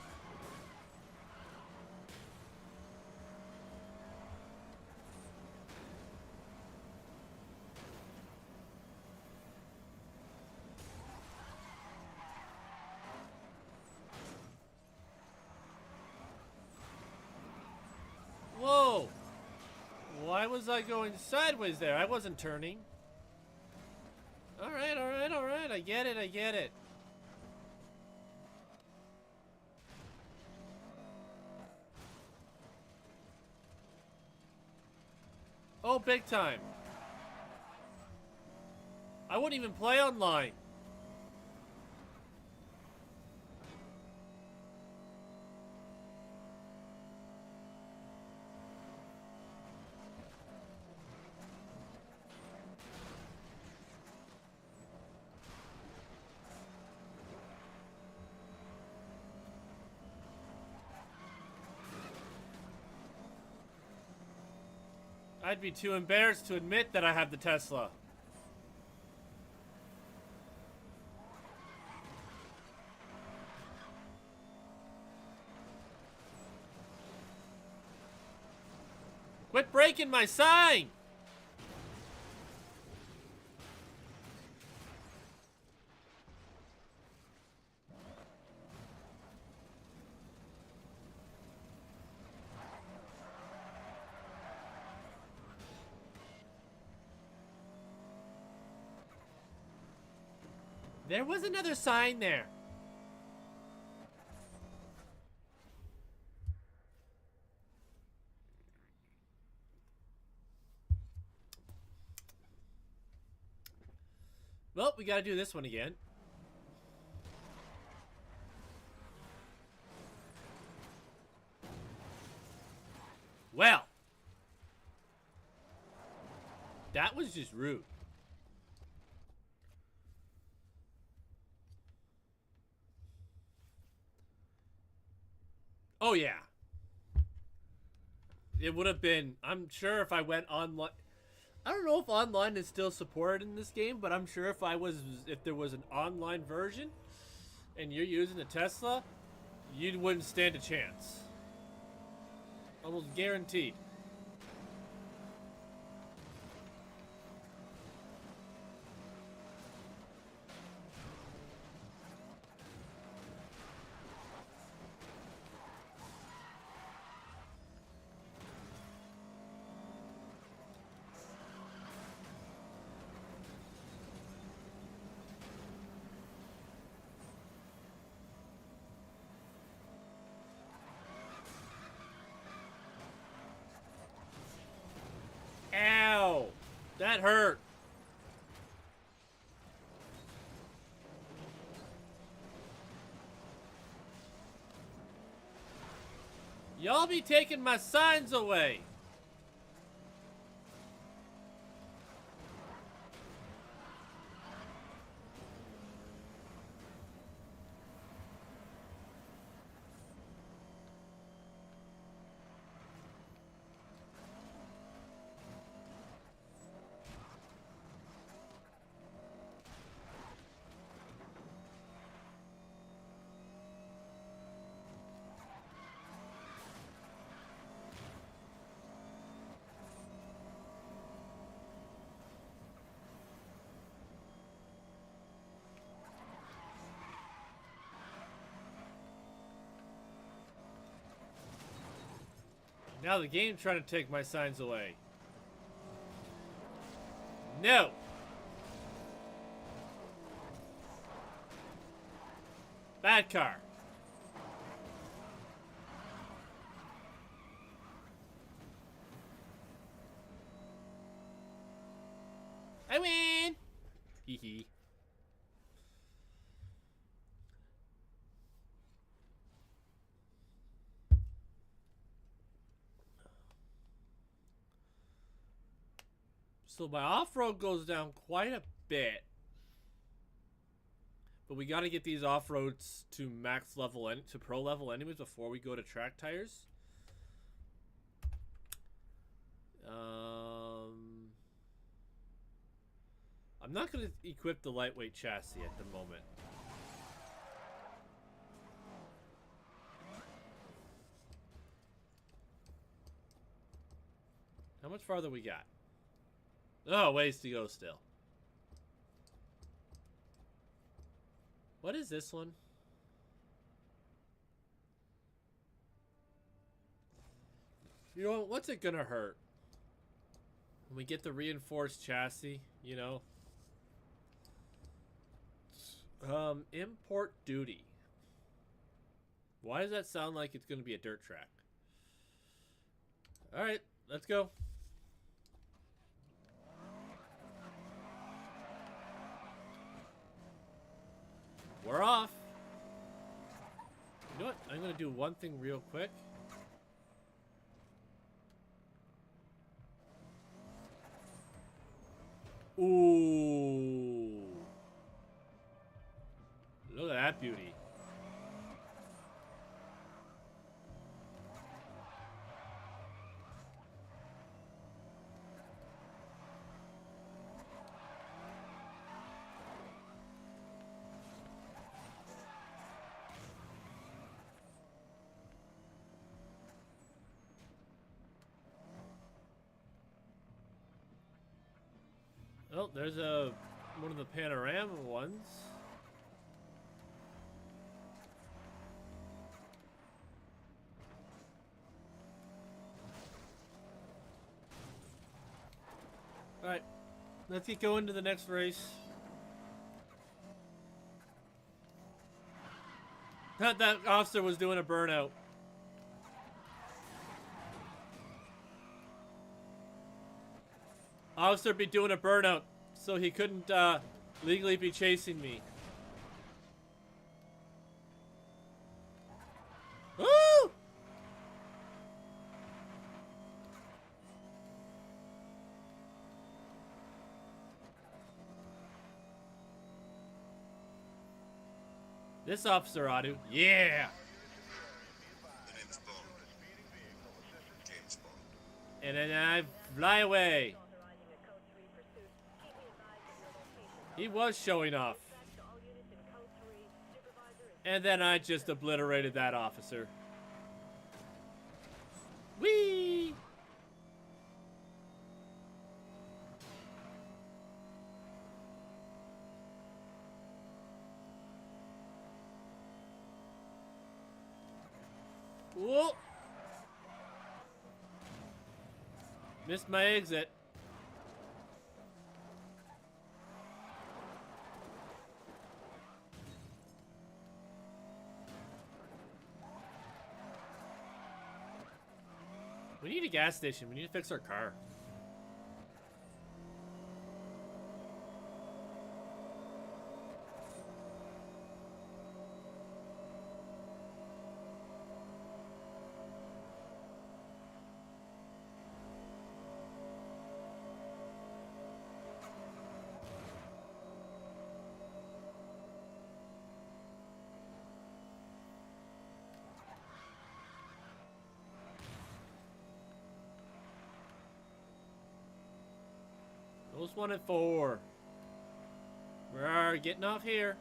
A: Whoa! Why was I going sideways there? I wasn't turning. Alright, alright, alright. I get it, I get it. Oh, big time. I wouldn't even play online. I'd be too embarrassed to admit that I have the Tesla. Quit breaking my sign! There was another sign there. Well, we gotta do this one again. Well, that was just rude. Oh, yeah. It would have been, I'm sure if I went online. I don't know if online is still supported in this game, but I'm sure if there was an online version and you're using a Tesla, you wouldn't stand a chance. Almost guaranteed. That hurt. Y'all be taking my signs away. Now the game's trying to take my signs away. No! Bad car. I win! Hee hee. So my off-road goes down quite a bit. But we got to get these off-roads to max level and to pro level anyways before we go to track tires. I'm not going to equip the lightweight chassis at the moment. How much farther we got? Oh, ways to go still. What is this one? You know, what's it gonna hurt? When we get the reinforced chassis, you know? Import duty. Why does that sound like it's gonna be a dirt track? Alright, let's go. We're off. You know what? I'm gonna do one thing real quick. Ooh. Look at that beauty. Oh, there's one of the panorama ones. All right, let's get going to the next race. That officer was doing a burnout. Officer be doing a burnout, so he couldn't legally be chasing me. Woo! This officer ought to. Yeah!
B: The name's Bond. James Bond.
A: And then I fly away. He was showing off. And then I just obliterated that officer. Whee! Whoa! Missed my exit. We need a gas station. We need to fix our car. Post 1 at 4. We're getting off here.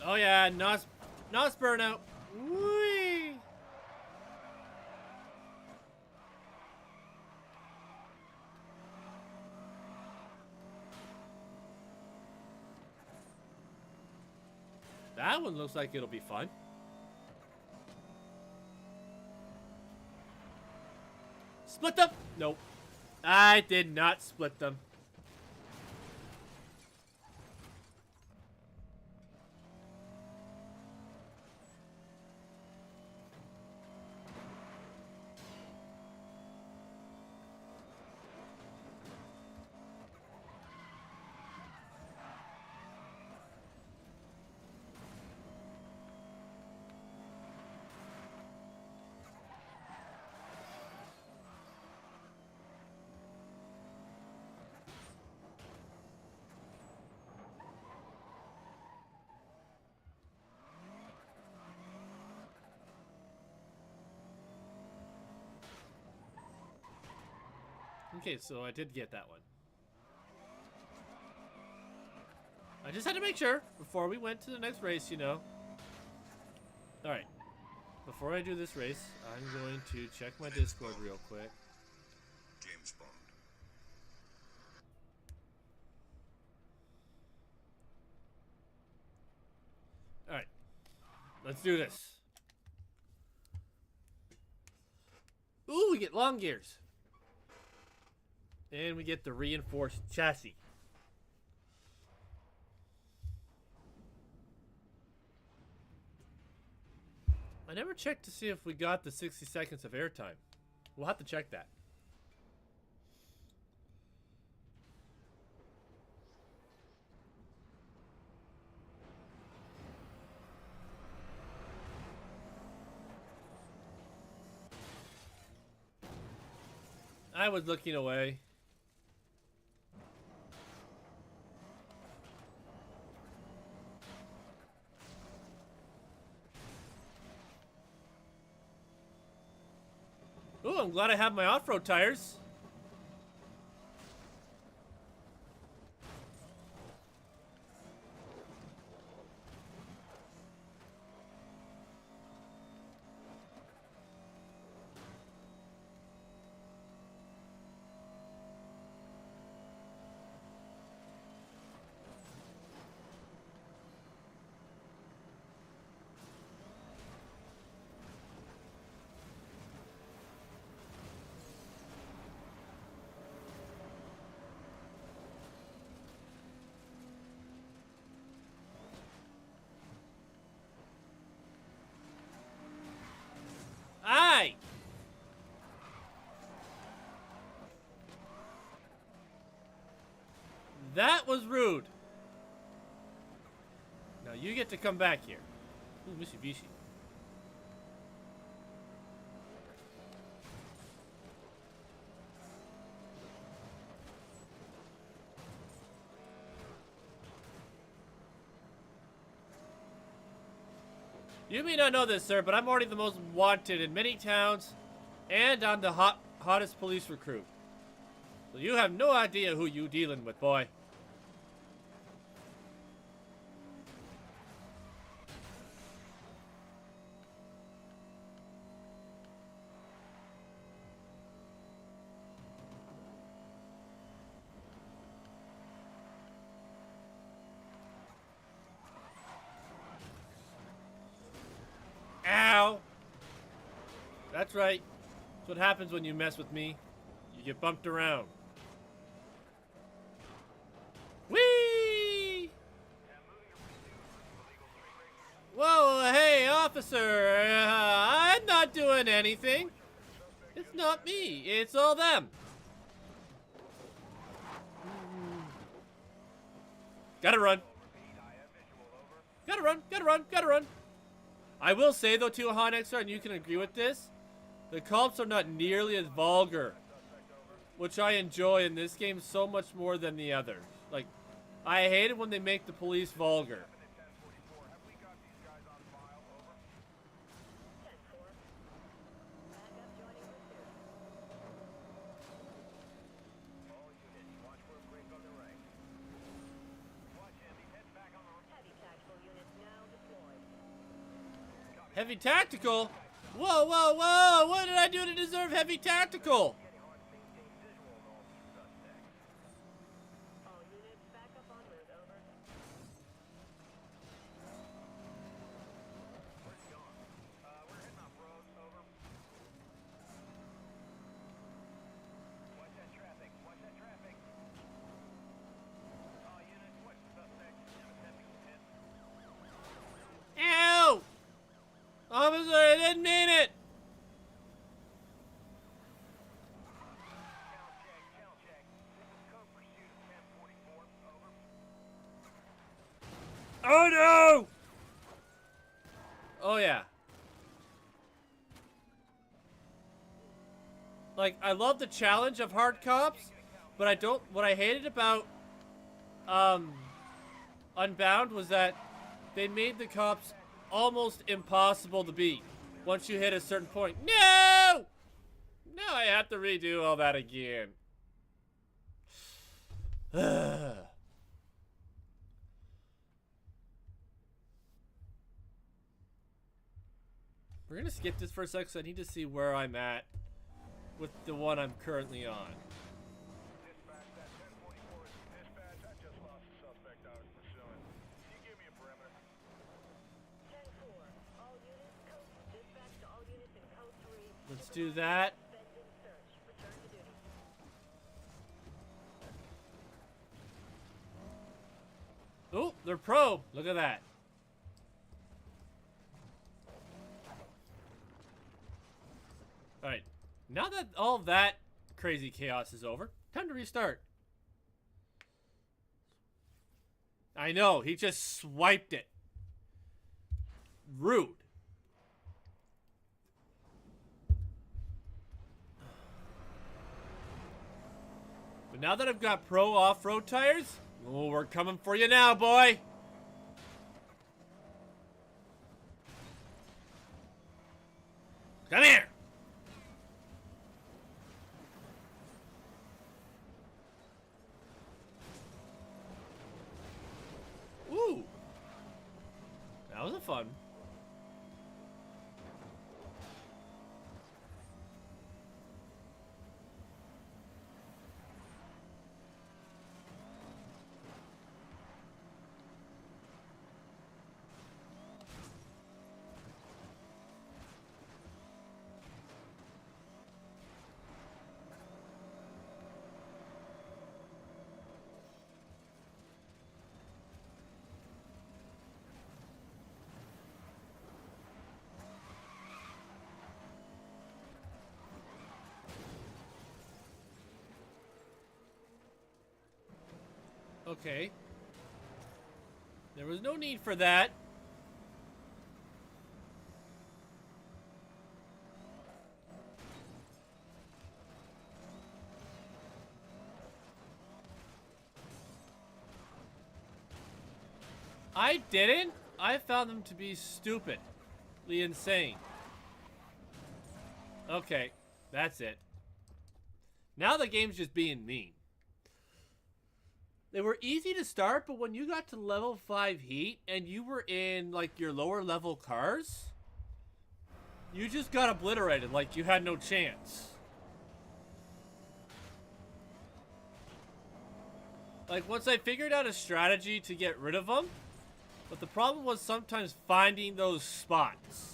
A: Oh yeah, NOS burnout. Whee! That one looks like it'll be fun. Split them? Nope. I did not split them. Okay, so I did get that one. I just had to make sure before we went to the next race, you know. Alright. Before I do this race, I'm going to check my Discord real quick.
B: James Bond.
A: Alright. Let's do this. Ooh, we get long gears. And we get the reinforced chassis. I never checked to see if we got the 60 seconds of airtime. We'll have to check that. I was looking away. Ooh, I'm glad I have my off-road tires. Aye! That was rude. Now you get to come back here. Ooh, Mitsubishi. You may not know this, sir, but I'm already the most wanted in many towns, and I'm the hottest police recruit. So you have no idea who you dealing with, boy. Ow! That's right. That's what happens when you mess with me. You get bumped around. Whee! Whoa, hey, officer. I'm not doing anything. It's not me. It's all them. Gotta run. Gotta run. Gotta run. Gotta run. I will say, though, to Hanexar, and you can agree with this, The cops are not nearly as vulgar, which I enjoy in this game so much more than the others. Like, I hate it when they make the police vulgar.
C: Have we got these guys on file? Over.
D: 10-4. Backup joining pursuit.
C: All units, watch for a break on the rank. Watch him. He's heading back on the rank.
D: Heavy tactical units now deployed.
A: Heavy tactical? Whoa, whoa, whoa! What did I do to deserve heavy tactical?
C: Getting hard to maintain visual on all these suspects.
D: All units back up en route. Over.
C: Where's he gone? We're heading off road. Over. Watch that traffic. Watch that traffic. All units, watch the suspect. M7 hit.
A: Ow! Officer, I didn't mean it!
C: Channel check. This is code pursuit of 1044. Over.
A: Oh no! Oh yeah. Like, I love the challenge of hard cops, but I don't, what I hated about, Unbound was that they made the cops almost impossible to beat once you hit a certain point. No! Now I have to redo all that again. We're gonna skip this for a sec, so I need to see where I'm at with the one I'm currently on.
C: Dispatch, that 1044 is dispatch. I just lost the suspect I was pursuing. Can you give me a perimeter?
D: 10-4. All units, code. Dispatch to all units in code 3.
A: Let's do that.
D: Suspended search. Return to duty.
A: Oh, they're pro. Look at that. Alright. Now that all that crazy chaos is over, time to restart. I know, he just swiped it. Rude. But now that I've got pro off-road tires, oh, we're coming for you now, boy. Come here. Ooh. That was a fun. Okay. There was no need for that. I didn't. I found them to be stupidly insane. Okay, that's it. Now the game's just being mean. They were easy to start, but when you got to level 5 heat and you were in like your lower level cars, you just got obliterated like you had no chance. Like once I figured out a strategy to get rid of them, but the problem was sometimes finding those spots.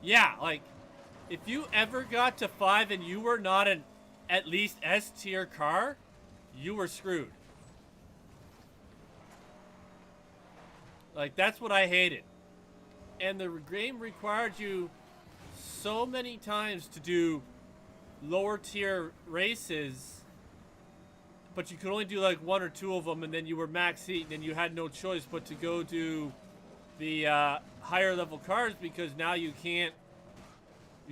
A: Yeah, like, If you ever got to 5 and you were not an at least S tier car, you were screwed. Like, that's what I hated. And the game required you so many times to do lower tier races, but you could only do like 1 or 2 of them, and then you were max heat, and then you had no choice but to go do the higher level cars, because now you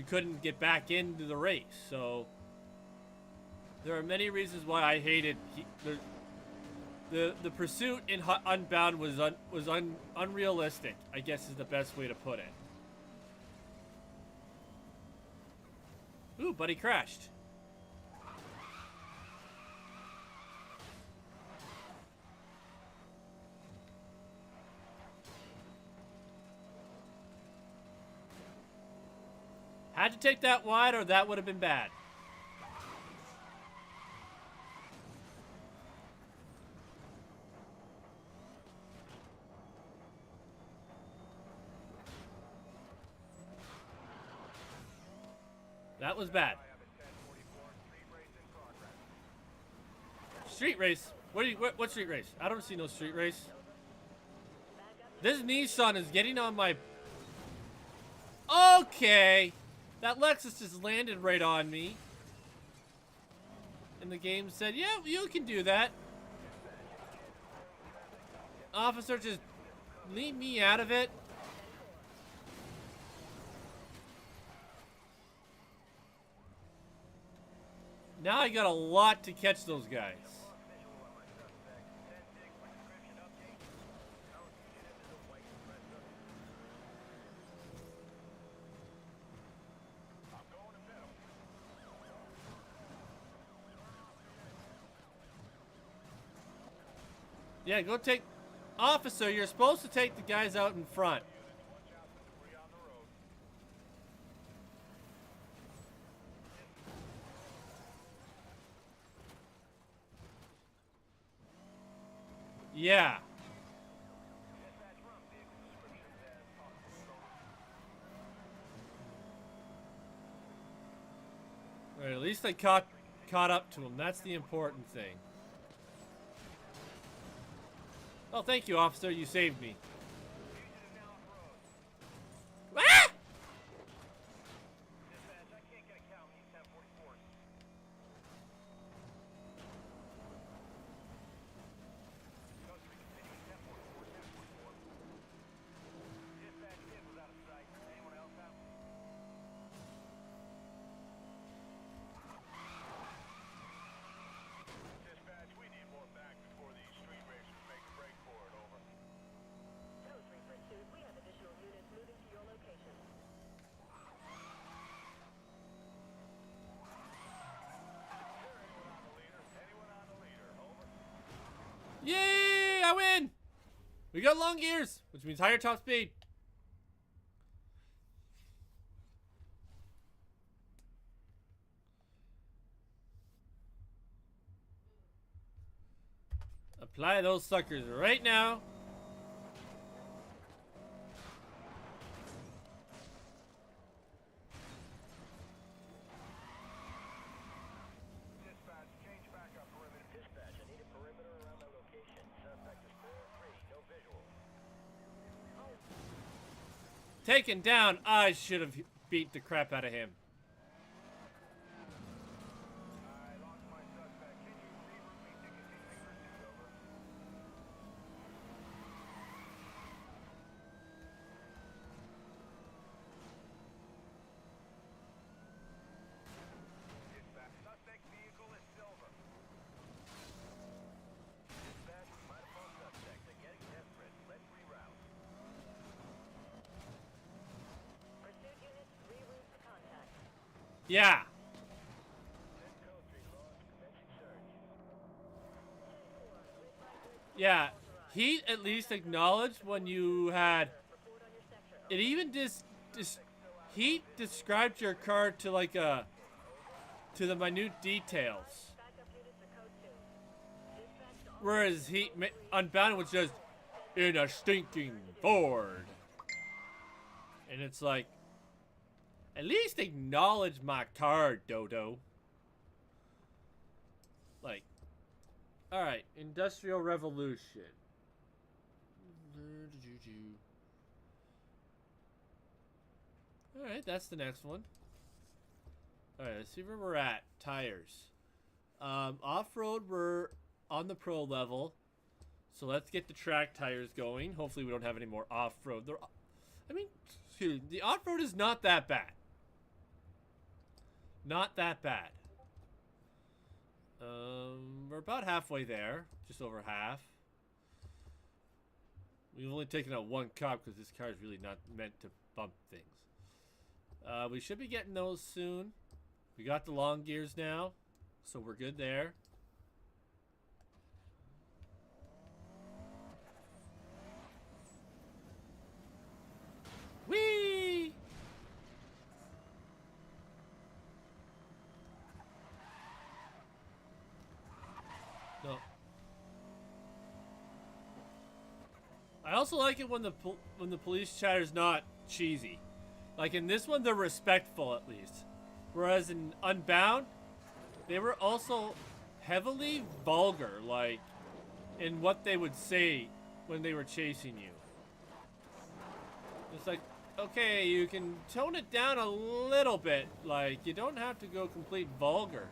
A: couldn't get back into the race. So there are many reasons why I hated the pursuit in Unbound was unrealistic, I guess is the best way to put it. Ooh, buddy crashed. Had to take that wide, or that would have been bad. That was bad. Street race? What street race? I don't see no street race. This Nissan is getting on my... Okay! That Lexus just landed right on me. And the game said, yeah, you can do that. Officer, just leave me out of it. Now I got a lot to catch those guys. Yeah, go take... Officer, you're supposed to take the guys out in front. Yeah. All right, at least I caught up to him. That's the important thing. Oh, thank you, officer. You saved me. Ah! Yay! I win! We got long gears, which means higher top speed. Apply those suckers right now. Taken down. I should have beat the crap out of him. Yeah. Yeah. He at least acknowledged when you had... It even he described your car to like a... to the minute details. Whereas Unbound was just in a stinking Ford. And it's like... At least acknowledge my card, Dodo. Like, alright, Industrial Revolution. Alright, that's the next one. Alright, let's see where we're at. Tires. Off-road, we're on the pro level. So let's get the track tires going. Hopefully we don't have any more off-road. I mean, the off-road is not that bad. Not that bad. We're about halfway there. Just over half. We've only taken out one cop because this car is really not meant to bump things. We should be getting those soon. We got the long gears now, so we're good there. Whee! No. I also like it when the police chatter's not cheesy. Like in this one, they're respectful at least. Whereas in Unbound, they were also heavily vulgar, like in what they would say when they were chasing you. It's like, okay, you can tone it down a little bit. Like, you don't have to go complete vulgar.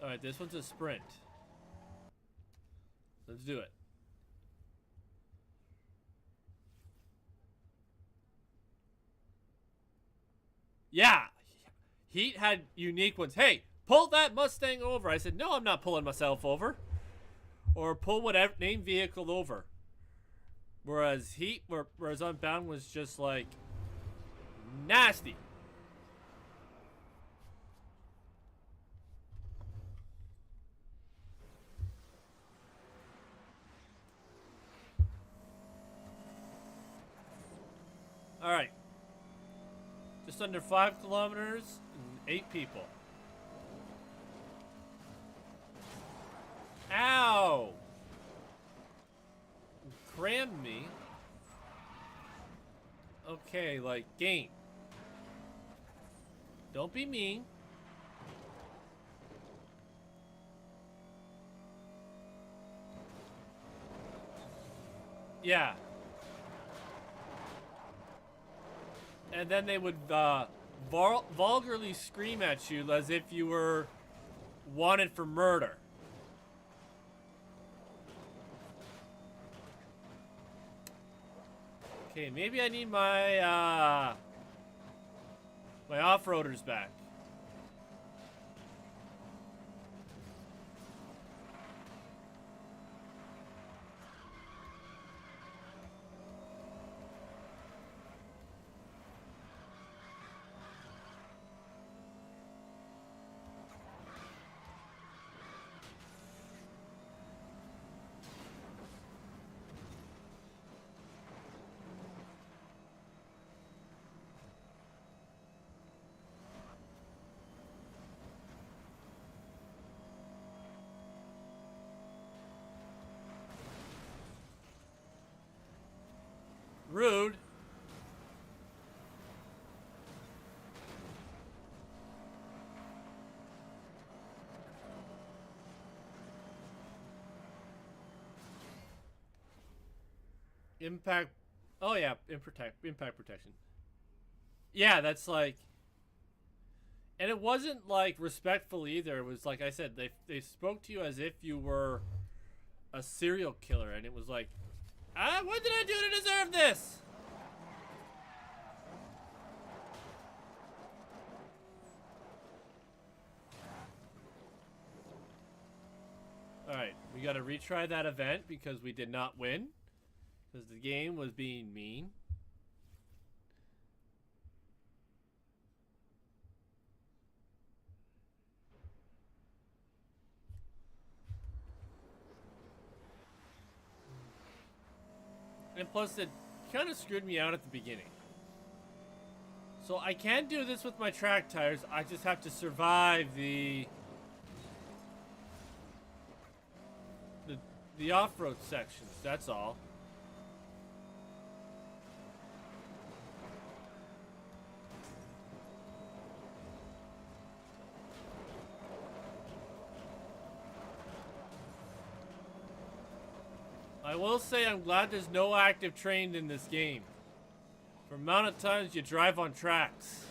A: Alright, this one's a sprint. Let's do it. Yeah! Heat had unique ones. Hey, pull that Mustang over. I said, no, I'm not pulling myself over. Or pull whatever name vehicle over. Whereas whereas Unbound was just like nasty. All right. Just under 5 kilometers and 8 people. Ow! Crammed me. Okay, like, game. Don't be mean. Yeah. And then they would vulgarly scream at you as if you were wanted for murder. Okay, maybe I need my my off-roaders back. Rude. Impact. Oh yeah, impact protection. Yeah, that's like. And it wasn't like respectful either. It was like I said, they spoke to you as if you were a serial killer, and it was like, what did I do to deserve this? Alright, we gotta retry that event because we did not win. Because the game was being mean. And plus, it kind of screwed me out at the beginning. So I can do this with my track tires. I just have to survive the the off-road sections. That's all. I will say I'm glad there's no active train in this game. For the amount of times you drive on tracks.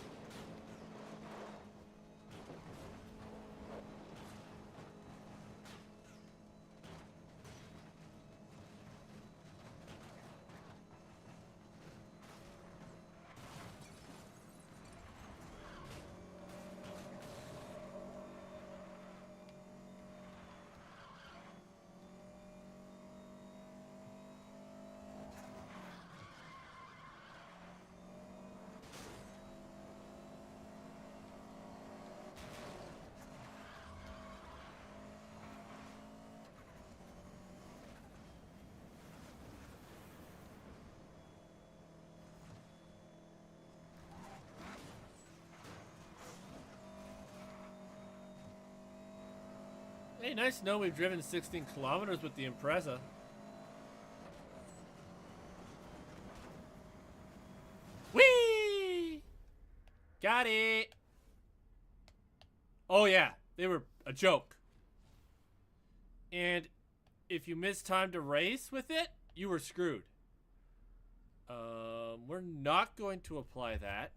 A: Hey, nice to know we've driven 16 kilometers with the Impreza. Whee! Got it! Oh yeah, they were a joke. And if you missed time to race with it, you were screwed. We're not going to apply that.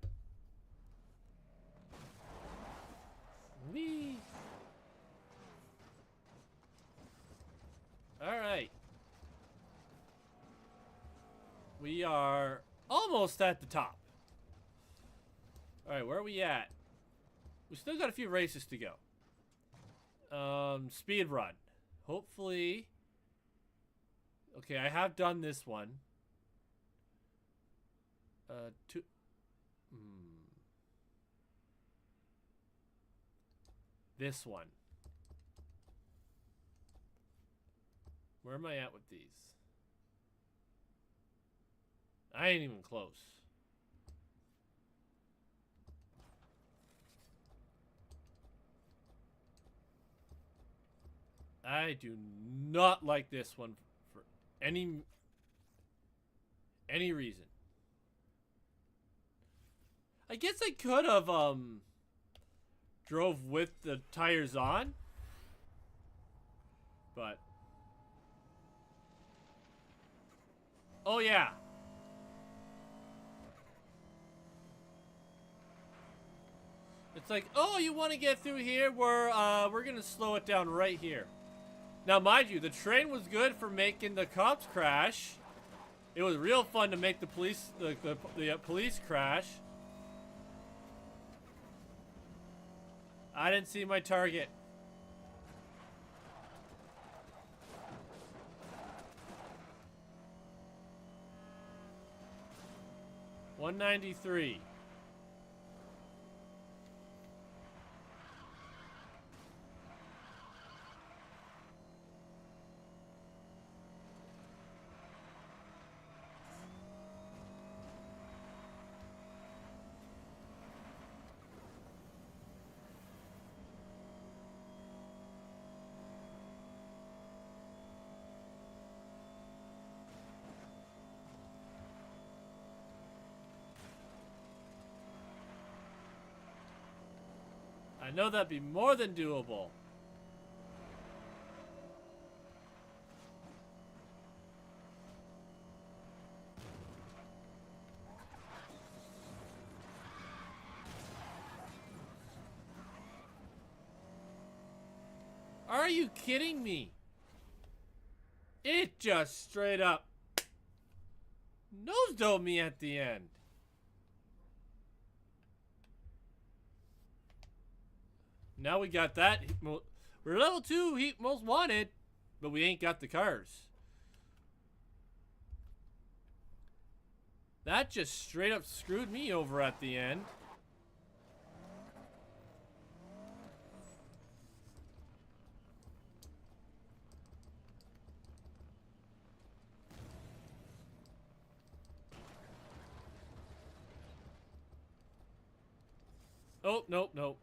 A: Whee! Alright. We are almost at the top. Alright, where are we at? We still got a few races to go. Speed run. Hopefully. Okay, I have done this one. This one. Where am I at with these? I ain't even close. I do not like this one for any reason. I guess I could have drove with the tires on, but oh yeah. It's like, oh, you want to get through here? We're gonna slow it down right here. Now, mind you, the train was good for making the cops crash. It was real fun to make the police police crash. I didn't see my target. $193. I know that'd be more than doable. Are you kidding me? It just straight up nose-dove me at the end. Now we got that. We're level 2 Heat Most Wanted, but we ain't got the cars. That just straight up screwed me over at the end. Oh, nope, nope.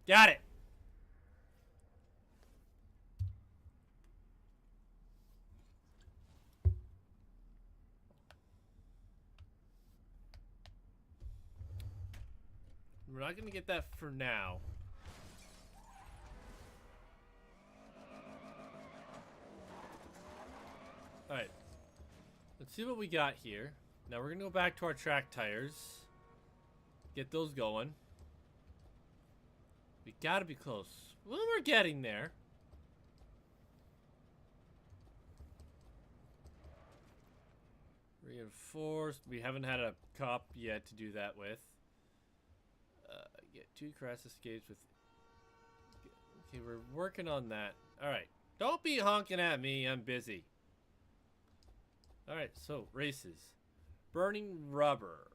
A: Got it. We're not going to get that for now. Alright. Let's see what we got here. Now we're going to go back to our track tires. Get those going. We got to be close. Well, we're getting there. Reinforced. We haven't had a cop yet to do that with. Get 2 crash escapes with... Okay, we're working on that. Alright. Don't be honking at me. I'm busy. Alright, so, races. Burning rubber.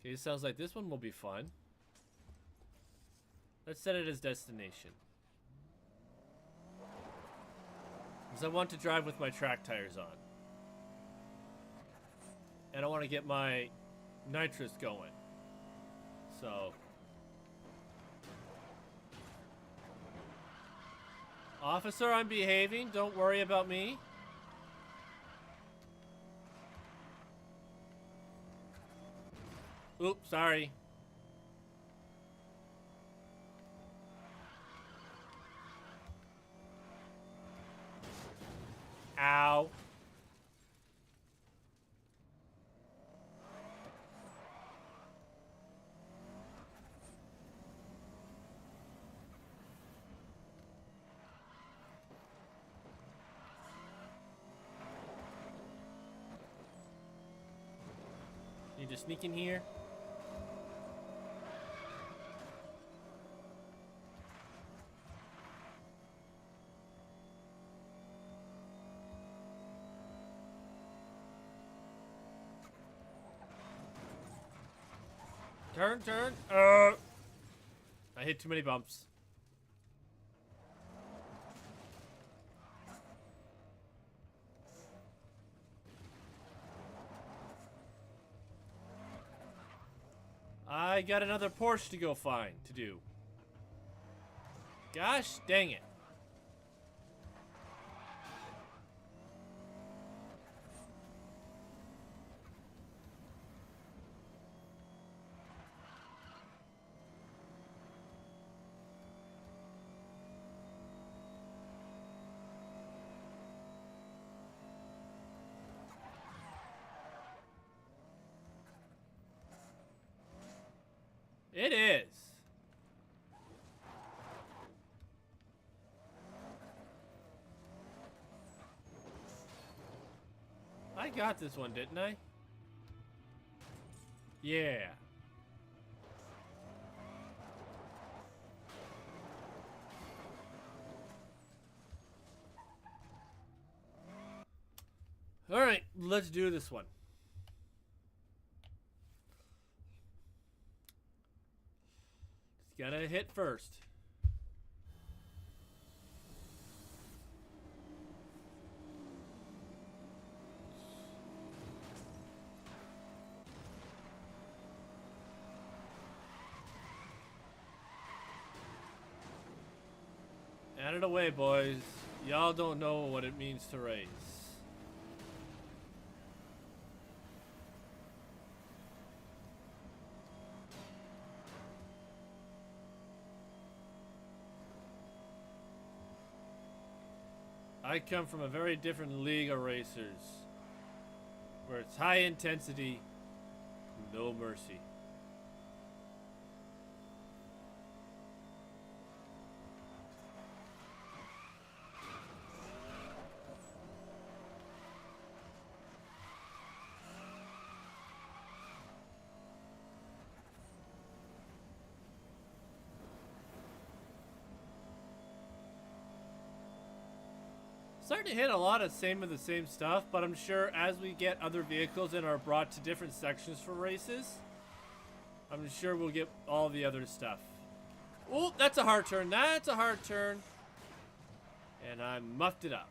A: Okay, sounds like this one will be fun. Let's set it as destination. Because I want to drive with my track tires on. And I want to get my nitrous going. So... Officer, I'm behaving. Don't worry about me. Oops, sorry. Ow. Need to sneak in here. Turn, turn. I hit too many bumps. I got another Porsche to go find to do. Gosh dang it. It is. I got this one, didn't I? Yeah. All right, let's do this one. Gotta hit first. Add it away, boys. Y'all don't know what it means to race. I come from a very different league of racers, where it's high intensity, no mercy. Starting to hit a lot of the same stuff, but I'm sure as we get other vehicles and are brought to different sections for races, I'm sure we'll get all the other stuff. Oh, that's a hard turn. That's a hard turn. And I muffed it up.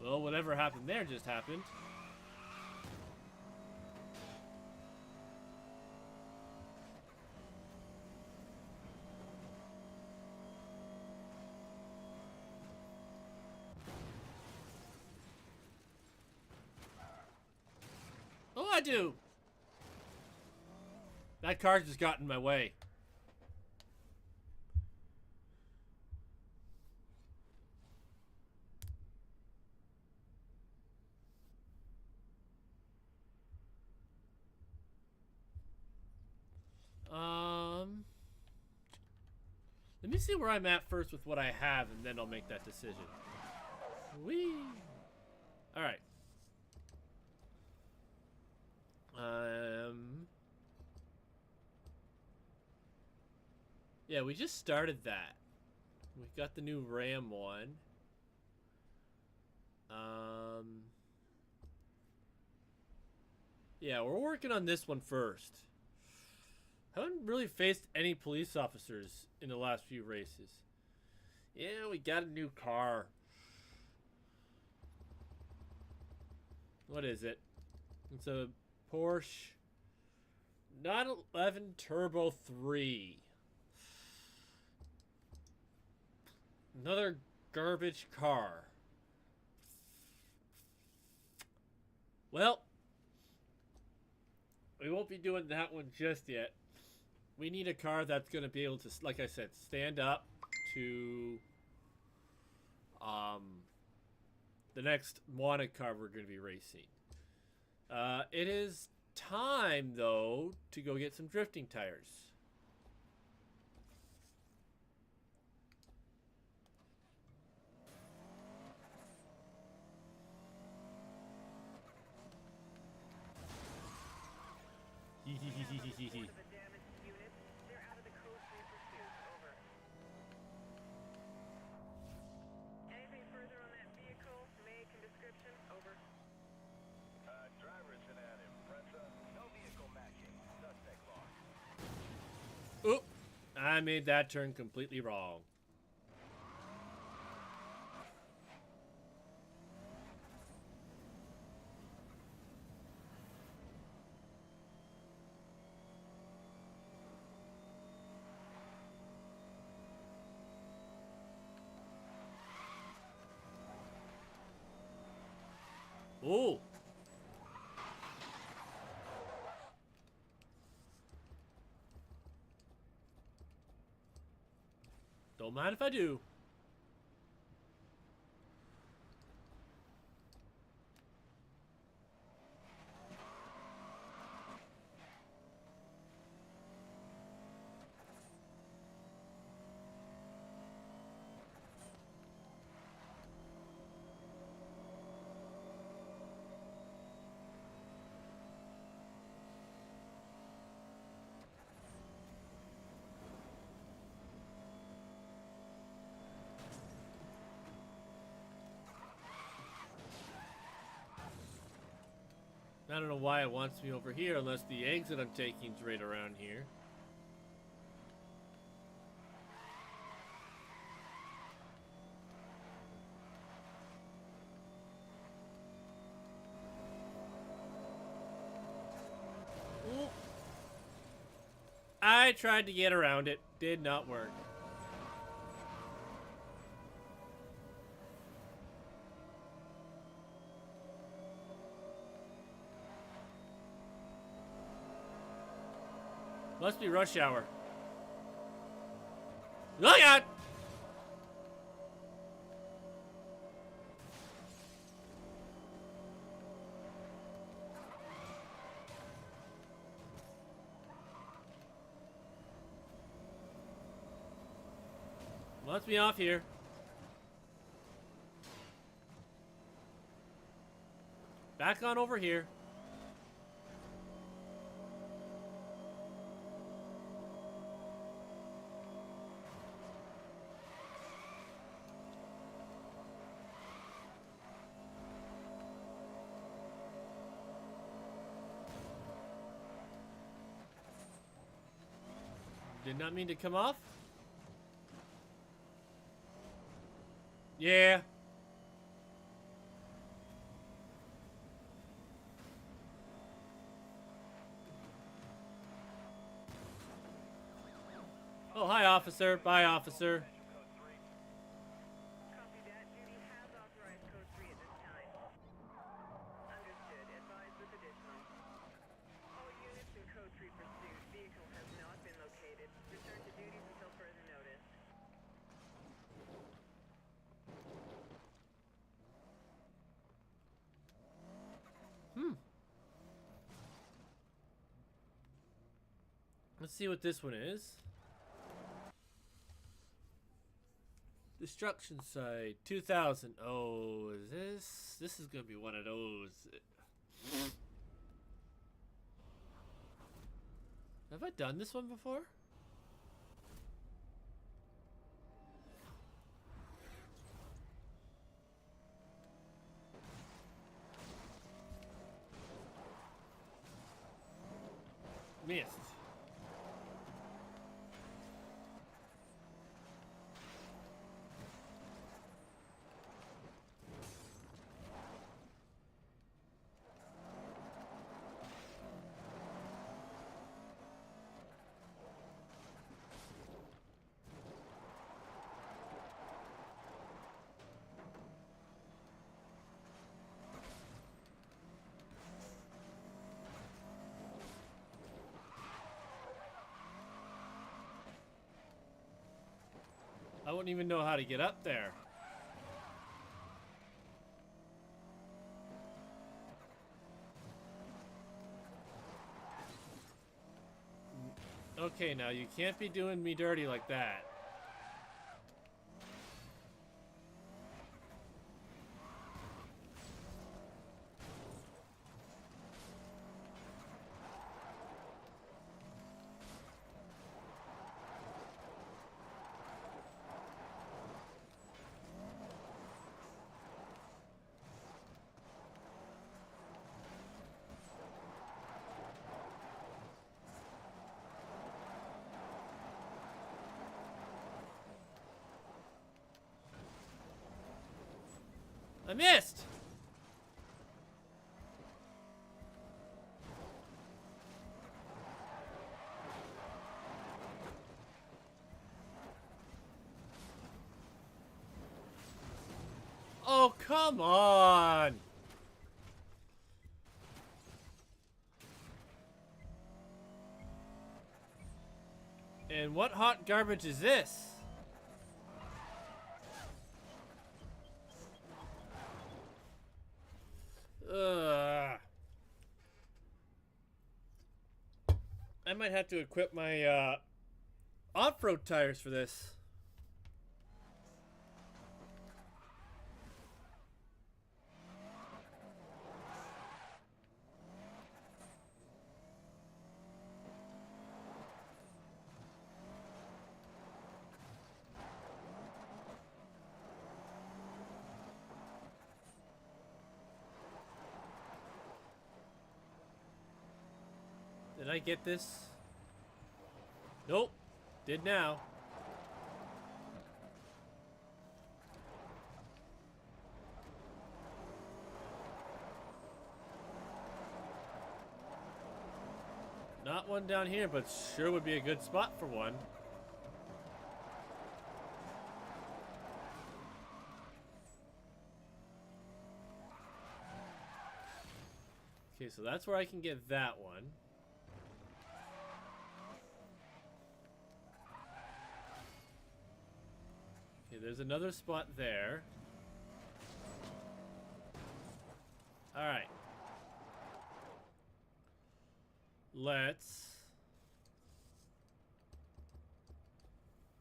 A: Well, whatever happened there just happened. Oh, I do. That car just got in my way. Let me see where I'm at first with what I have, and then I'll make that decision. Whee! Alright. Yeah, we just started that. We've got the new Ram one. Yeah, we're working on this one first. Haven't really faced any police officers in the last few races. Yeah, we got a new car. What is it? It's a Porsche 911 Turbo 3. Another garbage car. Well, we won't be doing that one just yet. We need a car that's going to be able to, like I said, stand up to the next wanted car we're going to be racing. It is time, though, to go get some drifting tires. Hee hee hee hee hee hee.
D: The damaged units, they're out of the code 3 pursuit. Over. Anything further on that vehicle? Make and description? Over.
C: Driver is in an Impreza. No vehicle matching. Suspect lost.
A: Oop! I made that turn completely wrong. Oh! Don't mind if I do. I don't know why it wants me over here unless the exit I'm taking is right around here. Ooh. I tried to get around it. Did not work. Must be rush hour. Look out! Must be off here. Back on over here. Did not mean to come off. Yeah. Oh, hi, officer. Bye, officer.
D: Copy that. Duty has authorized code 3 at this time. Understood. Advise with additional. All units in code 3 pursuit. Vehicle has not been located. Return to duties until further notice.
A: Let's see what this one is. Destruction site 2000. Oh, is this? This is gonna be one of those. Have I done this one before? Missed. I wouldn't even know how to get up there. Okay, now you can't be doing me dirty like that. I missed! Oh, come on! And what hot garbage is this? Ugh. I might have to equip my off-road tires for this. Did I get this? Nope. Did now. Not one down here, but sure would be a good spot for one. Okay, so that's where I can get that one. Okay, there's another spot there. Alright. Let's...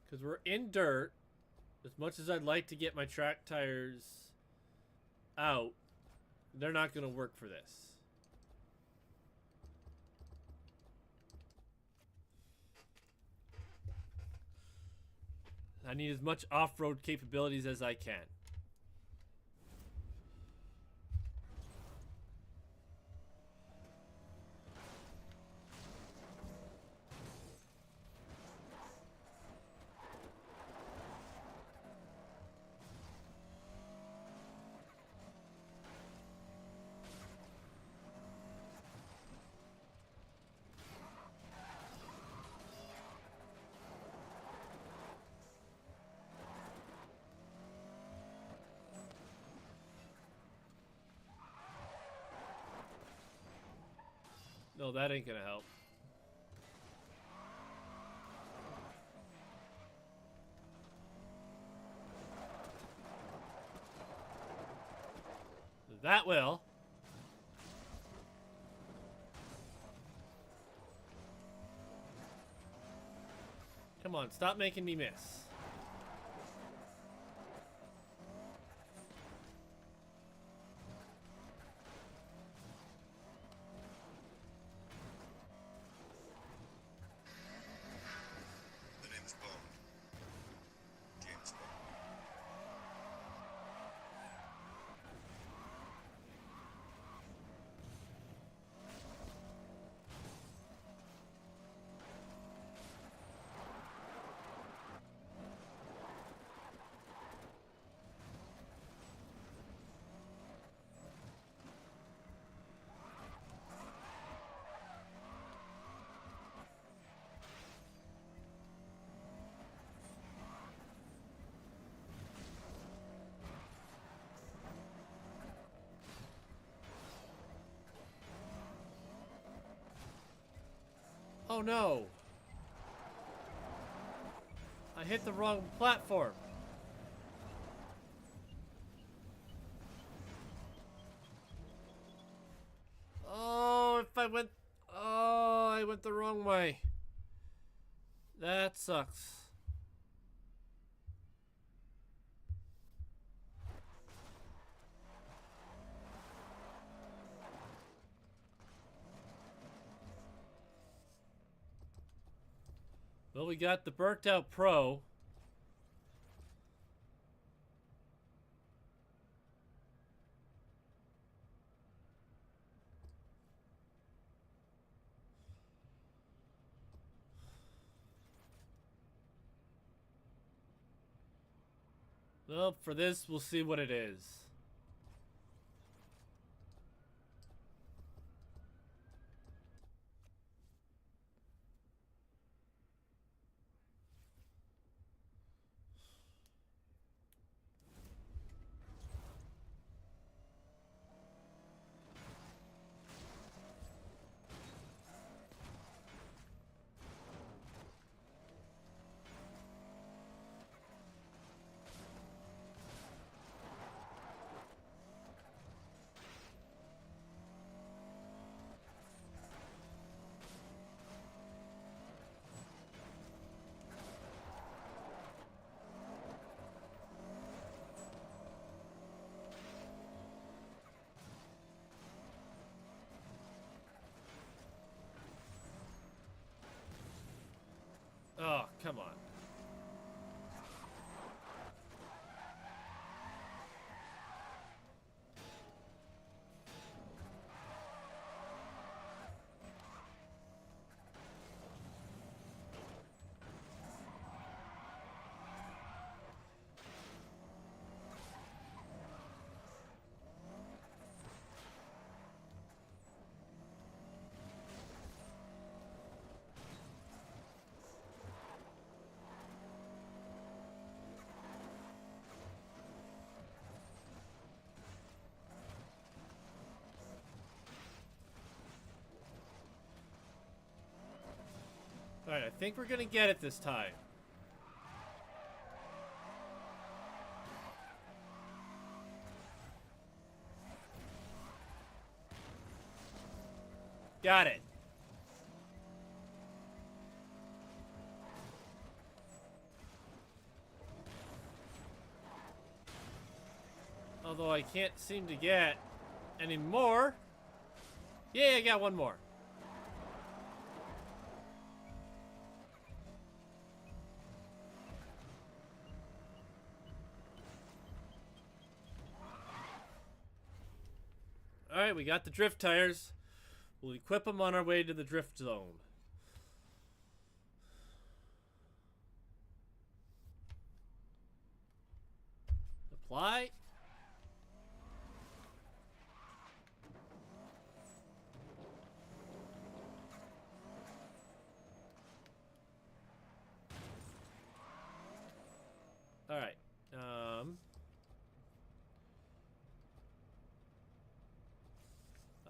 A: because we're in dirt. As much as I'd like to get my track tires out, they're not going to work for this. I need as much off-road capabilities as I can. No, that ain't gonna help. That will. Come on, stop making me miss.
B: The name's Bone. James Bone.
A: Oh no! I hit the wrong platform. Oh, if I went... Oh, I went the wrong way. That sucks. Well, we got the burnt out pro. Well, for this, we'll see what it is. Oh, come on. Alright, I think we're gonna get it this time. Got it. Although I can't seem to get any more. Yeah, I got one more. Alright, we got the drift tires. We'll equip them on our way to the drift zone. Apply. Alright.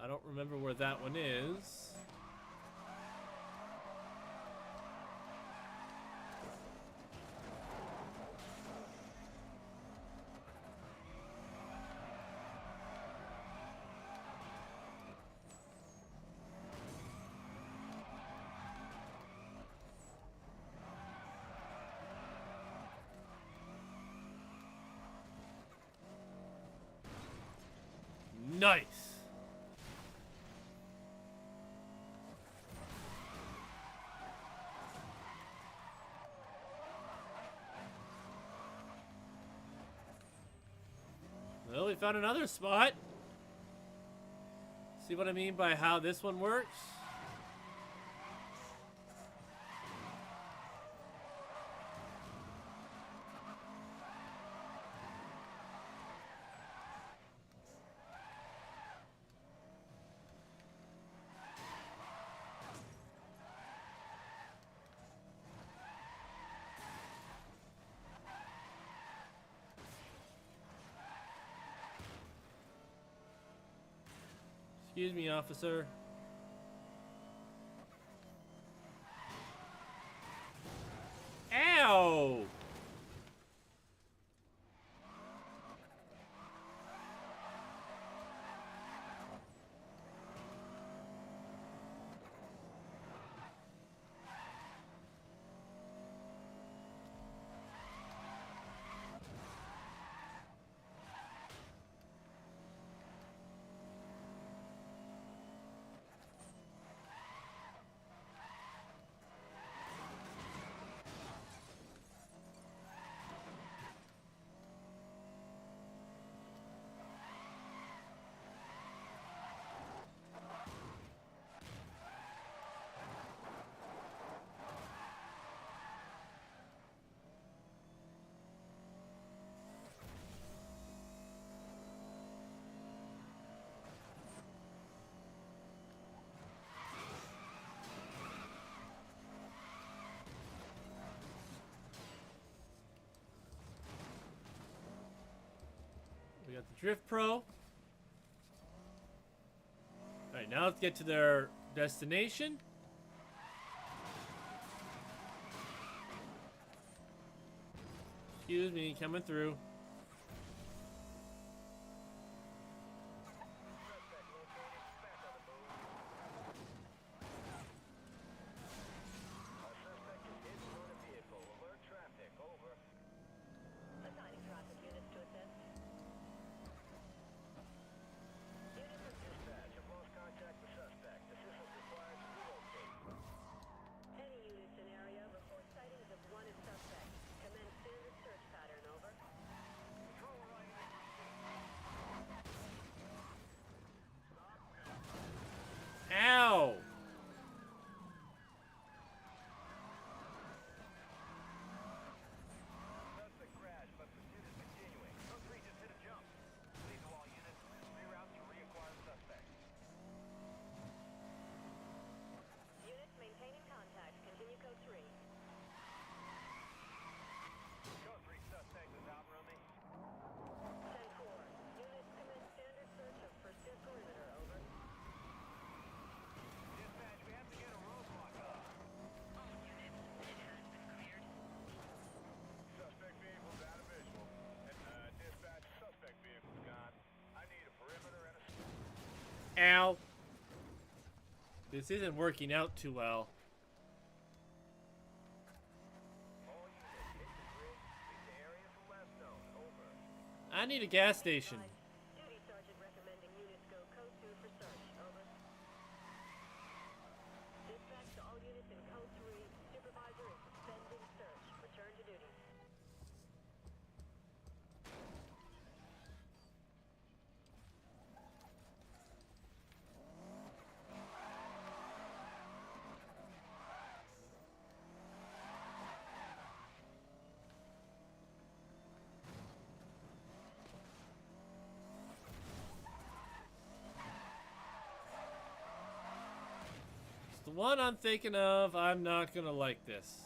A: I don't remember where that one is. Nice. Well, we found another spot. See what I mean by how this one works? Excuse me, officer. Ow! We got the Drift Pro. Alright, now let's get to their destination. Excuse me, coming through.
C: Suspect located. Back on the move. A suspect is hidden on a vehicle. Alert traffic. Over.
D: Assigning traffic units to assist.
C: Unit from dispatch. Have lost contact with suspect. Assistance required to relocate.
D: Any units in area report sightings of wanted suspect. Commence standard search pattern, over.
C: Control right in.
A: Ow!
C: Suspect crash, but pursuit is continuing. Code 3 just hit a jump. Please to all units. Reroute to reacquire suspect.
D: Units maintaining contact. Continue code 3.
C: Code 3 suspect is out roaming.
D: 10-4. Units commence standard search of pursuit perimeter, over.
C: Dispatch, we have to get a roadblock up.
E: All units, it has been cleared.
C: Suspect vehicle's out of visual. Dispatch, suspect vehicle's gone. I need a perimeter and a...
A: Ow! This isn't working out too well.
C: All units, hit the grid. Leave the area from last zone. Over.
A: I need a gas station.
D: Duty sergeant recommending units go code 2 for search, over. Dispatch to all units in code 3. Supervisor is suspending search. Return to duty.
A: It's the one I'm thinking of. I'm not gonna like this.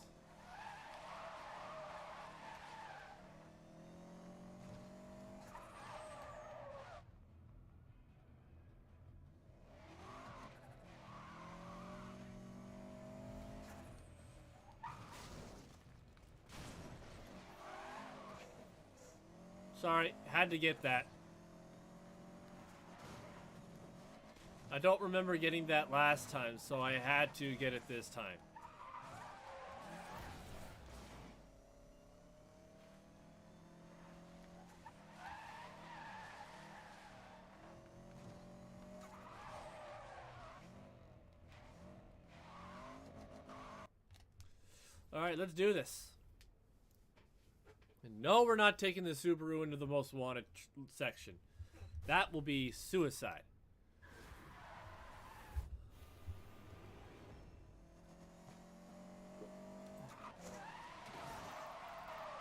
A: Sorry, had to get that. I don't remember getting that last time, so I had to get it this time. Alright, let's do this. And no, we're not taking the Subaru into the most wanted section. That will be suicide.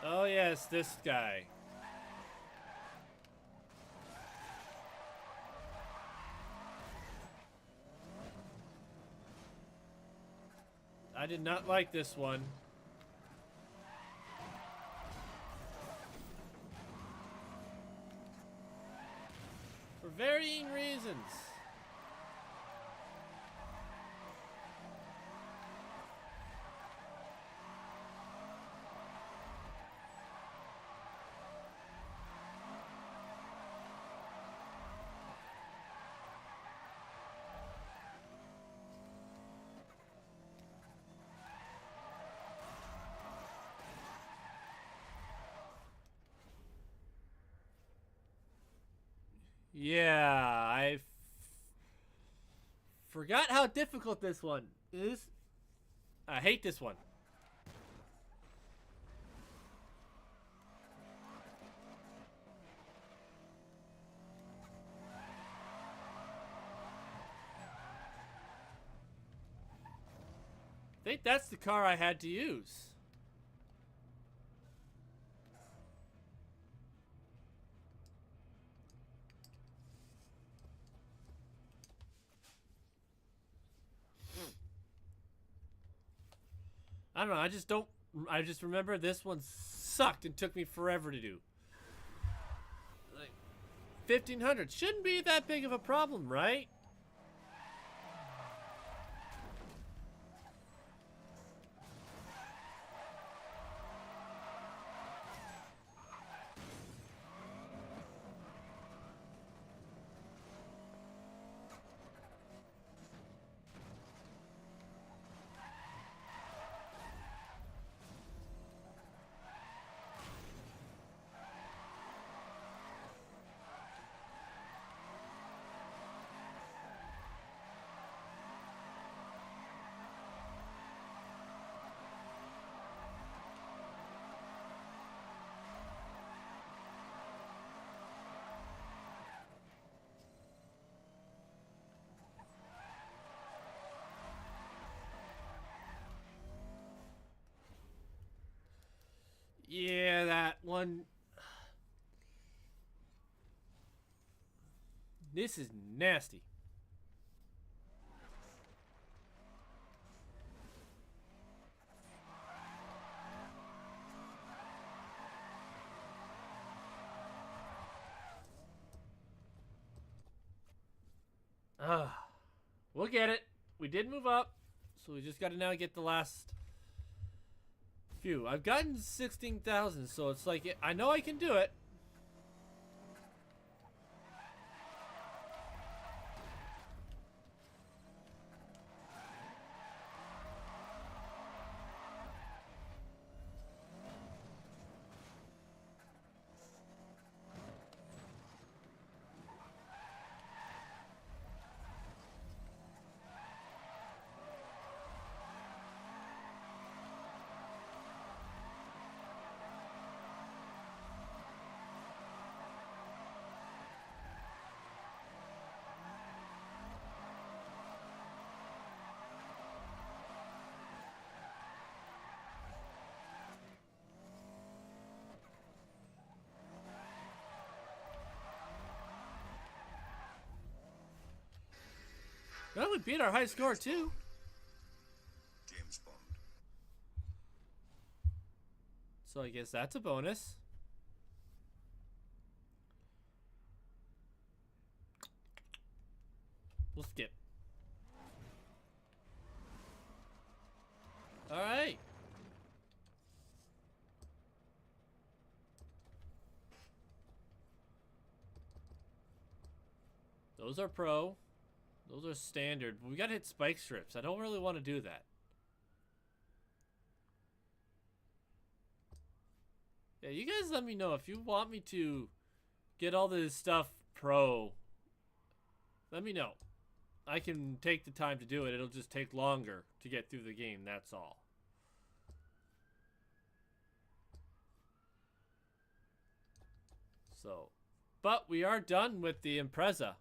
A: Oh yes, this guy. I did not like this one. For varying reasons. Yeah, I forgot how difficult this one is. I hate this one. I think that's the car I had to use. I don't know, I just remember this one sucked and took me forever to do. Like, 1500 shouldn't be that big of a problem, right? Yeah, that one. This is nasty. We'll get it. We did move up, so we just got to now get the last few. I've gotten 16,000, so it's like I know I can do it. Well, we beat our high score too.
B: James Bond.
A: So I guess that's a bonus. We'll skip. All right. Those are pro. Those are standard. But we gotta hit spike strips. I don't really want to do that. Yeah, you guys let me know if you want me to get all this stuff pro. Let me know. I can take the time to do it. It'll just take longer to get through the game, that's all. So, but we are done with the Impreza.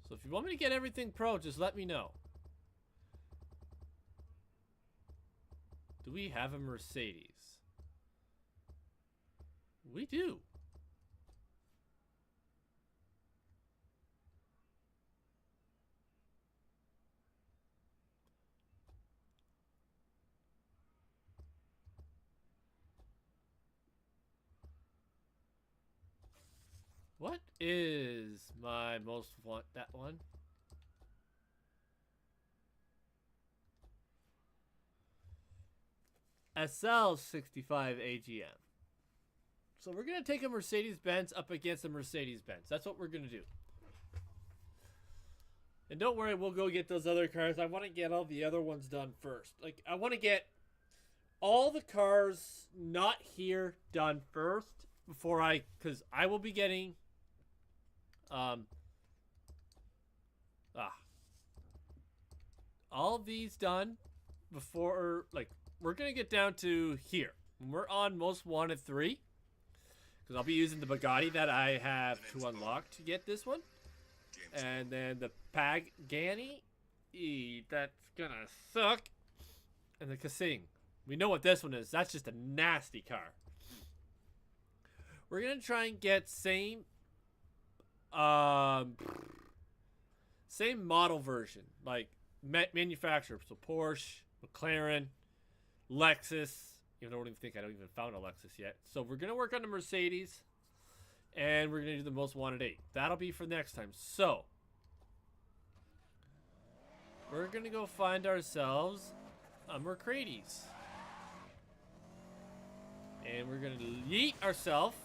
A: So if you want me to get everything pro, just let me know. Do we have a Mercedes? We do. What is my most want? That one? SL65 AGM. So we're going to take a Mercedes-Benz up against a Mercedes-Benz. That's what we're going to do. And don't worry, we'll go get those other cars. I want to get all the other ones done first. Like, I want to get all the cars not here done first before because I will be getting all of these done before, like, we're going to get down to here. We're on Most Wanted 3. Because I'll be using the Bugatti that I have to unlock to get this one.
B: James
A: And then the Pagani. That's going to suck. And the Kasing. We know what this one is. That's just a nasty car. We're going to try and get same model version. Like manufacturer. So Porsche, McLaren, Lexus. Even though I don't even found a Lexus yet. So we're going to work on the Mercedes. And we're going to do the Most Wanted 8. That'll be for next time. So, we're going to go find ourselves a Mercedes. And we're going to yeet ourselves.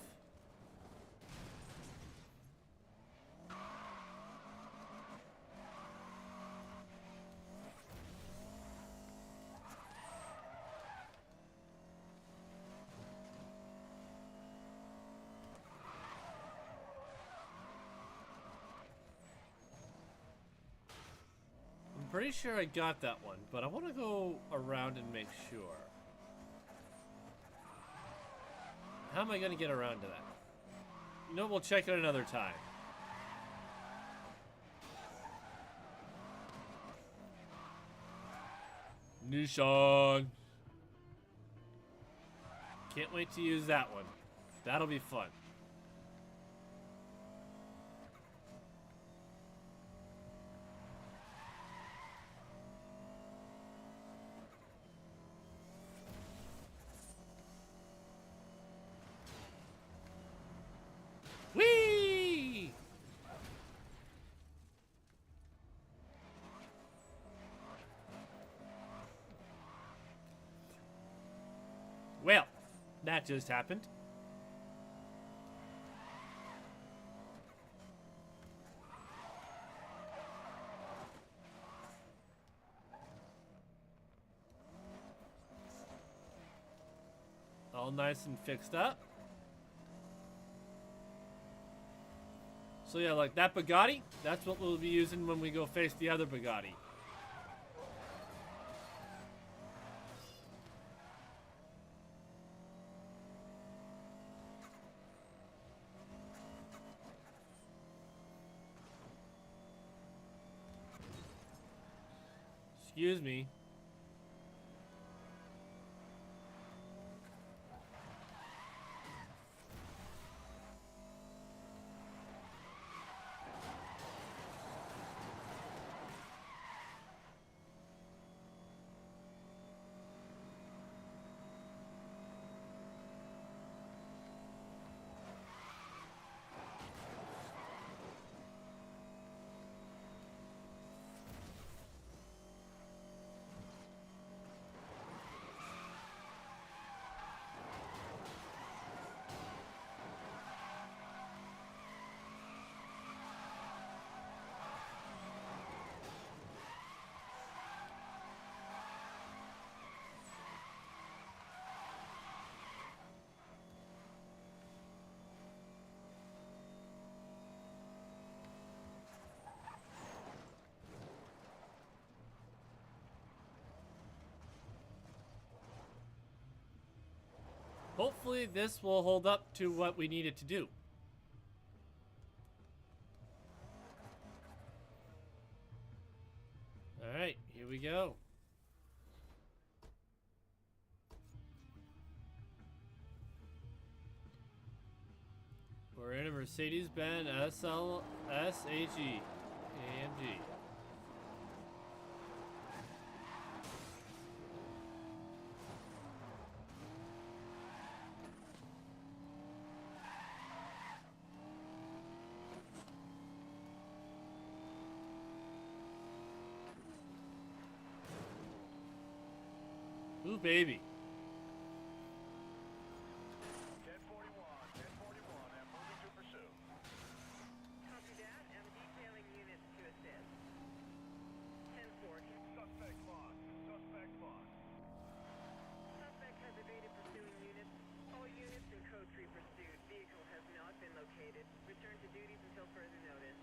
A: Pretty sure I got that one, but I want to go around and make sure. How am I going to get around to that? You know, we'll check it another time. Nissan. Can't wait to use that one. That'll be fun. Whee! Well, that just happened. All nice and fixed up. So yeah, like that Bugatti, that's what we'll be using when we go face the other Bugatti. Excuse me. hopefully this will hold up to what we need it to do. Alright, here we go. We're in a Mercedes-Benz SAE AMG. Ooh, baby.
C: 1041, 1041, I'm moving to pursuit.
D: Copy that. I'm detailing units to assist. 10-4.
C: Suspect lost. Suspect lost.
D: Suspect has evaded pursuing units. All units in code 3 pursuit. Vehicle has not been located. Return to duties until further notice.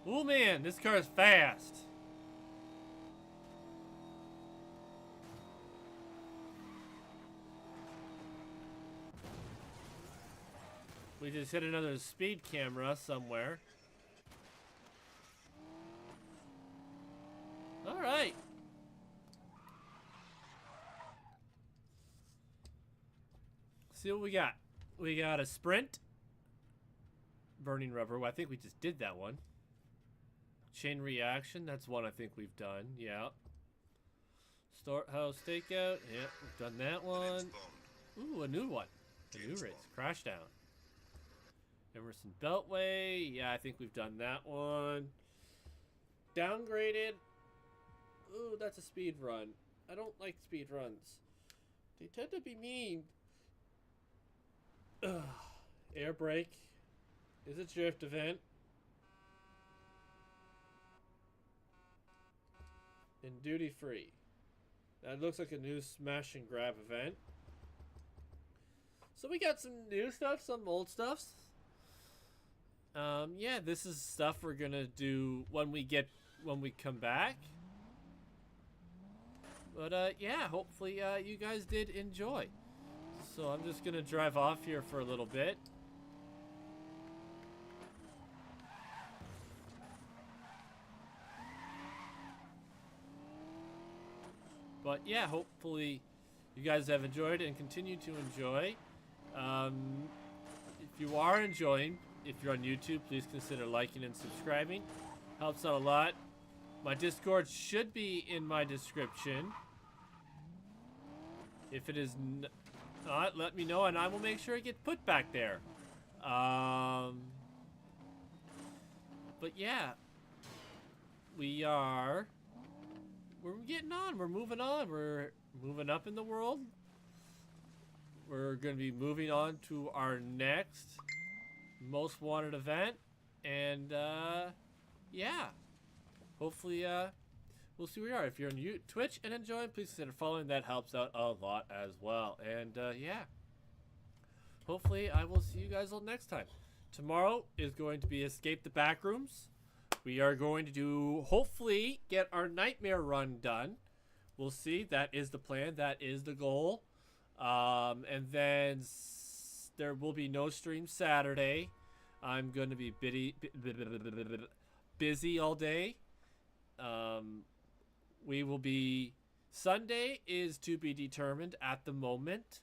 A: Ooh, man, this car is fast. We just hit another speed camera somewhere. All right. See what we got. We got a sprint. Burning rubber. Well, I think we just did that one. Chain reaction. That's one I think we've done. Yeah. Storehouse stakeout. Yeah, we've done that one. Ooh, a new one. A new race. Crashdown. Emerson Beltway. Yeah, I think we've done that one. Downgraded. Ooh, that's a speed run. I don't like speed runs. They tend to be mean. Ugh. Air brake. Is a drift event. And duty free. That looks like a new smash and grab event. So we got some new stuff, some old stuffs. Yeah, this is stuff we're gonna do when we come back. But yeah, hopefully you guys did enjoy. So I'm just gonna drive off here for a little bit. But yeah, hopefully you guys have enjoyed and continue to enjoy. If you are enjoying, if you're on YouTube, please consider liking and subscribing. Helps out a lot. My Discord should be in my description. If it is not, let me know and I will make sure it gets put back there. But yeah, we're getting on. We're moving on. We're moving up in the world. We're going to be moving on to our next most wanted event. And yeah, hopefully we'll see where we are. If you're on Twitch and enjoying, please consider following. That helps out a lot as well. And yeah, hopefully I will see you guys all next time. Tomorrow is going to be Escape the Backrooms. We are going to do, hopefully, get our nightmare run done. We'll see. That is the plan. That is the goal. And then there will be no stream Saturday. I'm going to be busy all day. We will be... Sunday is to be determined at the moment.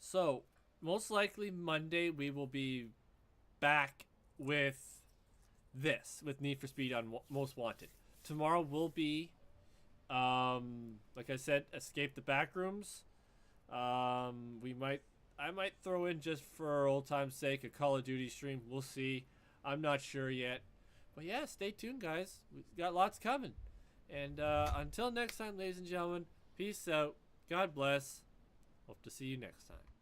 A: So, most likely Monday we will be back with this, with Need for Speed on Most Wanted. Tomorrow will be, like I said, Escape the Backrooms. I might throw in, just for old time's sake, a Call of Duty stream. We'll see. I'm not sure yet. But yeah, stay tuned, guys. We've got lots coming. And until next time, ladies and gentlemen, peace out. God bless. Hope to see you next time.